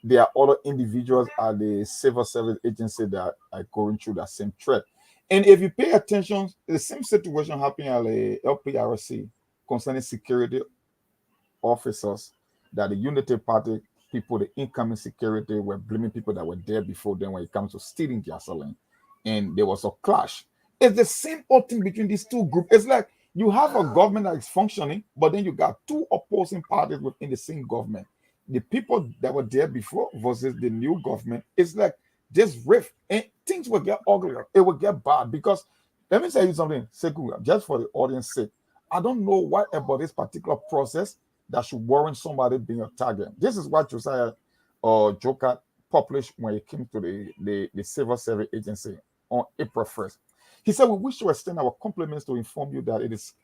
There are other individuals at the civil service agency that are going through that same threat. And if you pay attention, the same situation happening at the LPRC concerning security officers, that the Unity Party people, the incoming security, were blaming people that were there before them when it comes to stealing gasoline. And there was a clash. It's the same old thing between these two groups. It's like you have a government that is functioning, but then you got two opposing parties within the same government. The people that were there before versus the new government, it's like this rift, and things will get uglier. It will get bad, because let me tell you something, Sekou, just for the audience sake. I don't know what about this particular process that should warrant somebody being a target. This is what Josiah Joker published when he came to the civil service agency on April 1st. He said, we wish to extend our compliments to inform you that it has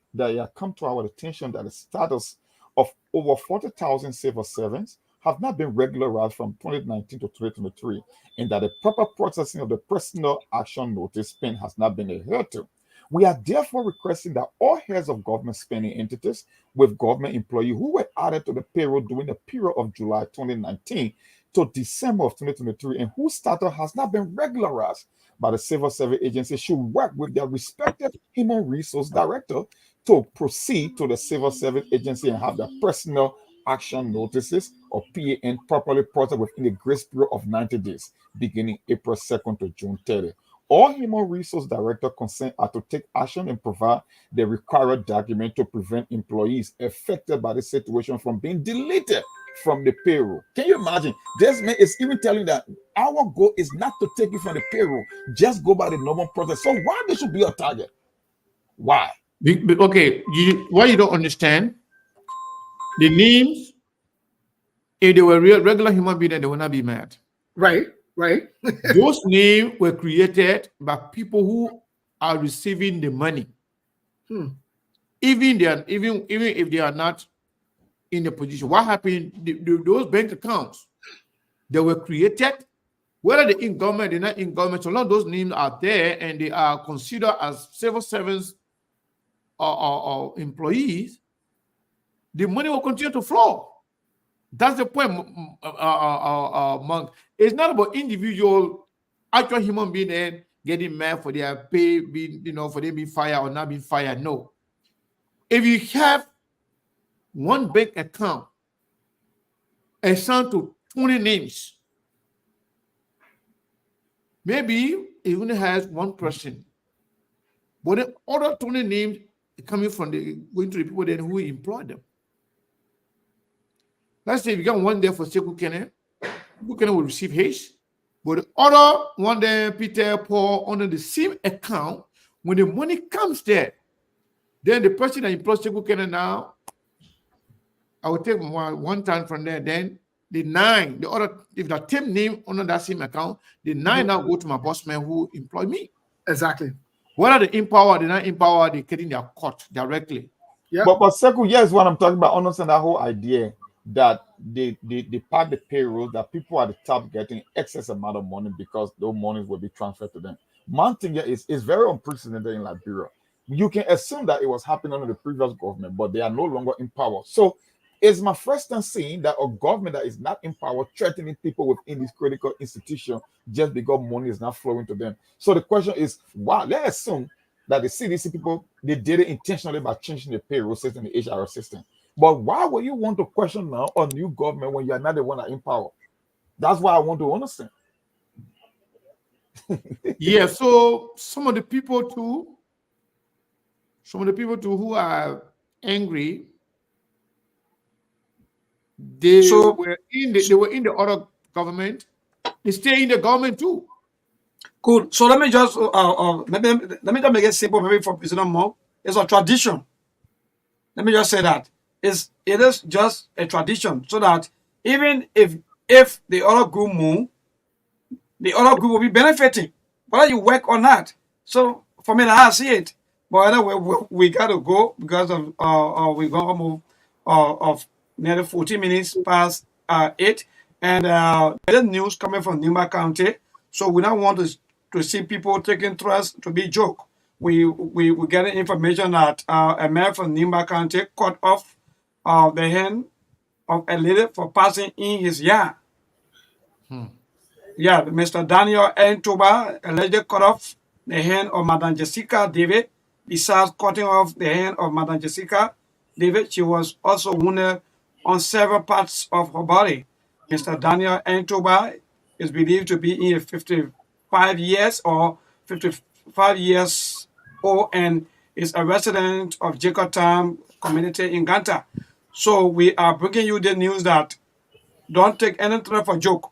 come to our attention that the status of over 40,000 civil servants have not been regularized from 2019 to 2023, and that the proper processing of the personal action notice pen has not been adhered to. We are therefore requesting that all heads of government spending entities with government employees who were added to the payroll during the period of July 2019 to December of 2023 and whose status has not been regularized by the civil service agency should work with their respective human resource director to proceed to the civil service agency and have their personal action notices or PAN properly processed within a grace period of 90 days, beginning April 2nd to June 30th. All human resource director concerned are to take action and provide the required document to prevent employees affected by the situation from being deleted from the payroll. Can you imagine? This man is even telling that our goal is not to take you from the payroll, just go by the normal process. So why they should be a target? Why?
Okay, what you don't understand The names, if they were regular human beings, they would not be mad.
Right.
Those names were created by people who are receiving the money. Even if they are not in the position. What happened? Those bank accounts, they were created, whether they're in government, they're not in government, so long those names are there and they are considered as civil servants or employees, the money will continue to flow. That's the point, Monk. It's not about individual, actual human being and getting mad for their pay being, for them being fired or not being fired. No. If you have one bank account assigned to 20 names, maybe it only has one person, but the other 20 names coming from going to the people then who employ them. Let's say if you got one there for Sekou Kene will receive his, but the other one there, Peter, Paul, under the same account, when the money comes there, then the person that employs Sekou Kene now, I will take one time from there, then the 9, the other, if the team name under that same account, the 9 now go to my boss man who employ me.
Exactly.
Whether they empower, they're not empower, they're getting their cut directly.
Yeah.
But Sekou, yes, what I'm talking about. Understand that whole idea that they part the payroll, that people at the top getting excess amount of money because those monies will be transferred to them. One thing is very unprecedented in Liberia. You can assume that it was happening under the previous government, but they are no longer in power. So it's my first time seeing that a government that is not in power threatening people within this critical institution just because money is not flowing to them. So the question is, wow, let's assume that the CDC people, they did it intentionally by changing the payroll system, the HR system. But why would you want to question now a new government when you're not the one that in power? That's why I want to understand.
Yeah, so some of the people too who are angry, they were in the other government. They stay in the government too.
Cool. So let me just let me just make it simple, maybe for President Mo. It's a tradition. Let me just say that it is just a tradition, so that even if the other group move, the other group will be benefiting, whether you work or not. So for me, I see it. But anyway, we got to go because of we got almost of nearly 14 minutes past 8, and there's news coming from Nimba County. So we don't want to see people taking trust to be joke. We getting information that a man from Nimba County cut off the hand of a lady for passing in his yard. Yeah, Mr. Daniel Ntoba allegedly cut off the hand of Madam Jessica David. Besides cutting off the hand of Madam Jessica David, she was also wounded on several parts of her body. Mr. Daniel Ntoba is believed to be in 55 years or 55 years old and is a resident of Jacotown community in Ganta. So we are bringing you the news that don't take anything for joke.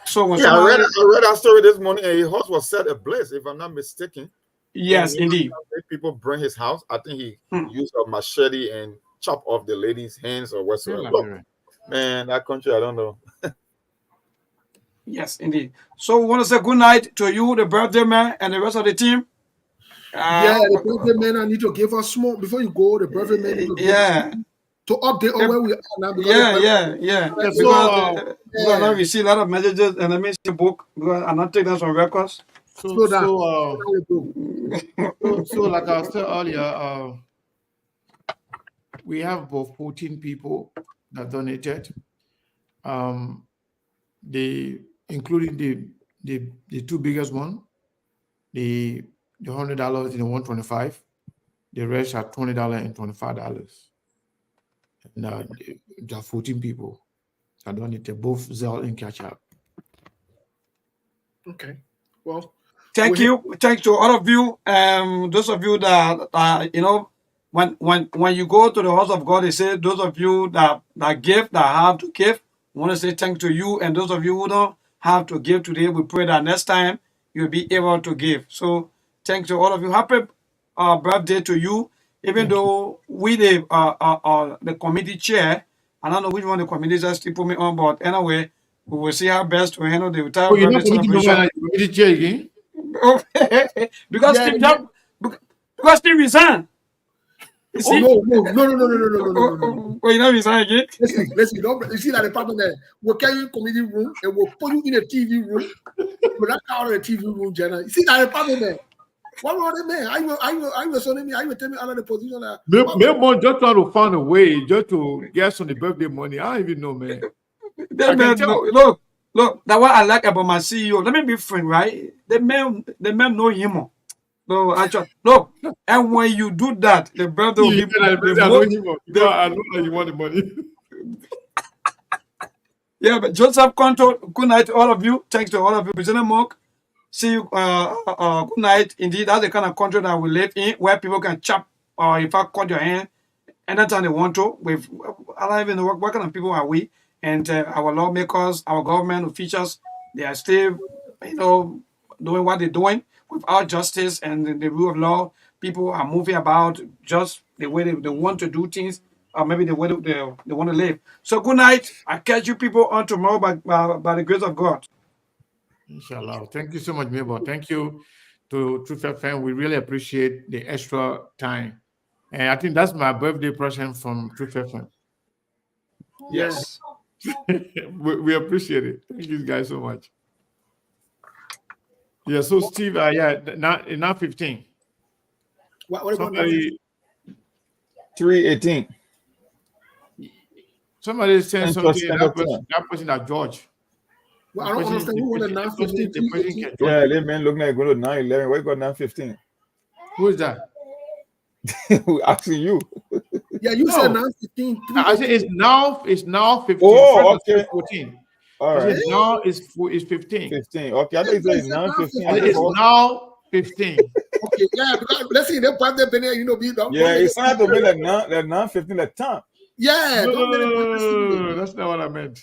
So when
I read that story this morning, and his house was set ablaze, if I'm not mistaken.
Yes, indeed.
People bring his house. I think he used a machete and chop off the lady's hands or whatsoever. Look, man, that country, I don't know.
Yes, indeed. So we want to say good night to you, the birthday man, and the rest of the team.
The birthday man, I need to give us small before you go. The birthday man, need to update on where we are now.
Because because now we see a lot of messages, and let me see the book because I'm not taking some records.
So like I said earlier, we have about 14 people that donated. Including the two biggest one, the $100 and the $125. The rest are $20 and $25. And there are 14 people that donated, both Zelle and Cash App.
Okay. Well,
thank you. Thank to all of you. Those of you that when you go to the house of God, they say those of you that give, that have to give. I want to say thank to you, and those of you who don't have to give today, we pray that next time you'll be able to give. So thanks to all of you. Happy birthday to you. Even though we the committee chair, I don't know which one the committee just still put me on, but anyway, we will see how best to handle the entire
Oh, you're not
birthday
committee member
celebration.
now, you're committee chair again?
Because
Yeah,
Steve
yeah.
because Steve resigned. You see?
No.
Well, you know resign again.
Listen, don't you see that the problem there? We'll carry you in committee room and we'll put you in a TV room. We're not out of the TV room, Jenna. You see that the problem there? What wrong with man? I will tell me out of the position that
Maybe just trying to find a way just to get some of the birthday money. I don't even know, man.
That man, look, that's what I like about my CEO. Let me be friend, right? The man know him. No, actually, look, and when you do that, the brother will be
I know that you want the money.
Yeah, but Joseph Control, good night to all of you. Thanks to all of you. President Monk, see you. Good night. Indeed, that's the kind of country that we live in, where people can chop or in fact cut your hand anytime they want to. I don't even know what kind of people are we. And our lawmakers, our government officials, they are still, doing what they're doing without justice and the rule of law. People are moving about just the way they want to do things, or maybe the way they want to live. So good night. I catch you people on tomorrow by the grace of God.
Inshallah. Thank you so much, Mabel. Thank you to Truth FM. We really appreciate the extra time. And I think that's my birthday present from Truth FM.
Yes.
we appreciate it. Thank you guys so much. Yeah, so Steve, now 15.
what
Somebody
318.
Somebody said
And
something.
plus
That person that George.
Well, I don't understand who won the 915.
Yeah, they man looking like going to 911. Why you got 915?
Who is that?
Asking you.
Yeah, you said 915.
I said it's now 15.
Oh, okay.
14.
All right.
Now it's 15.
15. Okay, I think it's 915.
It's now 15.
Okay, yeah, because let's see, they probably been there,
Yeah, it's not to be that 915 at time.
Yeah,
No, that's not what I meant.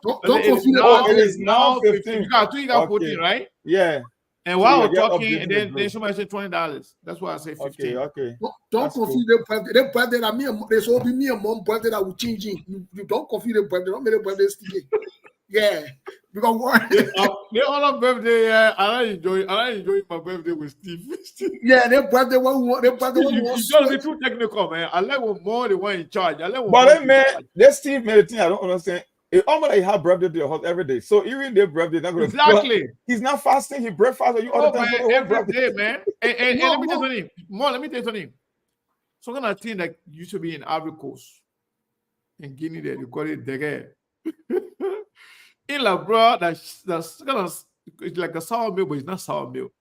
Don't confuse
it is now 15.
You got 14, right?
Yeah.
And while we're talking, and then somebody said $20. That's why I say 15.
Okay.
Don't confuse the birthday. The birthday that there's all be me and mom birthday that will change it. You don't confuse the birthday. Don't make the birthday sticky. Yeah. Because what?
The other birthday, I enjoy my birthday with Steve.
Yeah, their birthday one want. Their birthday one
You
want.
don't be too technical, man. I like when more the one in charge.
But that man, that Steve made a thing I don't understand. It almost like have birthday day every day. So even their birthday not going to
exactly.
He's not fasting. He breakfast. You all the time.
Man, every day, man. And let me tell you something. Let me tell you something. Some kind of thing that used to be in Ivory Coast, in Guinea, there you call it dege. In La bro, that's kind of it's like a sour milk, but it's not sour milk.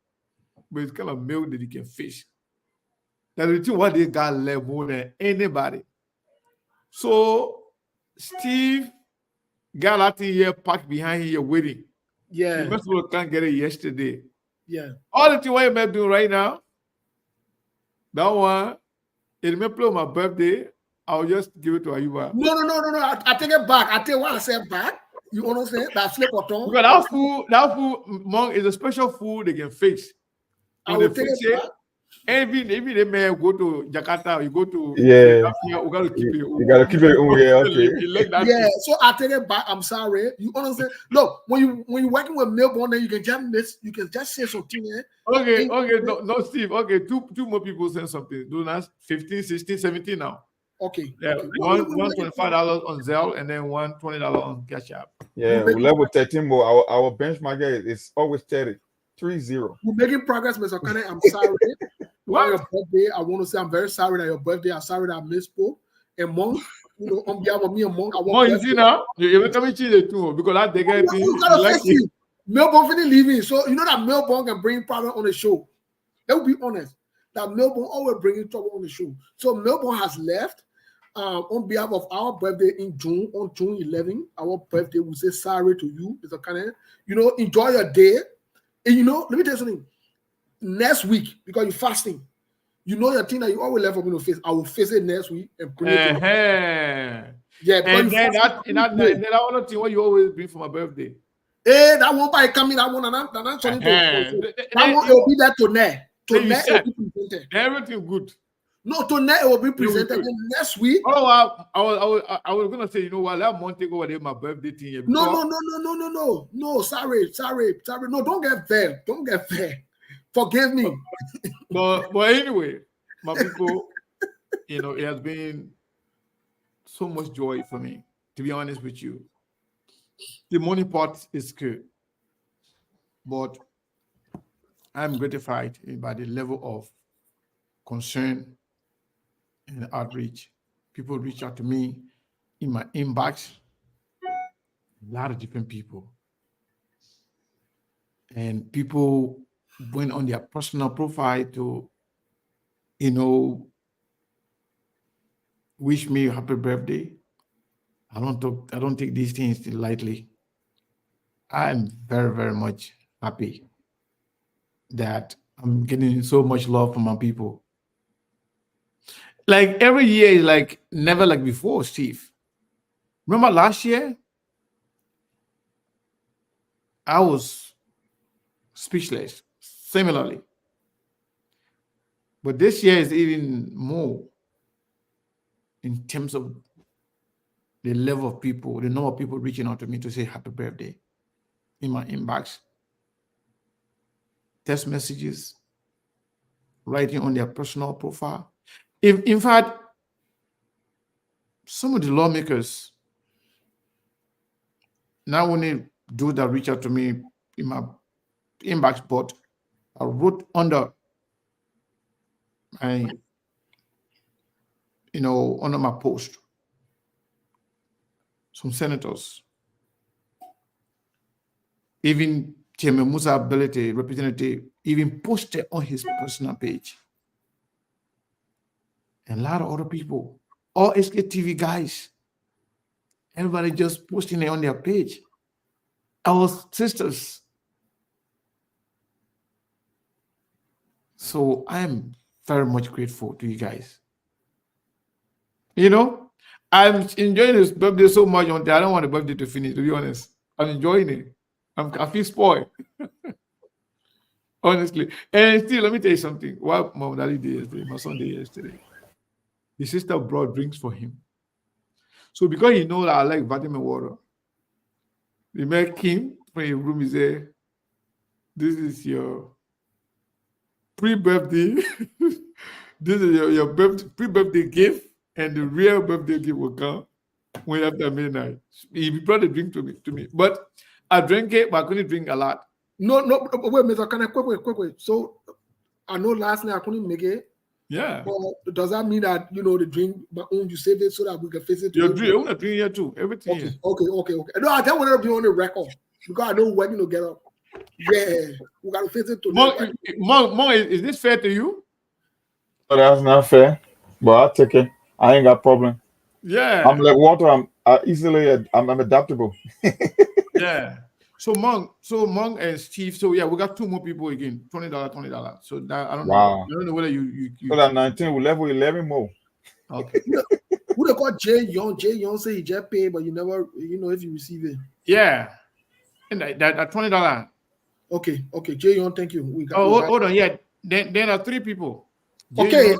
But it's kind of milk that you can fish. That's the thing what they got left more than anybody. So Steve got that thing here packed behind here waiting.
Yeah.
Most people can't get it yesterday.
Yeah.
All the thing what you doing right now, that one, it may play on my birthday. I'll just give it to Ayuba.
No. I take it back. I tell you what I said back. You understand? That flip or tongue.
Because that food, Monk, is a special food they can fix.
I will take it back.
Even the man go to Jakarta, you go to
you
gotta keep it.
You gotta keep it. Okay.
Yeah, so I take it back. I'm sorry. You understand? Look, when you're working with Melbourne, then you can just say something.
Okay. No, Steve. Okay, two more people saying something. Do not 15, 16, 17 now.
Okay.
Yeah,
okay.
one $25 on Zelle and then $20 on Cash App.
Yeah, we level 13 more. Our benchmark is always 30. 3-0.
We're making progress, Mr. Kane. I'm sorry. On your birthday, I want to say I'm very sorry that your birthday. I'm sorry that I misspoke. And Monk, on behalf of me and Monk, I want
you see now, you're coming to too because that they get
you gotta like it. Melbourne finna leaving, so you know that Melbourne can bring problem on the show. Let's be honest. That Melbourne always bringing trouble on the show. So Melbourne has left. On behalf of our birthday in June, on June 11, our birthday, we say sorry to you, Mr. Kane. Enjoy your day. And let me tell you something. Next week, because you're fasting, your thing that you always left for me to face. I will face it next week and bring it to
Yeah, and then that other thing what you always bring for my birthday.
Hey, that one by coming, that one that one it will be there tonight.
Everything good.
No, tonight it will be presented again next week.
Oh, I was gonna say, you know what? That month take over there, my birthday thing. Here
No. Sorry. No, don't get fair. Don't get fair. Forgive me.
But anyway, my people, you know, it has been so much joy for me, to be honest with you. The money part is good, but I'm gratified by the level of concern and outreach. People reach out to me in my inbox, a lot of different people. And people went on their personal profile to, you know, wish me a happy birthday. I don't take these things lightly. I'm very, very much happy that I'm getting so much love from my people. Like every year is like never like before, Steve. Remember last year? I was speechless, similarly. But this year is even more in terms of the level of people, the number of people reaching out to me to say happy birthday in my inbox, text messages, writing on their personal profile. In fact, some of the lawmakers not only do that reach out to me in my inbox, but I wrote under my, under my post. Some senators, even Chairman Musa Ability representative, even posted on his personal page. And a lot of other people, all SKTV guys, everybody just posting it on their page. Our sisters. So I'm very much grateful to you guys. You know, I'm enjoying this birthday so much. I don't want the birthday to finish, to be honest. I'm enjoying it. I feel spoiled. Honestly. And still, let me tell you something. What Mom Daddy did yesterday, my son did yesterday. His sister brought drinks for him. So because he knows that I like vitamin water, he met him from his room. He said, "This is your pre-birthday. This is your pre-birthday gift, and the real birthday gift will come when after midnight." He brought a drink to me. But I drank it, but I couldn't drink a lot.
No, wait, Mr. Can I quick. So I know last night I couldn't make it.
Yeah.
But does that mean that the drink, but you save it so that we can face it?
Your drink, I want to drink here too. Everything
okay,
here.
Okay. No, I don't want to be on the record because I know when to get up. Yeah, we got to face it to.
Mom, is this fair to you?
No, that's not fair. But I'll take it. I ain't got problem.
Yeah.
I'm like water. I'm adaptable.
Yeah. So Monk and Steve. So yeah, we got two more people again. $20. So that I don't know. I don't know whether you
so that 19 will level 11 more.
Okay.
Who they call Jay Young? Jay Young say he just paid, but you never, if you receive it.
Yeah. And that $20.
Okay. Jay Young, thank you.
Hold on. Yeah. Then there are three people.
Jay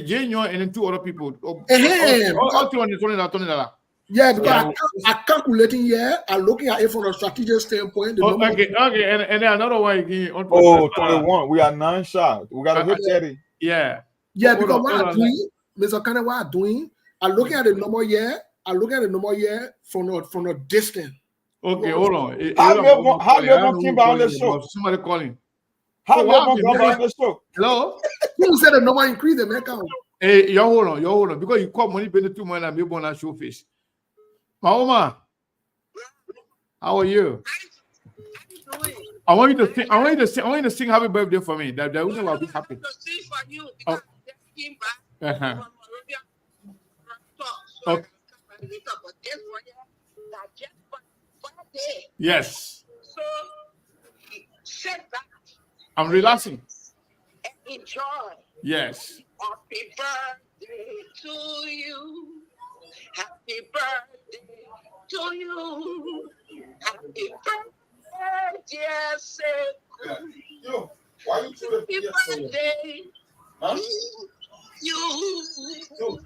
Young and then two other people. All $20.
Yeah, because I calculating here, I'm looking at it from a strategic standpoint.
Okay, and then another one again.
21. We are 9 shot. We got to hit 30.
Yeah.
Yeah, because what I'm doing, Mr. Kane, what I'm doing, I'm looking at the number here. I'm looking at the number here from a distance.
Okay, hold on.
How you going to keep on the show?
Somebody calling.
How you going to come on the show?
Hello?
Who said the number increase the account?
Hey, you hold on. Because you call money, pay the 2 money, and be born and show face. Mahoma, how are you? I want you to sing happy birthday for me. That woman will be happy.
Sing for you
because
I just came back from
Okay. Yes.
So sit back.
I'm relaxing.
And enjoy.
Yes.
Happy birthday to you. Happy birthday to you. Happy birthday, dear Sekou.
Yo, why you
Happy birthday.
Huh?
you.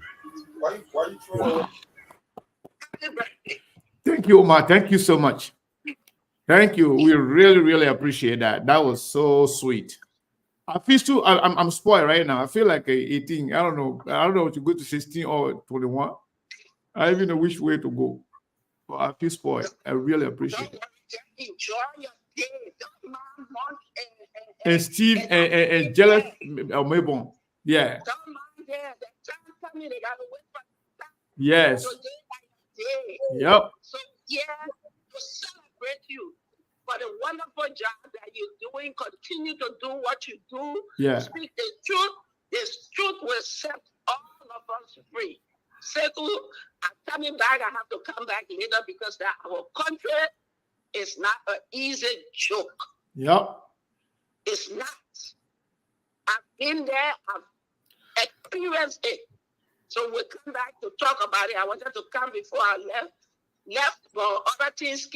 Why you trying to...
Happy birthday.
Thank you, Omar. Thank you so much. Thank you. We really, really appreciate that. That was so sweet. I feel too. I'm spoiled right now. I feel like 18. I don't know. I don't know to go to 16 or 21. I don't even know which way to go. But I feel spoiled. I really appreciate it.
Just enjoy your day. Don't mind Monk
And Steve and Jealous Maybon. Yeah.
Don't mind them. The time coming, they gotta wait for the time.
Yes.
So day by day.
Yep.
So yeah, to celebrate you for the wonderful job that you're doing. Continue to do what you do.
Yeah.
Speak the truth. This truth will set all of us free. Sekou, I'm coming back. I have to come back later because our country is not an easy joke.
Yep.
It's not. I've been there. I've experienced it. So we'll come back to talk about it. I wanted to come before I left for other things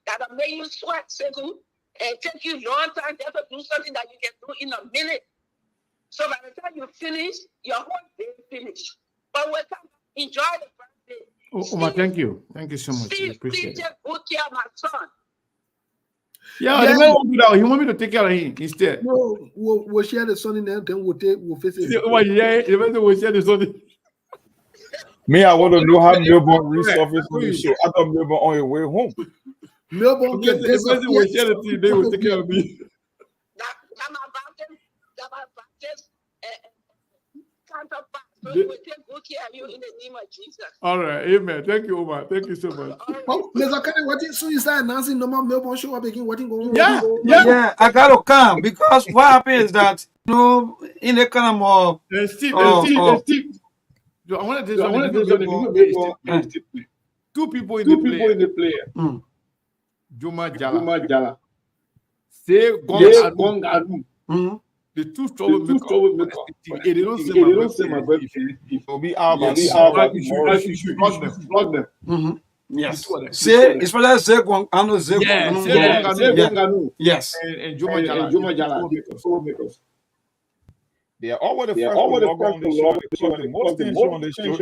that'll make you sweat, Sekou, and take you a long time just to do something that you can do in a minute. So by the time you finish, your whole day finished. But we'll come back. Enjoy the birthday.
Oh, Omar, thank you. Thank you so much. I
Steve,
appreciate
please
it.
take good care of my son.
Yeah, the man won't do that. He want me to take care of him instead.
No, we'll share the son in there, then we'll face it.
Yeah, the man will share the son.
Me, I want to know how Melbourne resurfaced on the show. I thought Melbourne on your way home.
Melbourne
The person will share the thing, they will take care of me.
So we will take good care of you in the name of Jesus.
All right, amen. Thank you, Omar. Thank you so much.
Oh, Mr. Kennedy, what is so you start announcing normal Melbourne show up again? What is going on?
Yeah, I gotta come because what happens is that in the kind of
Steve,
Steve.
I want to tell you two people in the play. Juma Jala. Say Gong Adu. The two troublemakers. They don't say my birthday.
It'll be our
You should flog them.
Yes. Say, it's for that Zegong. I know Zegong.
Yeah.
Yes.
And Juma Jala.
They are all the first to log on the show. Because the most things on the show.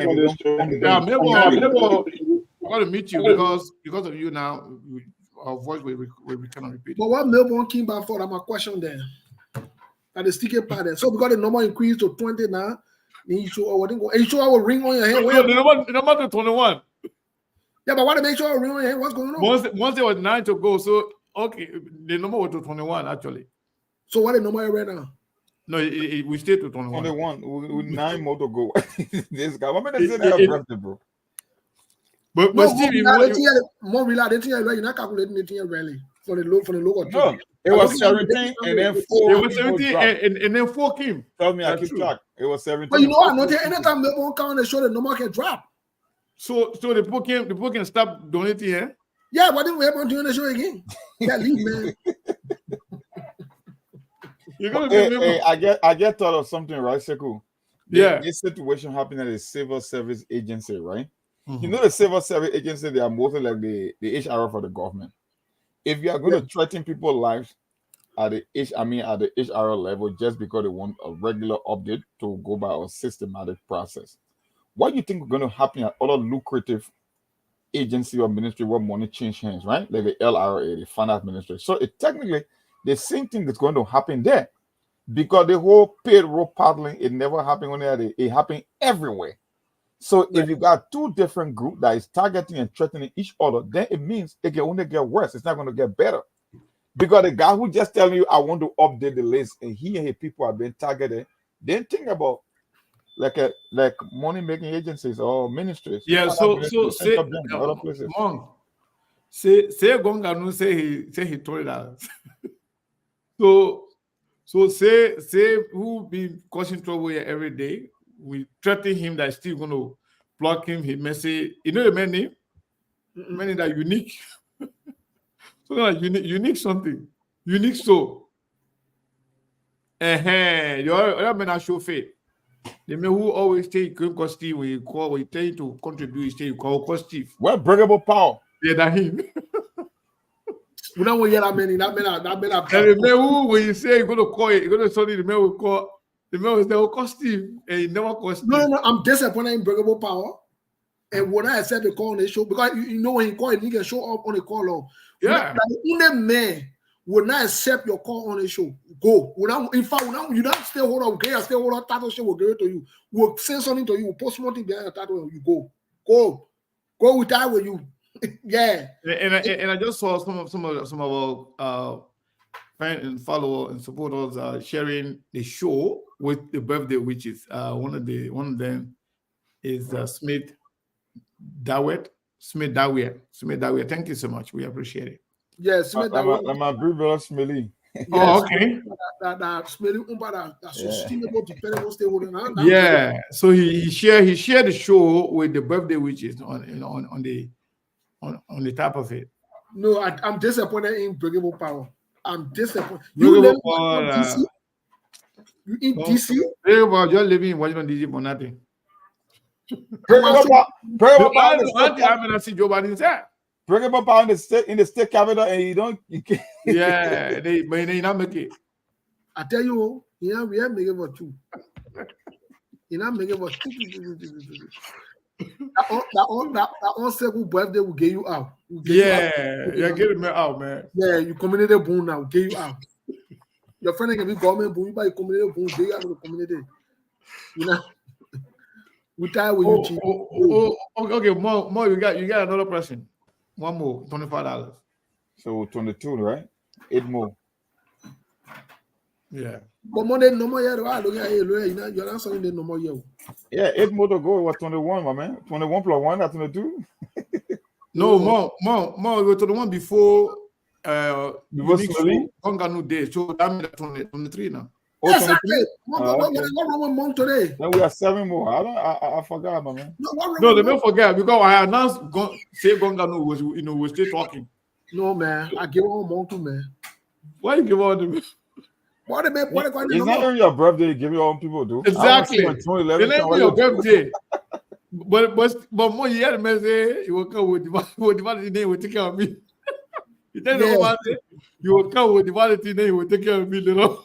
I want to meet you because of you now. Our voice will cannot repeat.
But what Melbourne came back for? I'm a question there. At the sticky part there. So we got the number increased to 20 now. You show I will ring on your head.
The number to 21.
Yeah, but what to make sure I ring on your head? What's going on?
Once there was 9 to go, so okay, the number was to 21 actually.
So what the number right now?
No, we stayed to 21.
Only one with 9 more to go. This guy, what many say they birthday, bro?
But Steve,
more related, you're not calculating anything really for the local.
No, it was 17 and then 4.
It was 17 and then 4 came.
Tell me, I keep track. It was 17.
But you know, I know anytime Melbourne come on the show, the number can drop.
So the people can stop donating, eh?
Yeah, why didn't we ever do the show again? Yeah, leave, man.
You're gonna be
I get thought of something, right, Sekou?
Yeah.
This situation happened at a civil service agency, right? You know, the civil service agency, they are mostly like the HR for the government. If you are going to threaten people's lives at the HR level just because they want a regular update to go by a systematic process, what do you think is going to happen at other lucrative agency or ministry where money change hands, right? Like the LRA, the finance ministry. So technically, the same thing is going to happen there because the whole payroll paddling, it never happened only at it happened everywhere. So if you got two different groups that is targeting and threatening each other, then it means it can only get worse. It's not going to get better. Because the guy who just telling you, I want to update the list, and he and his people are being targeted, then think about like money-making agencies or ministries.
Yeah, so say
other places.
Say Gonganu say he told us. So say who be causing trouble here every day. We threaten him that still going to block him. He may say, you know the man name? Man that unique. So like unique something. Unique so. Your other men are show faith. The man who always take Steve when you call, when you tell you to contribute, you call Steve.
Well, breakable power.
Yeah, that him.
We don't want to hear that man.
And the man who, when you say you're going to call it, you're going to study the man will call The man was there, will cost Steve, and he never cost
No,
Steve.
no, I'm disappointed in Breakable Power. And when I accept the call on the show, because you know when he call, he can show up on the call. Or
Yeah.
the only man will not accept your call on the show. Go. In fact, you don't stay hold on, okay? Stay hold on, title show will give it to you. We'll say something to you, we'll post something behind the title, and you go. Go with that with you. Yeah.
And I just saw some of our fans and followers and supporters sharing the show with the birthday witches. One of them is Smith Dawit. Thank you so much. We appreciate it.
Yes,
my big brother Smelly.
yes,
Oh, okay.
That smelling that sustainable dependable stakeholder.
Yeah. So he shared the show with the birthday witches on the top of it.
No, I'm disappointed in Breakable Power. I'm disappointed.
Breakable
You
Power,
DC? You in DC?
Just living in Washington DC for nothing.
Bring him up in the state capital, and you can't.
Yeah, they not make it.
I tell you, we are making for two. You're not making for two. That on second birthday will get you out.
Get him out, man.
Yeah, you community boom now, get you out. Your friend can be government boom, you buy community boom, get you out of the community. You know. We tie with you.
Okay, more. You got another person. One more, $25.
So 22, right? 8 more.
Yeah.
But more than no more year. You're not saying no more year.
Yeah, 8 more to go. What 21, my man? 21 plus 1, that's 22.
No, more. Go to the one before.
Before
Day. So that means 23 now.
Yes, okay. What wrong with month today?
Then we have 7 more. I forgot, my man.
No,
they don't forget because I announced say Gonganu was we're still talking.
No, man. I give on month too, man.
Why you give on them?
What
it's not even your birthday, you give it all people do.
Exactly. It's not even your birthday. but more year man say you will come with the validity name will take care of me. You tell the say you will come with the validity name will take care of me, you know.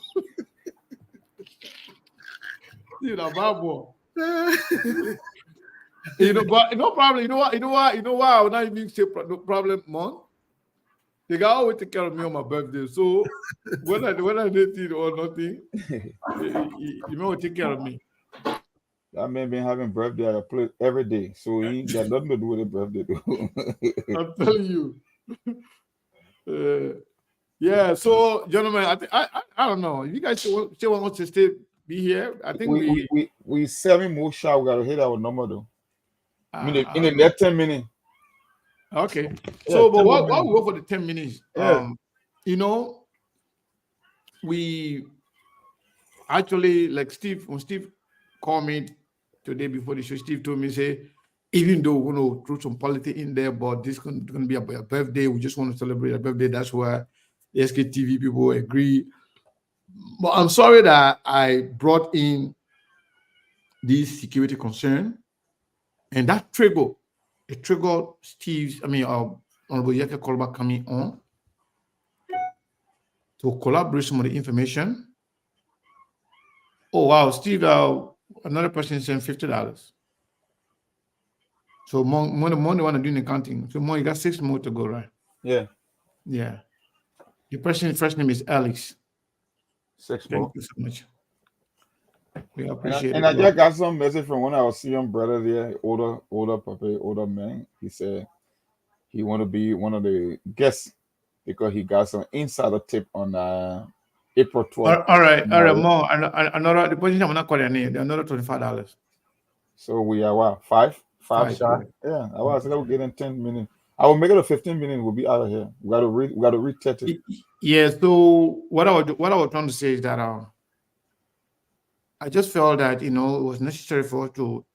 You know, bad boy. But no problem. You know why I will not even say no problem, man. The guy always take care of me on my birthday. So when I did it or nothing, you will take care of me.
That man been having birthday at a place every day, so he ain't got nothing to do with his birthday.
I'm telling you. Yeah. So, gentlemen, I don't know. If you guys still want to stay. Be here. I think
we 7 more shots. We gotta hit our number though. In the next 10 minutes.
Okay. So, but what we go for the 10 minutes?
Yeah.
We actually like when Steve called me today before the show. Steve told me, say, even though we're gonna throw some politics in there, but this is gonna be a birthday. We just want to celebrate a birthday. That's why the SKTV people agree. But I'm sorry that I brought in this security concern, and that triggered Steve's, Honorable Yeke Kolba coming on to collaborate some of the information. Oh wow, Steve, another person sent $50. So more they want to do in accounting. So more, you got 6 more to go, right?
Yeah.
Yeah. The person's first name is Alex.
6 more.
Thank you so much. We appreciate it.
And I just got some message from one of our senior brother there, older man. He said he want to be one of the guests because he got some insider tip on April 12th.
All right, more. Another the position I'm not calling your name. Another $25.
So we are what? Five shot. Yeah, I was going to get in 10 minutes. I will make it a 15 minutes. We'll be out of here. We got to retest it.
Yeah. So what I was trying to say is that I just felt that it was necessary for us to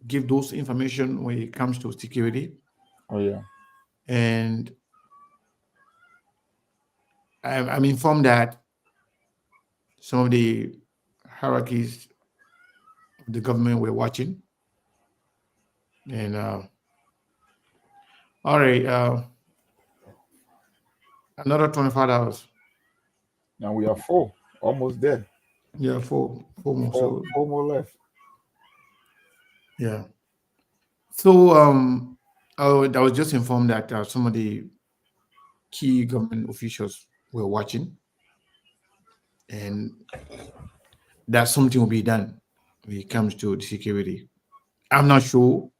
give those information when it comes to security.
Oh yeah.
And I'm informed that some of the hierarchies of the government were watching. And all right, another $25.
Now we are 4. Almost there.
Yeah, four more. So
Four more left.
yeah. So I was just informed that some of the key government officials were watching, and that something will be done when it comes to the security. I'm not sure.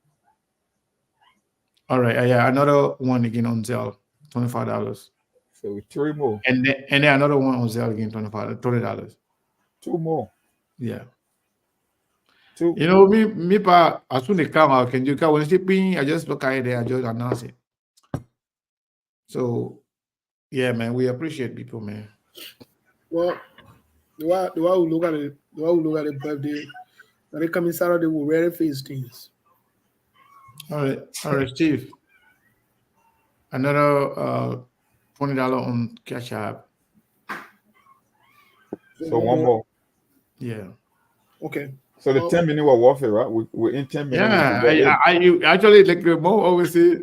All right, yeah, another one again on sale, $25,
So three more.
and then another one on sale again, $20.
Two more.
Yeah.
Two.
You know, me pa as soon as they come out, can you come when it's ping, I just look at it there, I just announce it. So yeah, man, we appreciate people, man.
Well, the way we look at it, the way we look at the birthday, when they come in Saturday, we'll really face things.
All right, Steve. Another $20 on Cash App.
So one more.
Yeah.
Okay.
So the 10 minutes were worth it, right? We're in 10 minutes.
Yeah, I actually like Mo always say.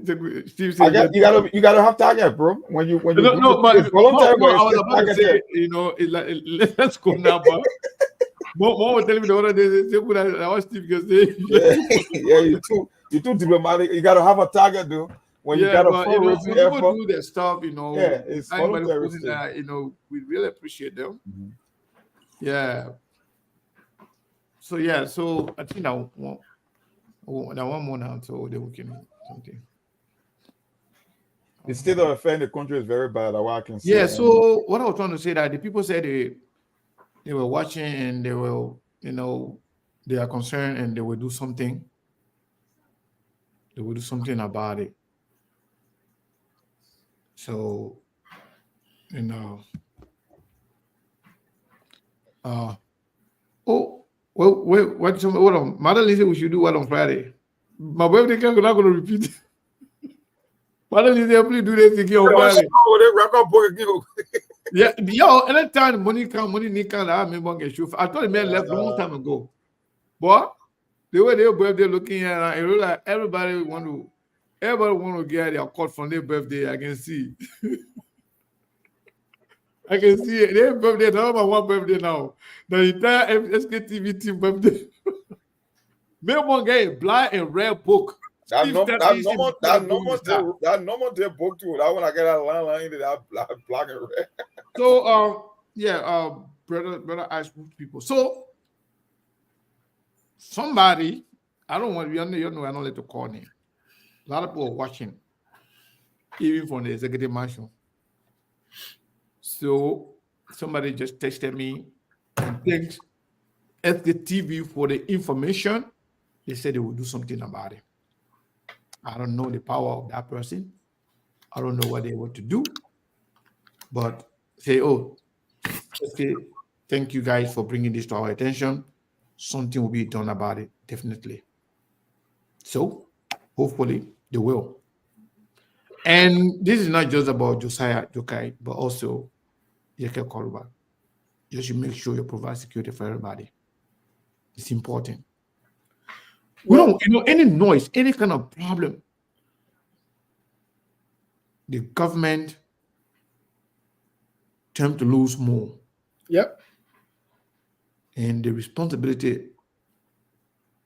Steve said
you gotta have target, bro. When you
no, but
it's voluntary,
Mo,
but
I was
it's
about to say, you know, it's like let's go now, but Mo was telling me the other day, say, I was Steve can say,
yeah, you're too diplomatic. You gotta have a target, though. When you got a
but you know,
fundraising
when people
effort,
do their stuff, you know,
yeah, it's
anybody
voluntary
posting
still.
that, you know, we really appreciate them.
Mm-hmm.
Yeah. So yeah, so I think now one more now, so then we can something.
The state of affairs in the country is very bad. What I can say.
Yeah. So what I was trying to say that the people said they were watching and they will, you know, they are concerned and they will do something. They will do something about it. So, you know, wait, what on? Mother Lisa, we should do what on Friday? My birthday cake, we're not going to repeat it. Mother Lisa, please do this again on Friday. Yeah, yo, anytime money need come, I remember get shoe. I told the man left long time ago. But the way their birthday looking at it, like everybody want to get their cut from their birthday. I can see. I can see it. Their birthday, not about one birthday now. The entire SKTV team birthday. Maybe one guy black and red book.
That normal day book too. That one I get that line into that black and red.
So brother I spoke to people. So somebody, I don't want you know I don't like to call name. A lot of people are watching, even from the executive mansion. So somebody just texted me and thanked SKTV for the information. They said they will do something about it. I don't know the power of that person. I don't know what they want to do. But say, okay, thank you guys for bringing this to our attention. Something will be done about it, definitely. So hopefully they will. And this is not just about Josiah Jokai, but also Yeke Koruba. You should make sure you provide security for everybody. It's important. Well, we don't, you know, any noise, any kind of problem, the government tend to lose more.
Yep.
And the responsibility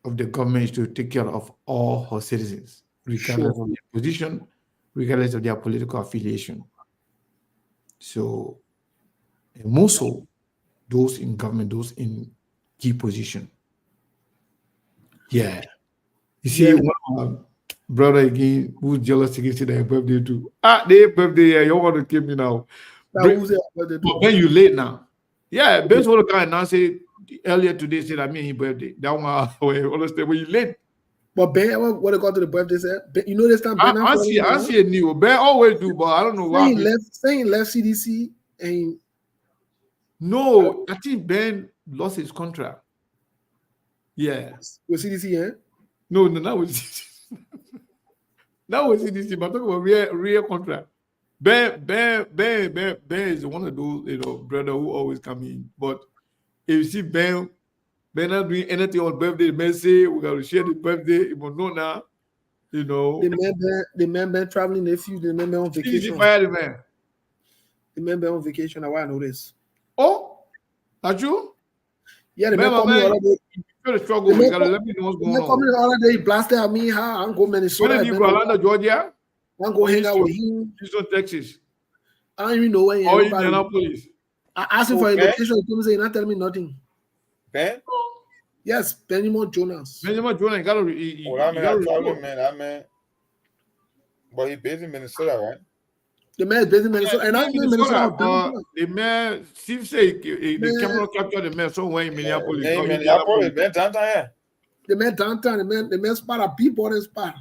of the government is to take care of all her citizens, regardless of their position, regardless of their political affiliation. So, and more so, those in government, those in key position. Yeah. You see, one of my brother again, who's jealous against their birthday too. Their birthday, you want to kill me now. But Ben, you late now. Yeah, Ben's one of the kind now say earlier today said I mean his birthday. That one understand when you late.
But Ben, what they got to the birthday said, you know this time Ben
I see a new Ben always do, but I don't know why.
Saying left CDC and
no, I think Ben lost his contract. Yeah.
With CDC, eh?
No, that was CDC. That was CDC, but I'm talking about real contract. Ben is one of those, you know, brother who always come in. But if you see Ben not doing anything on birthday, Ben say we gotta share the birthday, but no now, you know.
The man Ben traveling nephew, the man Ben on vacation.
The man.
The man Ben on vacation, I know this.
Oh, Are you?
Yeah, the
Man,
man called me the
man,
other day.
you feel the struggle. You gotta let me know what's
The
going
man called me
on.
the other day. He blasted at me. How I'm going Minnesota.
When did you go? Atlanta, Georgia?
I'm going hang out with him.
Houston, Texas.
I don't even know where he
Or
is.
Indianapolis.
I asked him for a location. He told me, "You're not telling me nothing."
Ben?
Yes, Benjamin Jonas.
Benjamin Jonas, you gotta
traveling, man. I mean, but he based in Minnesota, right?
The man is based in Minnesota.
Yeah,
And I'm in Minnesota.
The man, Steve said the camera captured the man somewhere in Minneapolis.
Yeah, Minneapolis, man, downtown, yeah.
The man downtown, the man spot a people in spot.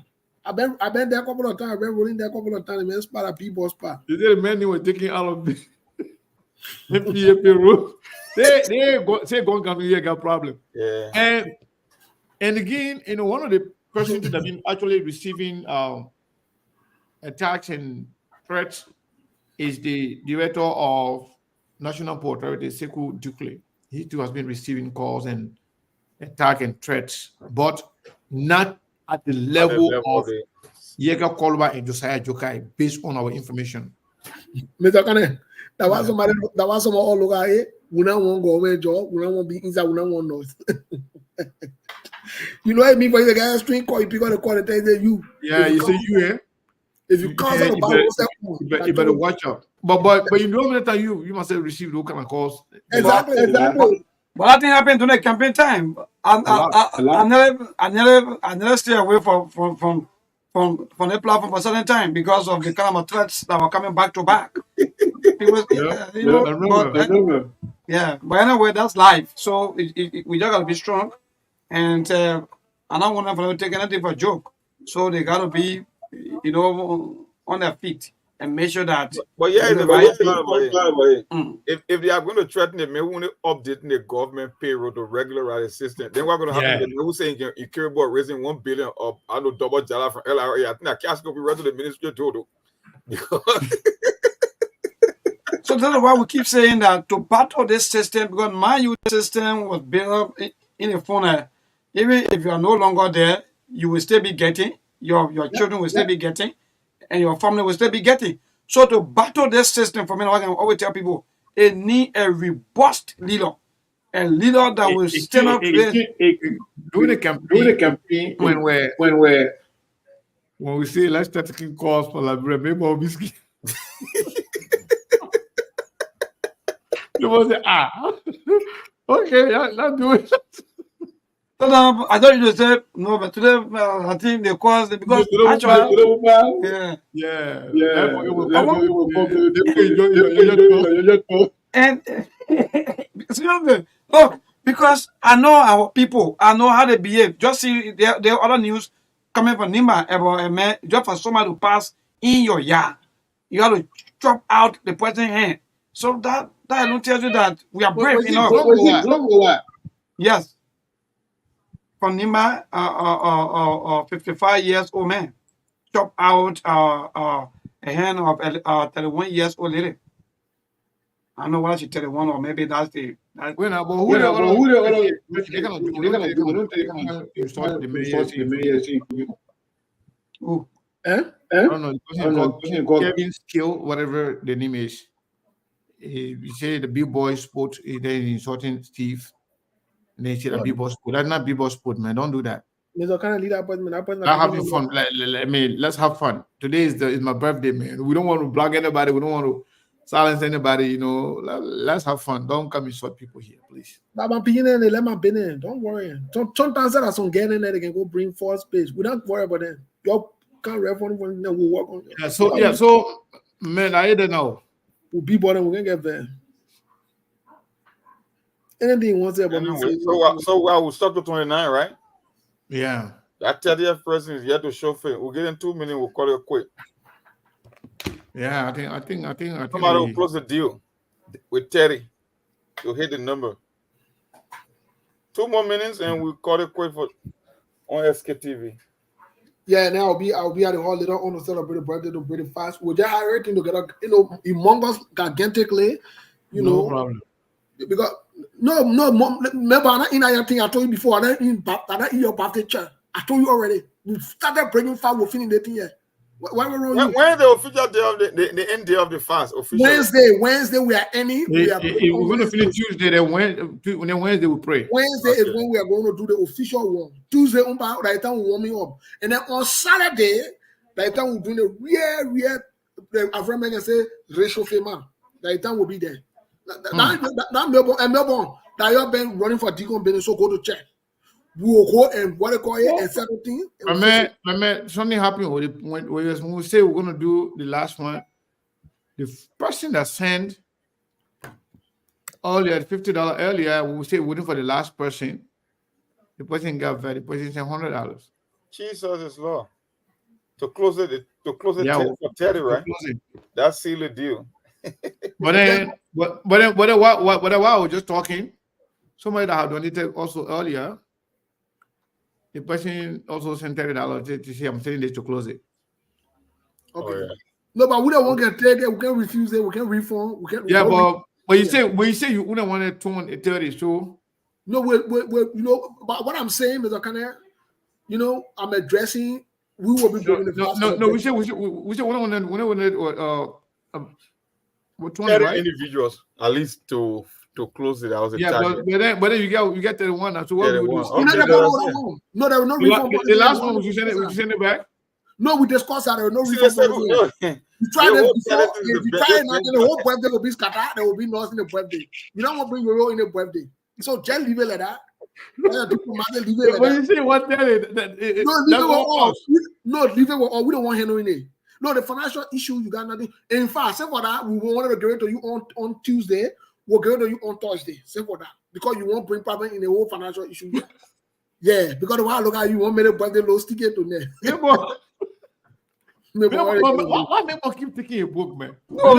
I've been there a couple of times. I've been rolling there a couple of times. The man spot a people spot.
You said the man he was taking out of the Payroll. They go say go come here got problem.
Yeah.
And again, you know, one of the persons that have been actually receiving attacks and threats is the director of National Port Authority, Sekou Dukle. He too has been receiving calls and attack and threats, but not at the level of Yega Kolba and Josiah Jokai, based on our information.
Mr. Kane, that was some all over here. We don't want to go away, job. We don't want to be inside. We don't want noise. You know what I mean? For the guy string call, you pick on the call and tell you.
Yeah, you say you, eh?
If you can't say
you better watch out. But you know that you must have received those kind of calls.
Exactly.
But that thing happened during campaign time. I never stay away from the platform for a certain time because of the kind of threats that were coming back to back. I remember. But anyway, that's life. So we just gotta be strong, and I don't want them to take anything for a joke. So they gotta be, on their feet and make sure that.
But yeah, if they are going to threaten the man who updating the government payroll to regularize the system, then what's going to happen? Who saying you care about raising $1 billion up? I know double jala from LRA. I think that cash going to be ready to the ministry total.
So that's why we keep saying that to battle this system, because my youth system was built up in a phone. Even if you are no longer there, you will still be getting, your children will still be getting, and your family will still be getting. So to battle this system, for me, I can always tell people, it need a robust leader. A leader that will stand up
during the campaign when we say let's start taking calls for Liberia, maybe I'll be scared. You must say, okay, not do it.
I thought you say no, but today I think they caused it because actually, because I know our people, I know how they behave. Just see there are other news coming from Nima about a man just for somebody to pass in your yard, you have to chop out the person's hand. So that alone tells you that we are brave enough. Yes. From Nima, 55 years old man, chop out a hand of 31 years old lady. I don't know why she 31 or maybe that's the.
Who? I don't know. Kevin Skill, whatever the name is. You say the big boy sport, then insulting Steve. And they say the big boy sport. That's not big boy sport, man. Don't do that. I'm having fun. Let's have fun. Today is my birthday, man. We don't want to block anybody. We don't want to silence anybody. Let's have fun. Don't come insult people here, please.
Don't worry. Sometimes there are some getting in there. They can go bring false page. We don't worry about that. You can't reference when we'll work on it.
So man, I don't know.
We'll be born and we're gonna get there. Anything you want to say about me?
So I will stop to 29, right?
Yeah.
That 30th person is yet to show face. We'll get in 2 minutes. We'll call it quick.
Yeah, I think.
Somebody will close the deal with Terry to hit the number. 2 more minutes and we'll call it quick on SKTV.
Yeah, and I'll be at the hall later on to celebrate the birthday to pretty fast. We'll just have everything together, humongous, gigantically,
no problem.
Because remember, I'm not in that thing I told you before. I'm not in your birthday chair. I told you already. We started bringing fire. We're finishing the thing here. Why wrong you?
When the official day of the end day of the fast?
Wednesday we are ending.
We're going to finish Tuesday. Then Wednesday we pray.
Wednesday is when we are going to do the official one. Tuesday, right time we warming up, and then on Saturday, right time we doing the real. The African can say ratio man. Right time will be there. That Melbourne. That you have been running for Deacon Benny, so go to check. We will go and what they call it and 17.
Man, something happened when we say we're going to do the last one. The person that sent earlier $50 earlier, we say waiting for the last person. The person got the person sent $100.
Jesus is Lord. To close it for 30, right? That's seal the deal.
But then while I was just talking, somebody that had donated also earlier, the person also sent $30 to say I'm sending this to close it.
Okay. Oh, yeah. No, but we don't want to take it. We can refuse it. We can refund.
But you say you wouldn't want it 230, so
no, we but what I'm saying is I'm addressing. We will be doing
we say we want 20, right?
Individuals at least to close it. But
then you get 31. So what do we do?
No, there was no refund.
The last one, would you send it back?
No, we discussed that there was no refund. You try this before. If you try it, the whole birthday will be scattered. There will be nothing in the birthday. You don't want to bring your own in the birthday. So just leave it like that.
When you say what then?
Leave it with all. We don't want him in it. No, the financial issue, you got nothing. In fact, except for that, we wanted to give it to you on Tuesday. We'll give it to you on Thursday. Except for that. Because you won't bring problem in the whole financial issue. Yeah, because while look at you won't make a birthday low sticker to them.
Why people keep taking a book, man?
No.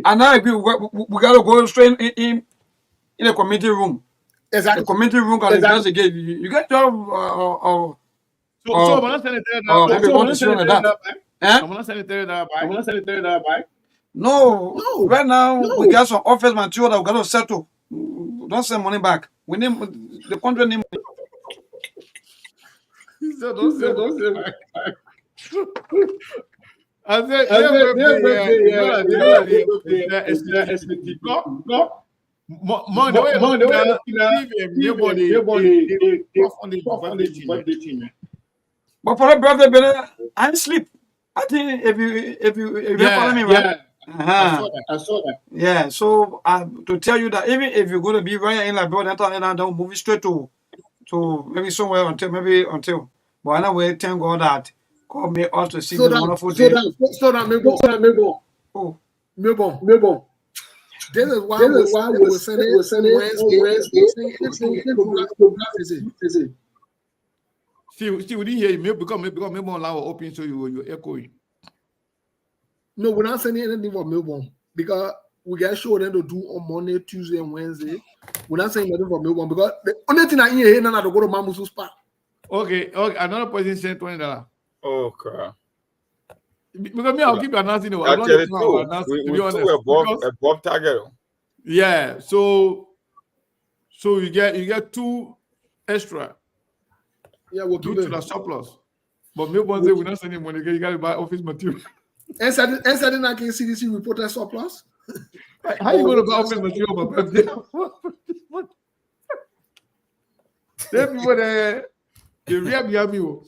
And I agree. We got to go straight in a committee room.
Exactly.
The committee room can address again. You get to
so I'm not saying that. I'm not saying that.
No. Right now we got some office material that we got to settle. Don't send money back. We need the country name.
Don't send back. I said,
but for the birthday, I sleep. I think if you follow me, right?
I saw that.
Yeah, so to tell you that even if you're going to be right in Liberia, then don't move straight to maybe somewhere until. But anyway, thank God that God made us to see the wonderful day.
So that Melbourne. This is why we're sending Wednesday.
See, we didn't hear you because Melbourne allow open, so you're echoing.
No, we're not sending anything for Melbourne because we get sure them to do on Monday, Tuesday, and Wednesday. We're not saying nothing for Melbourne because the only thing I hear now to go to Mamusu's spot.
Okay. Another person sent $20.
Oh crap!
Because me, I'll keep announcing it.
We above target.
Yeah. So you get 2 extra.
Yeah, we'll
due to the surplus. But Melbourne say we're not sending money. You got to buy office material.
And suddenly I can CDC reported surplus.
How you going to buy office material for birthday? Them people they real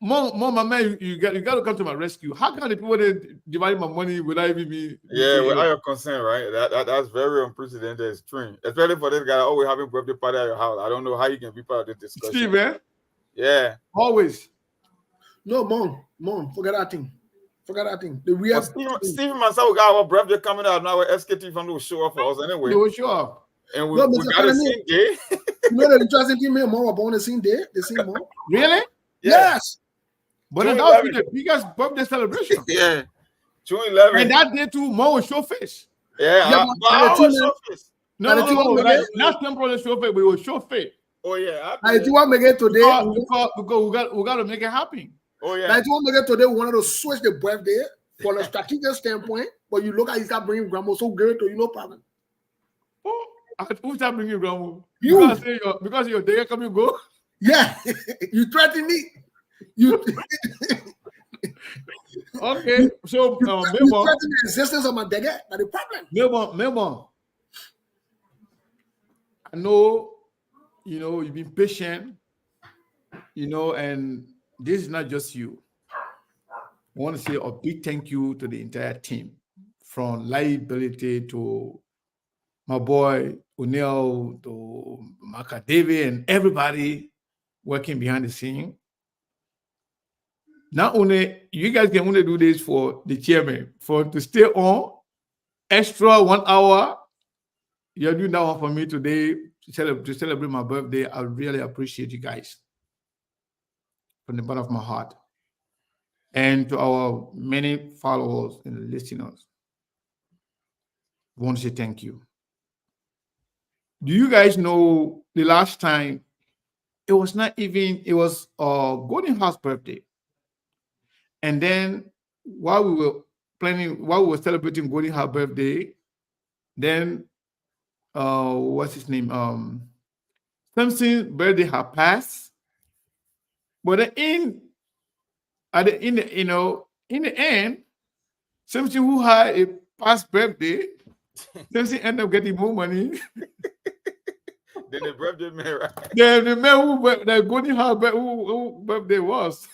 Mom, man, you got to come to my rescue. How can the people that divide my money without even be?
Yeah, without your consent, right? That's very unprecedented extreme, especially for this guy always having birthday party at your house. I don't know how you can be part of this discussion.
Steve, man.
Yeah.
Always.
No, mom, forget that thing. The real
Steve myself got our birthday coming out now. SKT family will show up for us anyway.
They will show up.
And we got the same day.
You know that the interesting thing, me and mom were born the same day, the same month.
Really?
Yeah. Yes.
But that would be the biggest birthday celebration.
Yeah. June 11th.
And that day too, Mo will show face.
Yeah, I will show face.
No, not temporarily show face, we will show face.
Oh yeah.
I do want to make it today.
Because we got to make it happen.
Oh yeah.
I do want to make it today. We wanted to switch the birthday from a strategic standpoint, but you look at you start bringing grandma so good to you, no problem.
Oh, who start bringing grandma?
You
because your day coming go.
Yeah, you threaten me. You
Okay, so
You
Melbourne,
threaten the existence of my dege. That's the problem.
Melbourne. I know, you've been patient, and this is not just you. I want to say a big thank you to the entire team, from liability to my boy O'Neill to Maka David and everybody working behind the scene. Not only you guys can only do this for the chairman, for to stay on extra 1 hour. You're doing that one for me today to celebrate my birthday. I really appreciate you guys from the bottom of my heart. And to our many followers and listeners, I want to say thank you. Do you guys know the last time it was Golden House birthday? And then while we were celebrating Golden House birthday, then what's his name? Samson's birthday had passed. But in the end, Samson, who had a past birthday, Samson ended up getting more money.
Then the birthday man, right?
The man the Golden House who birthday was.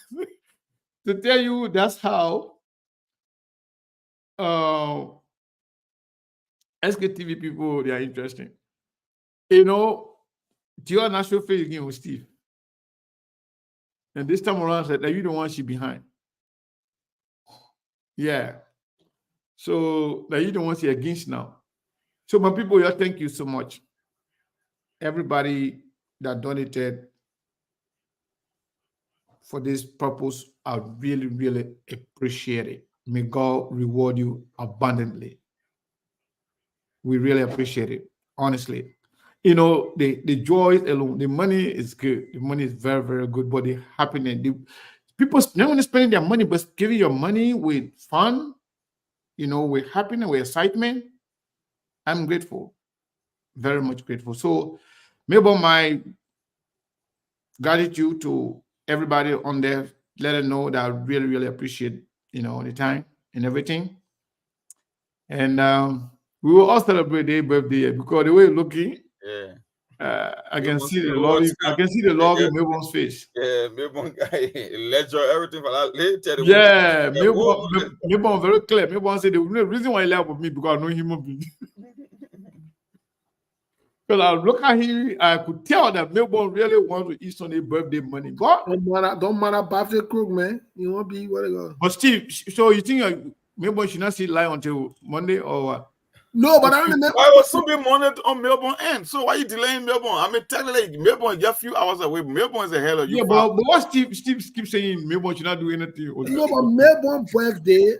To tell you, that's how SKTV people, they are interesting. Your national face again with Steve. And this time around, said that you don't want she behind. Yeah. So that you don't want she against now. So my people, yeah, thank you so much. Everybody that donated for this purpose, I really, really appreciate it. May God reward you abundantly. We really appreciate it, honestly. The joy alone, the money is good. The money is very, very good, but the happiness, people not only spending their money, but giving your money with fun, with happiness, with excitement. I'm grateful, very much grateful. So, maybe my gratitude to everybody on there. Let them know that I really, really appreciate, the time and everything. And we will all celebrate their birthday because the way you're looking, I can see the love. I can see the love in Melbourne's face.
Yeah, Melbourne guy, ledger, everything for that. Later,
Yeah, Melbourne very clear. Melbourne said the reason why he left with me because I know him. Because I look at him, I could tell that Melbourne really wants to eat Sunday birthday money. But
don't matter birthday crook, man. You won't be what it goes.
But Steve, so you think Melbourne should not see live until Monday or what?
No, but I remember.
I was so be monitored on Melbourne end. So why are you delaying Melbourne? I mean, technically, Melbourne is just a few hours away. Melbourne is a hell of you.
Yeah, but what Steve keeps saying, Melbourne should not do anything.
No, but Melbourne birthday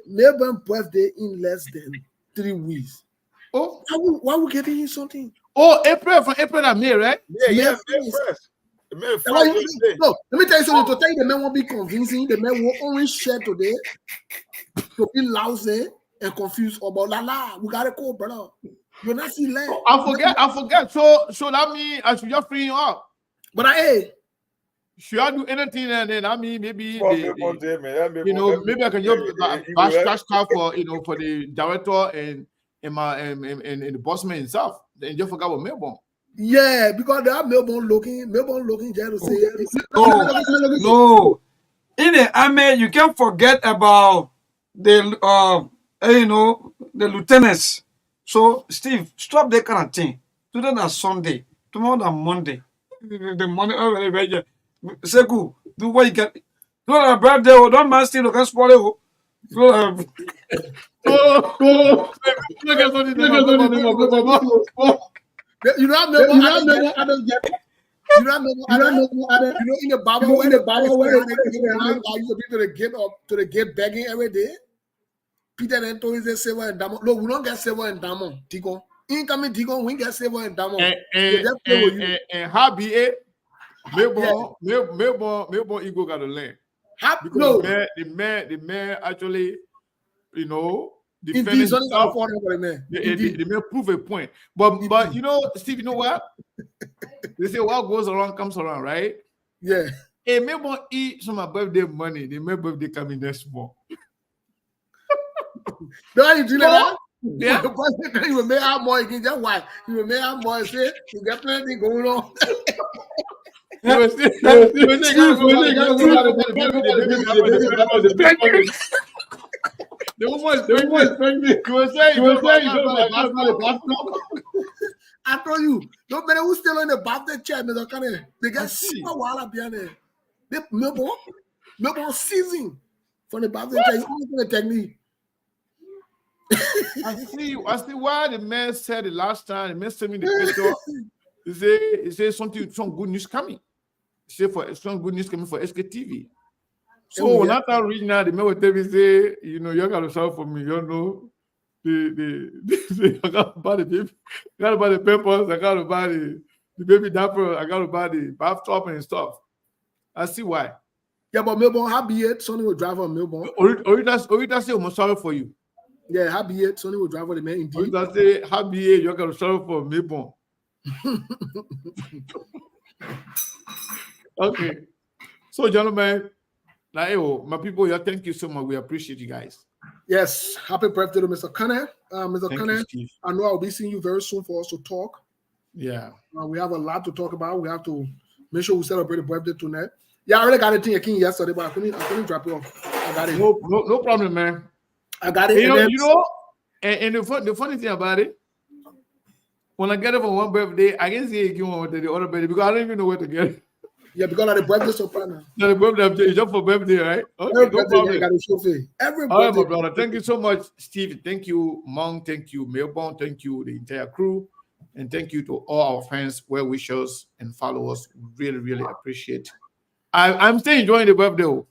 in less than 3 weeks.
Oh,
why we getting in something?
Oh, from April to May, right?
Yeah, May 1st.
No, let me tell you something. To tell you the man won't be convincing, the man will only share today to be lousy and confused about we gotta go, brother. You're not see land.
I forget. So that means I should just free him up.
But
should I do anything and then I mean maybe maybe I can just cash card for for the director and the bossman himself. Then just forgot about Melbourne.
Yeah, because they are Melbourne looking there to say
no. In the army, you can't forget about the the lieutenants. So Steve, stop that kind of thing. Today is Sunday, tomorrow is Monday. The money already. Seku, do what you can. Do a birthday, don't mind Steve, don't spoil it.
You know, in the Bible where to the gate begging every day. Peter then told his silver and diamond. Look, we don't get silver and diamond, Tico. Incoming Tico, we get silver and diamond.
And how be it? Melbourne ego got to learn.
No,
the man actually, defending himself. They may prove a point. But Steve, you know what? They say what goes around comes around, right?
Yeah.
Hey, maybe eat some of my birthday money. They may birthday coming next month.
No, you do that.
Yeah.
You will make out more again. That's why you will make out more. Say you got plenty going on.
You will say, the woman is pregnant. You will say,
I told you, no matter who's still in the birthday chair, they get
see.
super wild behind there. They Melbourne season for the birthday chair. It's only the technique.
I see why the man said it last time. The man sent me the picture. He said some good news coming. He said some good news coming for SKTV. So when I start reading out, the man will tell me, say, you know, you gotta shout for me, you know. I gotta buy the baby, I gotta buy the peppers, I gotta buy the baby diaper, I gotta buy the bathtub and stuff. I see why.
Yeah, but Melbourne, happy yet? Sonny will drive on Melbourne.
Orita say I'm sorry for you.
Yeah, happy yet? Sonny will drive on the man indeed.
Orita say happy yet? You gotta sorry for Melbourne. Okay. So, gentlemen, my people, thank you so much. We appreciate you guys.
Yes, happy birthday to Mr. Connor. Mr. Connor,
Steve.
I know I'll be seeing you very soon for us to talk.
Yeah.
We have a lot to talk about. We have to make sure we celebrate the birthday tonight. Yeah, I already got a thing yesterday, but I couldn't drop it off. I got it.
No problem, man.
I got it.
And the funny thing about it, when I get it for one birthday, I can see it again with the other birthday because I don't even know where to get it.
Yeah, because of the birthday soprano.
No, the birthday is just for birthday, right? Okay, no problem.
Every
All right, my brother. Thank you so much, Steve. Thank you, Monk. Thank you, Melbourne. Thank you, the entire crew. And thank you to all our fans, well wishers, and followers. Really, really appreciate. I'm still enjoying the birthday. You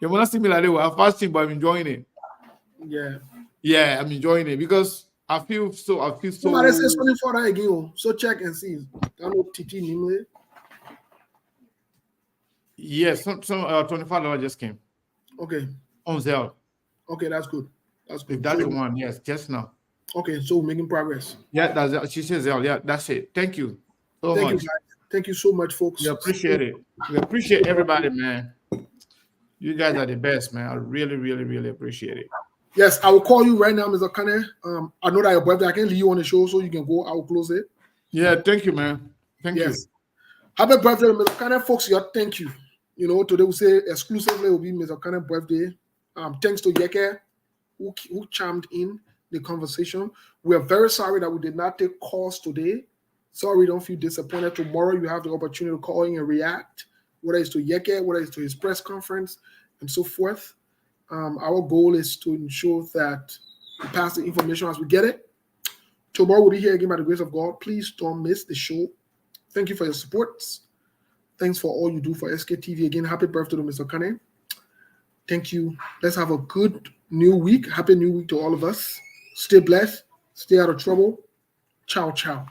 want to see me like that? I'm fasting, but I'm enjoying it.
Yeah.
Yeah, I'm enjoying it because I feel so.
Somebody says 24 again. So check and see. I know TT Nimle.
Yes, some $25 just came.
Okay.
On Zelle.
Okay, that's good. That's good.
If that's the one, yes, just now.
Okay, so we're making progress.
Yeah, that's she says Zelle. Yeah, that's it. Thank you so much.
You, guys. Thank you so much, folks.
We appreciate it. We appreciate everybody, man. You guys are the best, man. I really, really, really appreciate it.
Yes, I will call you right now, Mr. Kane. I know that your birthday. I can leave you on the show so you can go. I will close it.
Yeah, thank you, man. Thank you.
Happy birthday, Mr. Kane, folks. Thank you. You know, today we say exclusively will be Mr. Kane's birthday. Thanks to Yeke, who chimed in the conversation. We are very sorry that we did not take calls today. Sorry, don't feel disappointed. Tomorrow you have the opportunity to call in and react, whether it's to Yeke, whether it's to his press conference, and so forth. Our goal is to ensure that we pass the information as we get it. Tomorrow we'll be here again by the grace of God. Please don't miss the show. Thank you for your support. Thanks for all you do for SKTV. Again, happy birthday to Mr. Kane. Thank you. Let's have a good new week. Happy new week to all of us. Stay blessed. Stay out of trouble. Ciao, ciao.